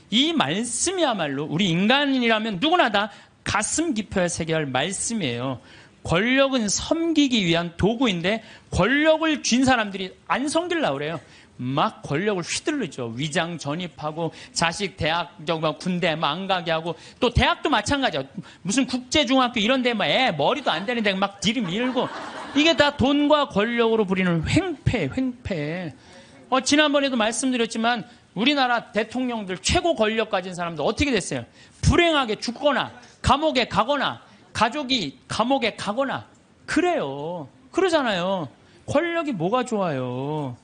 이 말씀이야말로 우리 인간이라면 누구나 다 가슴 깊어야 새겨야 할 말씀이에요. 권력은 섬기기 위한 도구인데 권력을 쥔 사람들이 안 섬기려고 그래요. 막 권력을 휘둘르죠. 위장 전입하고 자식 대학 군대 안 가게 하고, 또 대학도 마찬가지야. 무슨 국제중학교 이런 데 애 머리도 안 되는데 막 들이밀고, 이게 다 돈과 권력으로 부리는 횡패. 지난번에도 말씀드렸지만 우리나라 대통령들 최고 권력 가진 사람들 어떻게 됐어요? 불행하게 죽거나 감옥에 가거나 가족이 감옥에 가거나 그래요. 그러잖아요. 권력이 뭐가 좋아요.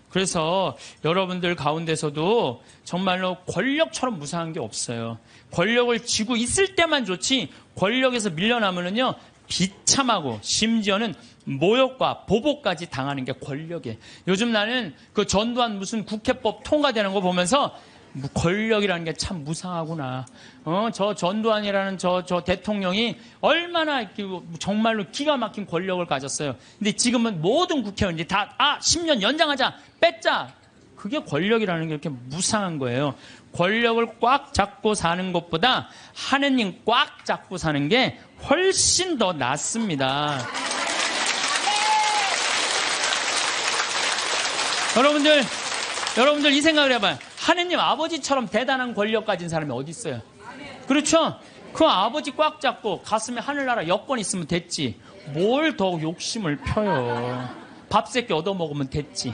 그래서 여러분들 가운데서도 정말로 권력처럼 무상한 게 없어요. 권력을 쥐고 있을 때만 좋지, 권력에서 밀려나면은요 비참하고 심지어는 모욕과 보복까지 당하는 게 권력이에요. 요즘 나는 그 전두환 무슨 국회법 통과되는 거 보면서 권력이라는 게 참 무상하구나. 저 전두환이라는 저 대통령이 얼마나 정말로 기가 막힌 권력을 가졌어요. 근데 지금은 모든 국회의원들이 다 10년 연장하자, 뺐자. 그게 권력이라는 게 이렇게 무상한 거예요. 권력을 꽉 잡고 사는 것보다 하느님 꽉 잡고 사는 게 훨씬 더 낫습니다. 여러분들 이 생각을 해봐요. 하느님 아버지처럼 대단한 권력 가진 사람이 어디 있어요? 그렇죠? 그 아버지 꽉 잡고 가슴에 하늘나라 여권 있으면 됐지. 뭘 더 욕심을 펴요. 밥 새끼 얻어먹으면 됐지.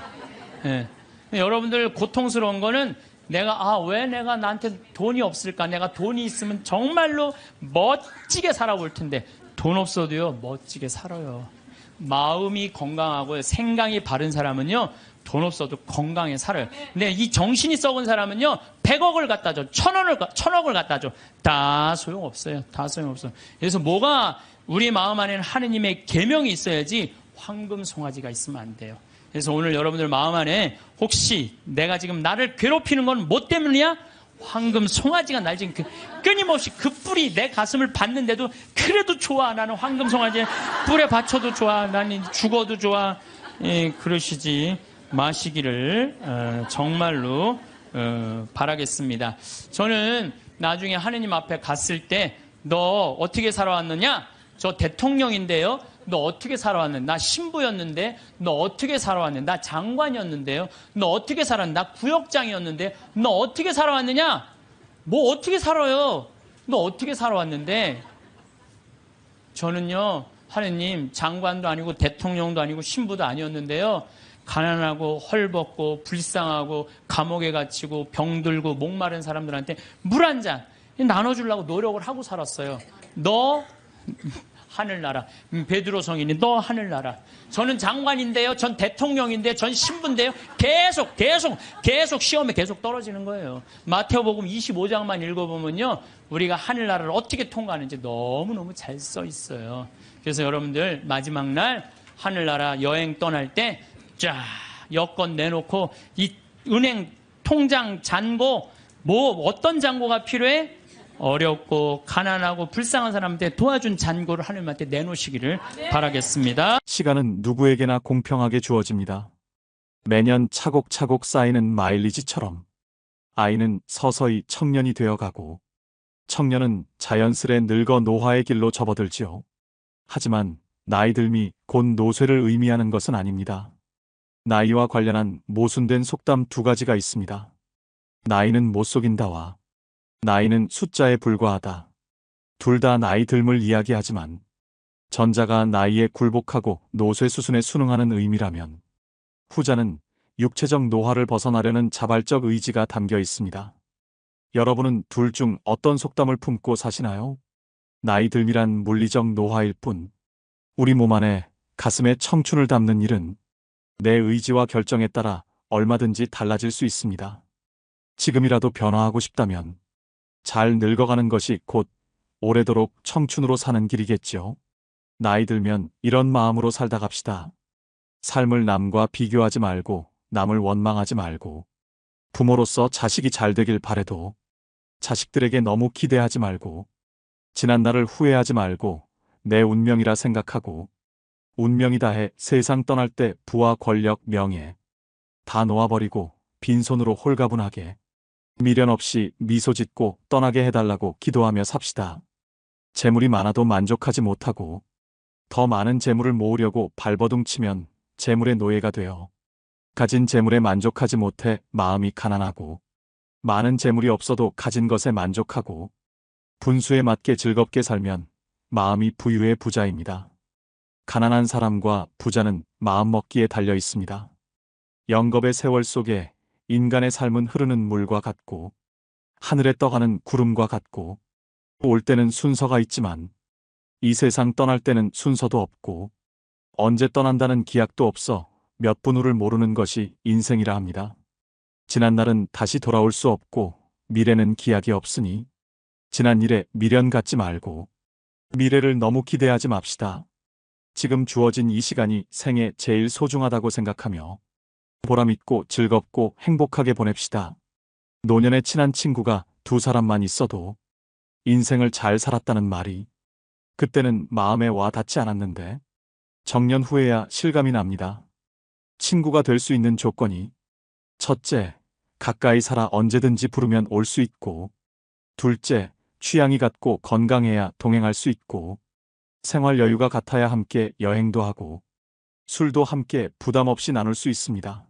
예. 여러분들 고통스러운 거는 왜 내가 나한테 돈이 없을까? 내가 돈이 있으면 정말로 멋지게 살아볼 텐데 돈 없어도요 멋지게 살아요. 마음이 건강하고 생각이 바른 사람은요 돈 없어도 건강에 살아요. 근데 이 정신이 썩은 사람은요 100억을 갖다 줘, 1000억을 갖다 줘, 다 소용없어요. 다 소용없어요. 그래서 뭐가 우리 마음 안에는 하느님의 계명이 있어야지 황금 송아지가 있으면 안 돼요. 그래서 오늘 여러분들 마음 안에 혹시 내가 지금 나를 괴롭히는 건 뭐 때문이야? 황금 송아지가 날 지금 끊임없이 그 뿔이 내 가슴을 받는데도 그래도 좋아. 나는 황금 송아지 뿔에 받쳐도 좋아. 나는 죽어도 좋아. 예, 그러시지 마시기를 정말로 바라겠습니다. 저는 나중에 하느님 앞에 갔을 때 너 어떻게 살아왔느냐? 저 대통령인데요. 너 어떻게 살아왔는데? 나 신부였는데 너 어떻게 살아왔는데? 나 장관이었는데요. 너 어떻게 살았는데? 나 구역장이었는데 너 어떻게 살아왔느냐? 뭐 어떻게 살아요? 너 어떻게 살아왔는데? 저는요 하느님 장관도 아니고 대통령도 아니고 신부도 아니었는데요. 가난하고 헐벗고 불쌍하고 감옥에 갇히고 병들고 목마른 사람들한테 물 한 잔 나눠주려고 노력을 하고 살았어요. 너 하늘나라. 베드로 성인이 너 하늘나라. 저는 장관인데요. 전 대통령인데요. 전 신부인데요. 계속 시험에 계속 떨어지는 거예요. 마태오복음 25장만 읽어보면요. 우리가 하늘나라를 어떻게 통과하는지 너무너무 잘 써 있어요. 그래서 여러분들 마지막 날 하늘나라 여행 떠날 때 쫙 여권 내놓고 이 은행 통장 잔고 뭐 어떤 잔고가 필요해? 어렵고 가난하고 불쌍한 사람한테 도와준 잔고를 하나님한테 내놓으시기를 바라겠습니다. 시간은 누구에게나 공평하게 주어집니다. 매년 차곡차곡 쌓이는 마일리지처럼 아이는 서서히 청년이 되어가고 청년은 자연스레 늙어 노화의 길로 접어들지요. 하지만 나이 들미 곧 노쇠를 의미하는 것은 아닙니다. 나이와 관련한 모순된 속담 두 가지가 있습니다. 나이는 못 속인다와 나이는 숫자에 불과하다. 둘 다 나이 듦을 이야기하지만 전자가 나이에 굴복하고 노쇠 수순에 순응하는 의미라면 후자는 육체적 노화를 벗어나려는 자발적 의지가 담겨 있습니다. 여러분은 둘 중 어떤 속담을 품고 사시나요? 나이 듦이란 물리적 노화일 뿐 우리 몸 안에 가슴에 청춘을 담는 일은 내 의지와 결정에 따라 얼마든지 달라질 수 있습니다. 지금이라도 변화하고 싶다면 잘 늙어가는 것이 곧 오래도록 청춘으로 사는 길이겠죠. 나이 들면 이런 마음으로 살다 갑시다. 삶을 남과 비교하지 말고 남을 원망하지 말고 부모로서 자식이 잘 되길 바래도 자식들에게 너무 기대하지 말고 지난 날을 후회하지 말고 내 운명이라 생각하고 운명이다 해 세상 떠날 때 부와 권력, 명예 다 놓아버리고 빈손으로 홀가분하게 미련 없이 미소 짓고 떠나게 해달라고 기도하며 삽시다. 재물이 많아도 만족하지 못하고 더 많은 재물을 모으려고 발버둥치면 재물의 노예가 되어 가진 재물에 만족하지 못해 마음이 가난하고 많은 재물이 없어도 가진 것에 만족하고 분수에 맞게 즐겁게 살면 마음이 부유의 부자입니다. 가난한 사람과 부자는 마음먹기에 달려 있습니다. 영겁의 세월 속에 인간의 삶은 흐르는 물과 같고 하늘에 떠가는 구름과 같고 올 때는 순서가 있지만 이 세상 떠날 때는 순서도 없고 언제 떠난다는 기약도 없어 몇 분 후를 모르는 것이 인생이라 합니다. 지난 날은 다시 돌아올 수 없고 미래는 기약이 없으니 지난 일에 미련 갖지 말고 미래를 너무 기대하지 맙시다. 지금 주어진 이 시간이 생애 제일 소중하다고 생각하며 보람있고 즐겁고 행복하게 보냅시다. 노년에 친한 친구가 두 사람만 있어도 인생을 잘 살았다는 말이 그때는 마음에 와 닿지 않았는데 정년 후에야 실감이 납니다. 친구가 될 수 있는 조건이 첫째, 가까이 살아 언제든지 부르면 올 수 있고 둘째, 취향이 같고 건강해야 동행할 수 있고 생활 여유가 같아야 함께 여행도 하고 술도 함께 부담 없이 나눌 수 있습니다.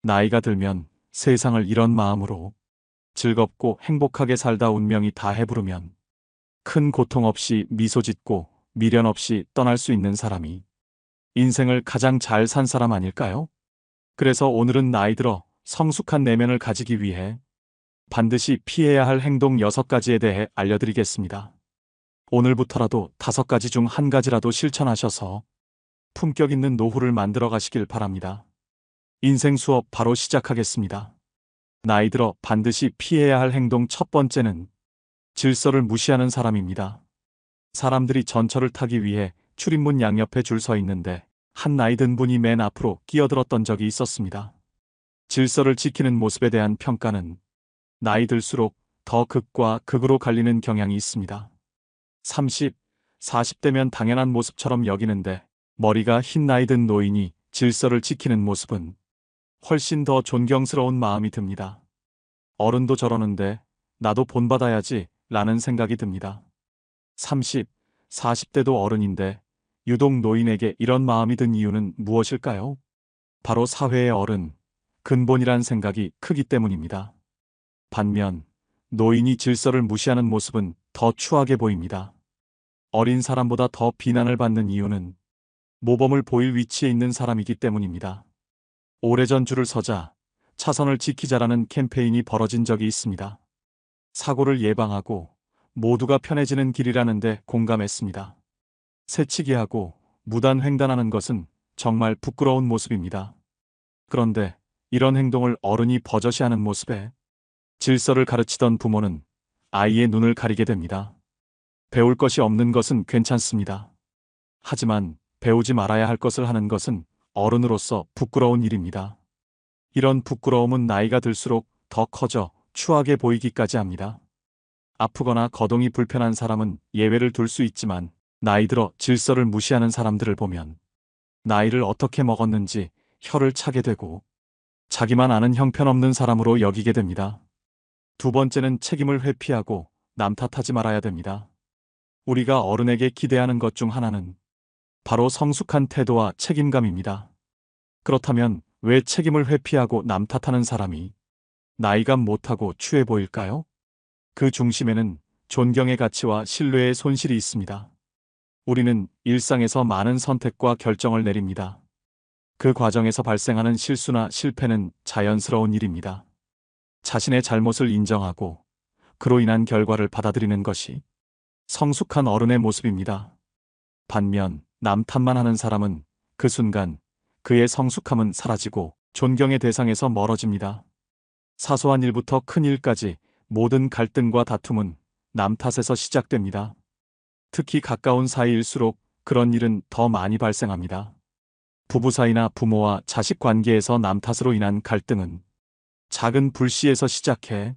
나이가 들면 세상을 이런 마음으로 즐겁고 행복하게 살다 운명이 다 해부르면 큰 고통 없이 미소 짓고 미련 없이 떠날 수 있는 사람이 인생을 가장 잘 산 사람 아닐까요? 그래서 오늘은 나이 들어 성숙한 내면을 가지기 위해 반드시 피해야 할 행동 6가지에 대해 알려드리겠습니다. 오늘부터라도 5가지 중 1가지라도 실천하셔서 품격 있는 노후를 만들어 가시길 바랍니다. 인생 수업 바로 시작하겠습니다. 나이 들어 반드시 피해야 할 행동 첫 번째는 질서를 무시하는 사람입니다. 사람들이 전철을 타기 위해 출입문 양옆에 줄 서 있는데 한 나이 든 분이 맨 앞으로 끼어들었던 적이 있었습니다. 질서를 지키는 모습에 대한 평가는 나이 들수록 더 극과 극으로 갈리는 경향이 있습니다. 30, 40대면 당연한 모습처럼 여기는데 머리가 흰 나이 든 노인이 질서를 지키는 모습은 훨씬 더 존경스러운 마음이 듭니다. 어른도 저러는데 나도 본받아야지 라는 생각이 듭니다. 30, 40대도 어른인데 유독 노인에게 이런 마음이 든 이유는 무엇일까요? 바로 사회의 어른, 근본이란 생각이 크기 때문입니다. 반면 노인이 질서를 무시하는 모습은 더 추하게 보입니다. 어린 사람보다 더 비난을 받는 이유는 모범을 보일 위치에 있는 사람이기 때문입니다. 오래전 줄을 서자 차선을 지키자라는 캠페인이 벌어진 적이 있습니다. 사고를 예방하고 모두가 편해지는 길이라는데 공감했습니다. 새치기하고 무단횡단하는 것은 정말 부끄러운 모습입니다. 그런데 이런 행동을 어른이 버젓이 하는 모습에 질서를 가르치던 부모는 아이의 눈을 가리게 됩니다. 배울 것이 없는 것은 괜찮습니다. 하지만 배우지 말아야 할 것을 하는 것은 어른으로서 부끄러운 일입니다. 이런 부끄러움은 나이가 들수록 더 커져 추하게 보이기까지 합니다. 아프거나 거동이 불편한 사람은 예외를 둘 수 있지만 나이 들어 질서를 무시하는 사람들을 보면 나이를 어떻게 먹었는지 혀를 차게 되고 자기만 아는 형편없는 사람으로 여기게 됩니다. 두 번째는 책임을 회피하고 남 탓하지 말아야 됩니다. 우리가 어른에게 기대하는 것 중 하나는 바로 성숙한 태도와 책임감입니다. 그렇다면 왜 책임을 회피하고 남 탓하는 사람이 나이가 못하고 추해 보일까요? 그 중심에는 존경의 가치와 신뢰의 손실이 있습니다. 우리는 일상에서 많은 선택과 결정을 내립니다. 그 과정에서 발생하는 실수나 실패는 자연스러운 일입니다. 자신의 잘못을 인정하고 그로 인한 결과를 받아들이는 것이 성숙한 어른의 모습입니다. 반면 남 탓만 하는 사람은 그 순간 그의 성숙함은 사라지고 존경의 대상에서 멀어집니다. 사소한 일부터 큰 일까지 모든 갈등과 다툼은 남 탓에서 시작됩니다. 특히 가까운 사이일수록 그런 일은 더 많이 발생합니다. 부부 사이나 부모와 자식 관계에서 남 탓으로 인한 갈등은 작은 불씨에서 시작해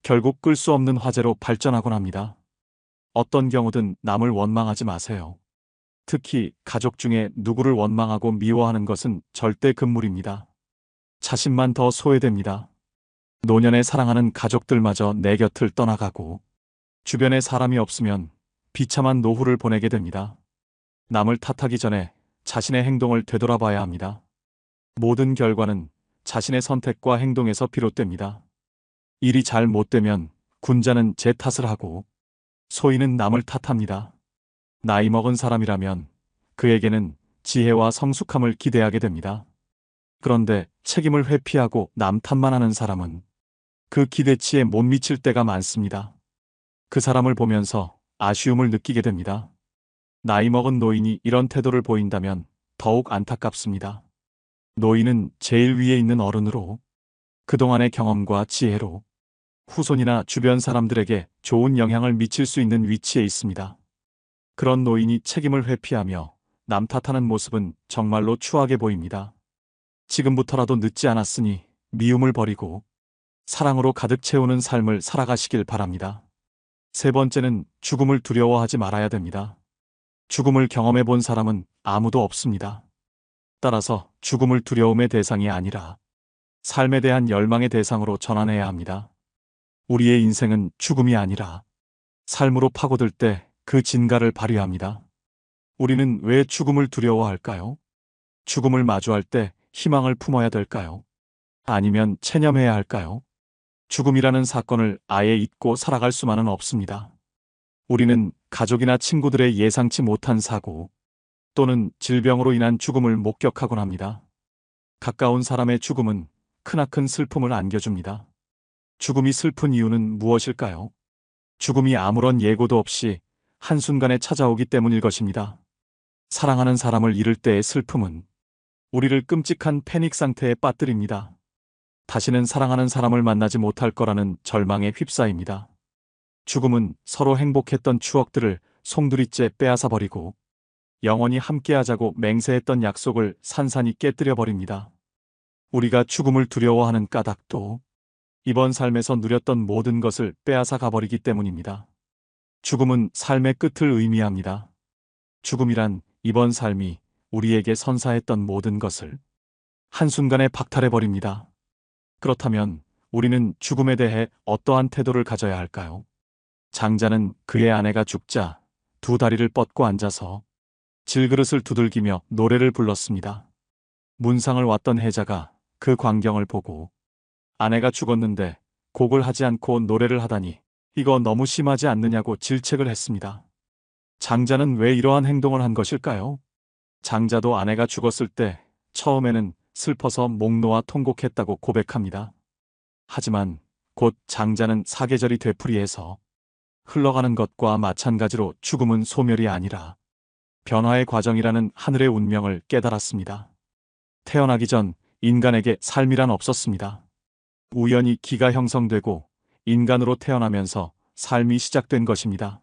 결국 끌 수 없는 화재로 발전하곤 합니다. 어떤 경우든 남을 원망하지 마세요. 특히 가족 중에 누구를 원망하고 미워하는 것은 절대 금물입니다. 자신만 더 소외됩니다. 노년에 사랑하는 가족들마저 내 곁을 떠나가고 주변에 사람이 없으면 비참한 노후를 보내게 됩니다. 남을 탓하기 전에 자신의 행동을 되돌아봐야 합니다. 모든 결과는 자신의 선택과 행동에서 비롯됩니다. 일이 잘 못되면 군자는 제 탓을 하고 소인은 남을 탓합니다. 나이 먹은 사람이라면 그에게는 지혜와 성숙함을 기대하게 됩니다. 그런데 책임을 회피하고 남 탓만 하는 사람은 그 기대치에 못 미칠 때가 많습니다. 그 사람을 보면서 아쉬움을 느끼게 됩니다. 나이 먹은 노인이 이런 태도를 보인다면 더욱 안타깝습니다. 노인은 제일 위에 있는 어른으로 그동안의 경험과 지혜로 후손이나 주변 사람들에게 좋은 영향을 미칠 수 있는 위치에 있습니다. 그런 노인이 책임을 회피하며 남 탓하는 모습은 정말로 추하게 보입니다. 지금부터라도 늦지 않았으니 미움을 버리고 사랑으로 가득 채우는 삶을 살아가시길 바랍니다. 세 번째는 죽음을 두려워하지 말아야 됩니다. 죽음을 경험해 본 사람은 아무도 없습니다. 따라서 죽음을 두려움의 대상이 아니라 삶에 대한 열망의 대상으로 전환해야 합니다. 우리의 인생은 죽음이 아니라 삶으로 파고들 때 그 진가를 발휘합니다. 우리는 왜 죽음을 두려워할까요? 죽음을 마주할 때 희망을 품어야 될까요? 아니면 체념해야 할까요? 죽음이라는 사건을 아예 잊고 살아갈 수만은 없습니다. 우리는 가족이나 친구들의 예상치 못한 사고 또는 질병으로 인한 죽음을 목격하곤 합니다. 가까운 사람의 죽음은 크나큰 슬픔을 안겨줍니다. 죽음이 슬픈 이유는 무엇일까요? 죽음이 아무런 예고도 없이 한순간에 찾아오기 때문일 것입니다. 사랑하는 사람을 잃을 때의 슬픔은 우리를 끔찍한 패닉 상태에 빠뜨립니다. 다시는 사랑하는 사람을 만나지 못할 거라는 절망에 휩싸입니다. 죽음은 서로 행복했던 추억들을 송두리째 빼앗아 버리고 영원히 함께하자고 맹세했던 약속을 산산이 깨뜨려 버립니다. 우리가 죽음을 두려워하는 까닭도 이번 삶에서 누렸던 모든 것을 빼앗아 가버리기 때문입니다. 죽음은 삶의 끝을 의미합니다. 죽음이란 이번 삶이 우리에게 선사했던 모든 것을 한순간에 박탈해버립니다. 그렇다면 우리는 죽음에 대해 어떠한 태도를 가져야 할까요? 장자는 그의 아내가 죽자 두 다리를 뻗고 앉아서 질그릇을 두들기며 노래를 불렀습니다. 문상을 왔던 해자가 그 광경을 보고 아내가 죽었는데 곡을 하지 않고 노래를 하다니 이거 너무 심하지 않느냐고 질책을 했습니다. 장자는 왜 이러한 행동을 한 것일까요? 장자도 아내가 죽었을 때 처음에는 슬퍼서 목 놓아 통곡했다고 고백합니다. 하지만 곧 장자는 사계절이 되풀이해서 흘러가는 것과 마찬가지로 죽음은 소멸이 아니라 변화의 과정이라는 하늘의 운명을 깨달았습니다. 태어나기 전 인간에게 삶이란 없었습니다. 우연히 기가 형성되고 인간으로 태어나면서 삶이 시작된 것입니다.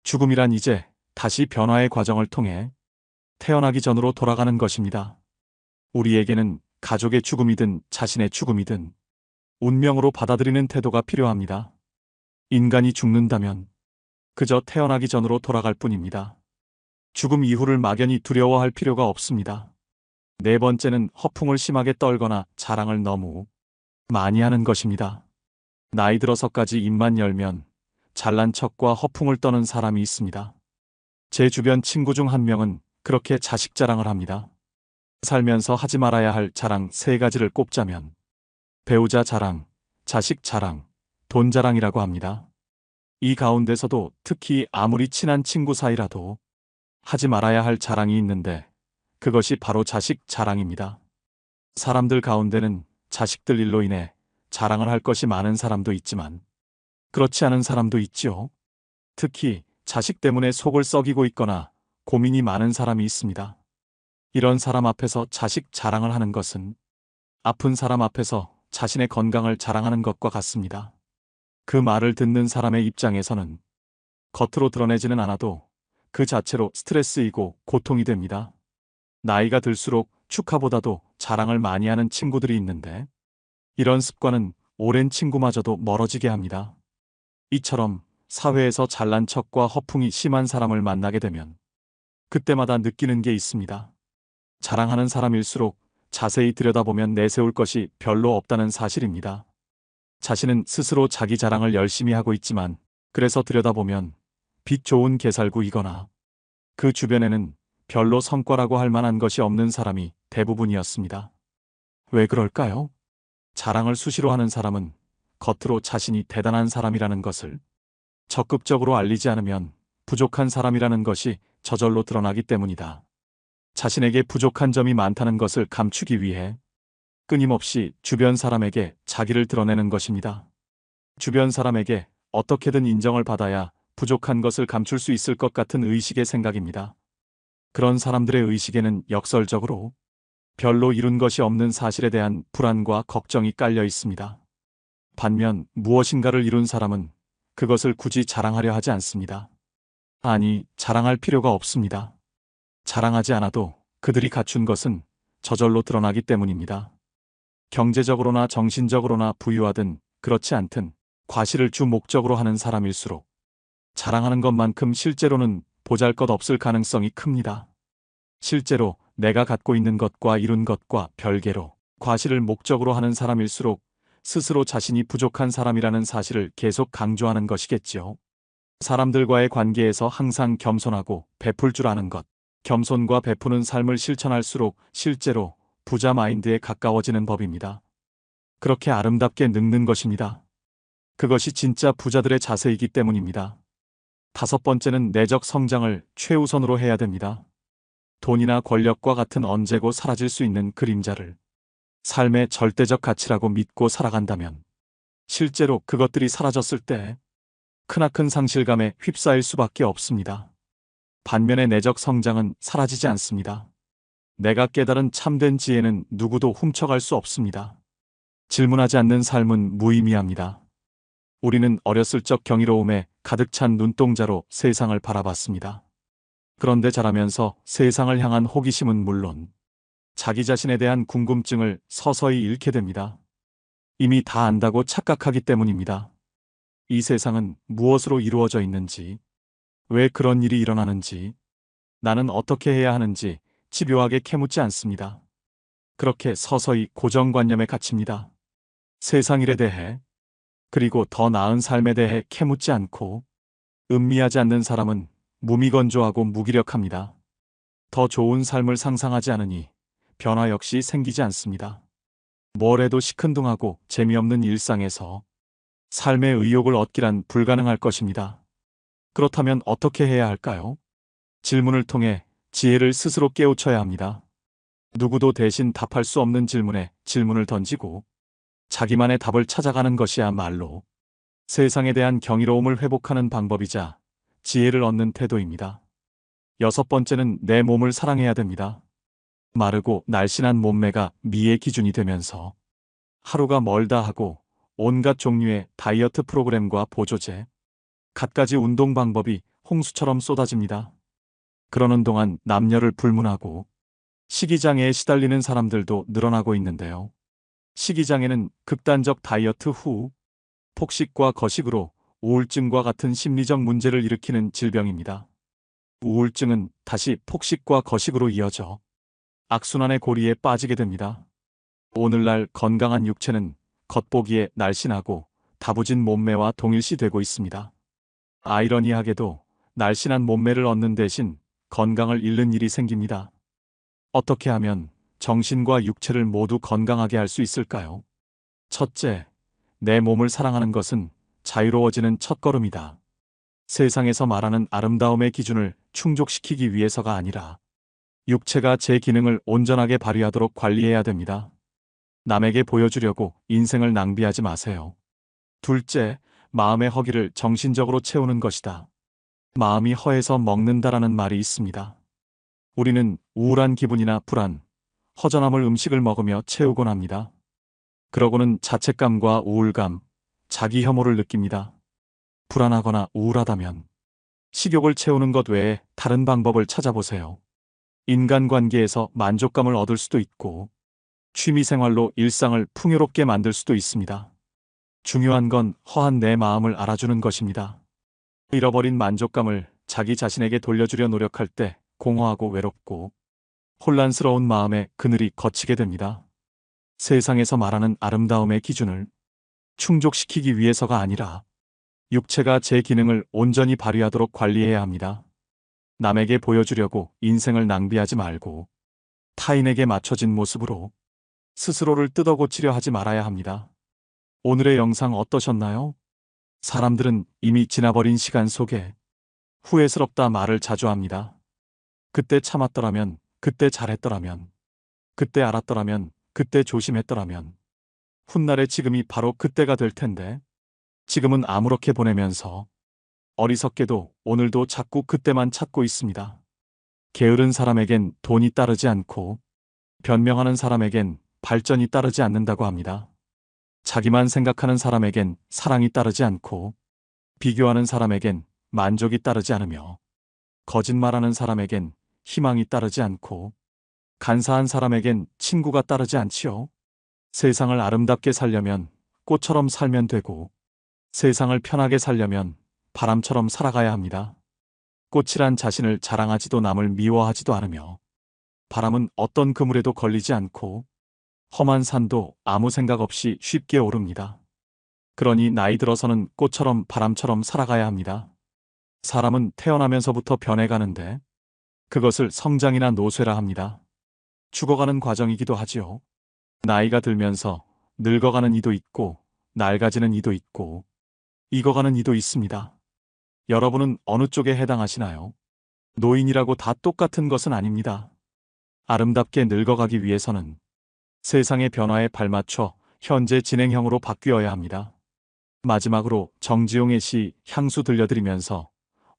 죽음이란 이제 다시 변화의 과정을 통해 태어나기 전으로 돌아가는 것입니다. 우리에게는 가족의 죽음이든 자신의 죽음이든 운명으로 받아들이는 태도가 필요합니다. 인간이 죽는다면 그저 태어나기 전으로 돌아갈 뿐입니다. 죽음 이후를 막연히 두려워할 필요가 없습니다. 네 번째는 허풍을 심하게 떨거나 자랑을 너무 많이 하는 것입니다. 나이 들어서까지 입만 열면 잘난 척과 허풍을 떠는 사람이 있습니다. 제 주변 친구 중 한 명은 그렇게 자식 자랑을 합니다. 살면서 하지 말아야 할 자랑 3가지를 꼽자면 배우자 자랑, 자식 자랑, 돈 자랑이라고 합니다. 이 가운데서도 특히 아무리 친한 친구 사이라도 하지 말아야 할 자랑이 있는데 그것이 바로 자식 자랑입니다. 사람들 가운데는 자식들 일로 인해 자랑을 할 것이 많은 사람도 있지만 그렇지 않은 사람도 있죠. 특히 자식 때문에 속을 썩이고 있거나 고민이 많은 사람이 있습니다. 이런 사람 앞에서 자식 자랑을 하는 것은 아픈 사람 앞에서 자신의 건강을 자랑하는 것과 같습니다. 그 말을 듣는 사람의 입장에서는 겉으로 드러내지는 않아도 그 자체로 스트레스이고 고통이 됩니다. 나이가 들수록 축하보다도 자랑을 많이 하는 친구들이 있는데 이런 습관은 오랜 친구마저도 멀어지게 합니다. 이처럼 사회에서 잘난 척과 허풍이 심한 사람을 만나게 되면 그때마다 느끼는 게 있습니다. 자랑하는 사람일수록 자세히 들여다보면 내세울 것이 별로 없다는 사실입니다. 자신은 스스로 자기 자랑을 열심히 하고 있지만 그래서 들여다보면 빛 좋은 개살구이거나 그 주변에는 별로 성과라고 할 만한 것이 없는 사람이 대부분이었습니다. 왜 그럴까요? 자랑을 수시로 하는 사람은 겉으로 자신이 대단한 사람이라는 것을 적극적으로 알리지 않으면 부족한 사람이라는 것이 저절로 드러나기 때문이다. 자신에게 부족한 점이 많다는 것을 감추기 위해 끊임없이 주변 사람에게 자기를 드러내는 것입니다. 주변 사람에게 어떻게든 인정을 받아야 부족한 것을 감출 수 있을 것 같은 의식의 생각입니다. 그런 사람들의 의식에는 역설적으로 별로 이룬 것이 없는 사실에 대한 불안과 걱정이 깔려 있습니다. 반면 무엇인가를 이룬 사람은 그것을 굳이 자랑하려 하지 않습니다. 아니, 자랑할 필요가 없습니다. 자랑하지 않아도 그들이 갖춘 것은 저절로 드러나기 때문입니다. 경제적으로나 정신적으로나 부유하든 그렇지 않든 과시를 주 목적으로 하는 사람일수록 자랑하는 것만큼 실제로는 보잘것없을 가능성이 큽니다. 실제로 내가 갖고 있는 것과 이룬 것과 별개로 과시를 목적으로 하는 사람일수록 스스로 자신이 부족한 사람이라는 사실을 계속 강조하는 것이겠지요. 사람들과의 관계에서 항상 겸손하고 베풀 줄 아는 것, 겸손과 베푸는 삶을 실천할수록 실제로 부자 마인드에 가까워지는 법입니다. 그렇게 아름답게 늙는 것입니다. 그것이 진짜 부자들의 자세이기 때문입니다. 5번째는 내적 성장을 최우선으로 해야 됩니다. 돈이나 권력과 같은 언제고 사라질 수 있는 그림자를 삶의 절대적 가치라고 믿고 살아간다면 실제로 그것들이 사라졌을 때 크나큰 상실감에 휩싸일 수밖에 없습니다. 반면에 내적 성장은 사라지지 않습니다. 내가 깨달은 참된 지혜는 누구도 훔쳐갈 수 없습니다. 질문하지 않는 삶은 무의미합니다. 우리는 어렸을 적 경이로움에 가득 찬 눈동자로 세상을 바라봤습니다. 그런데 자라면서 세상을 향한 호기심은 물론 자기 자신에 대한 궁금증을 서서히 잃게 됩니다. 이미 다 안다고 착각하기 때문입니다. 이 세상은 무엇으로 이루어져 있는지, 왜 그런 일이 일어나는지, 나는 어떻게 해야 하는지 집요하게 캐묻지 않습니다. 그렇게 서서히 고정관념에 갇힙니다. 세상 일에 대해, 그리고 더 나은 삶에 대해 캐묻지 않고 음미하지 않는 사람은 무미건조하고 무기력합니다. 더 좋은 삶을 상상하지 않으니 변화 역시 생기지 않습니다. 뭘 해도 시큰둥하고 재미없는 일상에서 삶의 의욕을 얻기란 불가능할 것입니다. 그렇다면 어떻게 해야 할까요? 질문을 통해 지혜를 스스로 깨우쳐야 합니다. 누구도 대신 답할 수 없는 질문에 질문을 던지고 자기만의 답을 찾아가는 것이야말로 세상에 대한 경이로움을 회복하는 방법이자 지혜를 얻는 태도입니다. 6번째는 내 몸을 사랑해야 됩니다. 마르고 날씬한 몸매가 미의 기준이 되면서 하루가 멀다 하고 온갖 종류의 다이어트 프로그램과 보조제, 갖가지 운동 방법이 홍수처럼 쏟아집니다. 그러는 동안 남녀를 불문하고 식이장애에 시달리는 사람들도 늘어나고 있는데요. 식이장애는 극단적 다이어트 후 폭식과 거식으로 우울증과 같은 심리적 문제를 일으키는 질병입니다. 우울증은 다시 폭식과 거식으로 이어져 악순환의 고리에 빠지게 됩니다. 오늘날 건강한 육체는 겉보기에 날씬하고 다부진 몸매와 동일시되고 있습니다. 아이러니하게도 날씬한 몸매를 얻는 대신 건강을 잃는 일이 생깁니다. 어떻게 하면 정신과 육체를 모두 건강하게 할 수 있을까요? 첫째, 내 몸을 사랑하는 것은 자유로워지는 첫걸음이다. 세상에서 말하는 아름다움의 기준을 충족시키기 위해서가 아니라 육체가 제 기능을 온전하게 발휘하도록 관리해야 됩니다. 남에게 보여주려고 인생을 낭비하지 마세요. 둘째, 마음의 허기를 정신적으로 채우는 것이다. 마음이 허해서 먹는다라는 말이 있습니다. 우리는 우울한 기분이나 불안, 허전함을 음식을 먹으며 채우곤 합니다. 그러고는 자책감과 우울감, 자기 혐오를 느낍니다. 불안하거나 우울하다면 식욕을 채우는 것 외에 다른 방법을 찾아보세요. 인간관계에서 만족감을 얻을 수도 있고 취미생활로 일상을 풍요롭게 만들 수도 있습니다. 중요한 건 허한 내 마음을 알아주는 것입니다. 잃어버린 만족감을 자기 자신에게 돌려주려 노력할 때 공허하고 외롭고 혼란스러운 마음에 그늘이 걷히게 됩니다. 세상에서 말하는 아름다움의 기준을 충족시키기 위해서가 아니라 육체가 제 기능을 온전히 발휘하도록 관리해야 합니다. 남에게 보여주려고 인생을 낭비하지 말고 타인에게 맞춰진 모습으로 스스로를 뜯어고치려 하지 말아야 합니다. 오늘의 영상 어떠셨나요? 사람들은 이미 지나버린 시간 속에 후회스럽다 말을 자주 합니다. 그때 참았더라면, 그때 잘했더라면, 그때 알았더라면, 그때 조심했더라면, 훗날의 지금이 바로 그때가 될 텐데, 지금은 아무렇게 보내면서 어리석게도 오늘도 자꾸 그때만 찾고 있습니다. 게으른 사람에겐 돈이 따르지 않고 변명하는 사람에겐 발전이 따르지 않는다고 합니다. 자기만 생각하는 사람에겐 사랑이 따르지 않고 비교하는 사람에겐 만족이 따르지 않으며 거짓말하는 사람에겐 희망이 따르지 않고 간사한 사람에겐 친구가 따르지 않지요. 세상을 아름답게 살려면 꽃처럼 살면 되고 세상을 편하게 살려면 바람처럼 살아가야 합니다. 꽃이란 자신을 자랑하지도 남을 미워하지도 않으며 바람은 어떤 그물에도 걸리지 않고 험한 산도 아무 생각 없이 쉽게 오릅니다. 그러니 나이 들어서는 꽃처럼 바람처럼 살아가야 합니다. 사람은 태어나면서부터 변해가는데 그것을 성장이나 노쇠라 합니다. 죽어가는 과정이기도 하지요. 나이가 들면서 늙어가는 이도 있고 낡아지는 이도 있고 익어가는 이도 있습니다. 여러분은 어느 쪽에 해당하시나요? 노인이라고 다 똑같은 것은 아닙니다. 아름답게 늙어가기 위해서는 세상의 변화에 발맞춰 현재 진행형으로 바뀌어야 합니다. 마지막으로 정지용의 시 향수 들려드리면서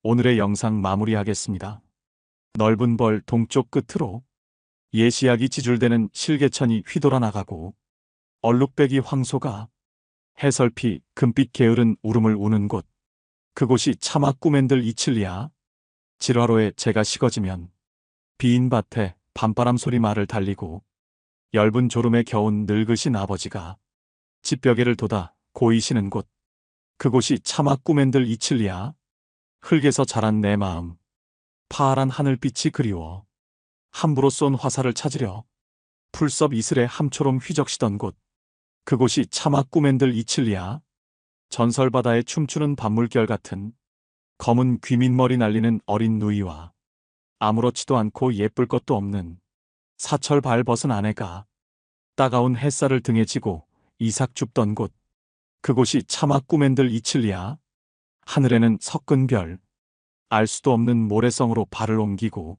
오늘의 영상 마무리하겠습니다. 넓은 벌 동쪽 끝으로 예시약이 지줄대는 실개천이 휘돌아 나가고 얼룩배기 황소가 해설피 금빛 게으른 울음을 우는 곳 그곳이 차마 꾸맨들 이칠리야. 질화로에 재가 식어지면 비인 밭에 밤바람 소리 말을 달리고 엷은 졸음에 겨운 늙으신 아버지가 집벽에를 돋아 고이시는 곳 그곳이 차마 꾸맨들 이칠리야. 흙에서 자란 내 마음 파란 하늘빛이 그리워 함부로 쏜 화살을 찾으려 풀섭 이슬에 함초롬 휘적시던 곳 그곳이 차마 꾸맨들 이칠리야. 전설바다에 춤추는 밤물결 같은 검은 귀민머리 날리는 어린 누이와 아무렇지도 않고 예쁠 것도 없는 사철 발 벗은 아내가 따가운 햇살을 등에 지고 이삭 줍던 곳 그곳이 차마 꾸맨들 이칠리야. 하늘에는 섞은 별 알 수도 없는 모래성으로 발을 옮기고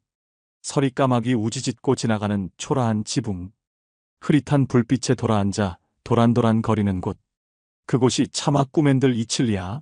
서리까마귀 우지짓고 지나가는 초라한 지붕 흐릿한 불빛에 돌아앉아 도란도란 거리는 곳 그곳이 차마 꾸맨들 이칠리야.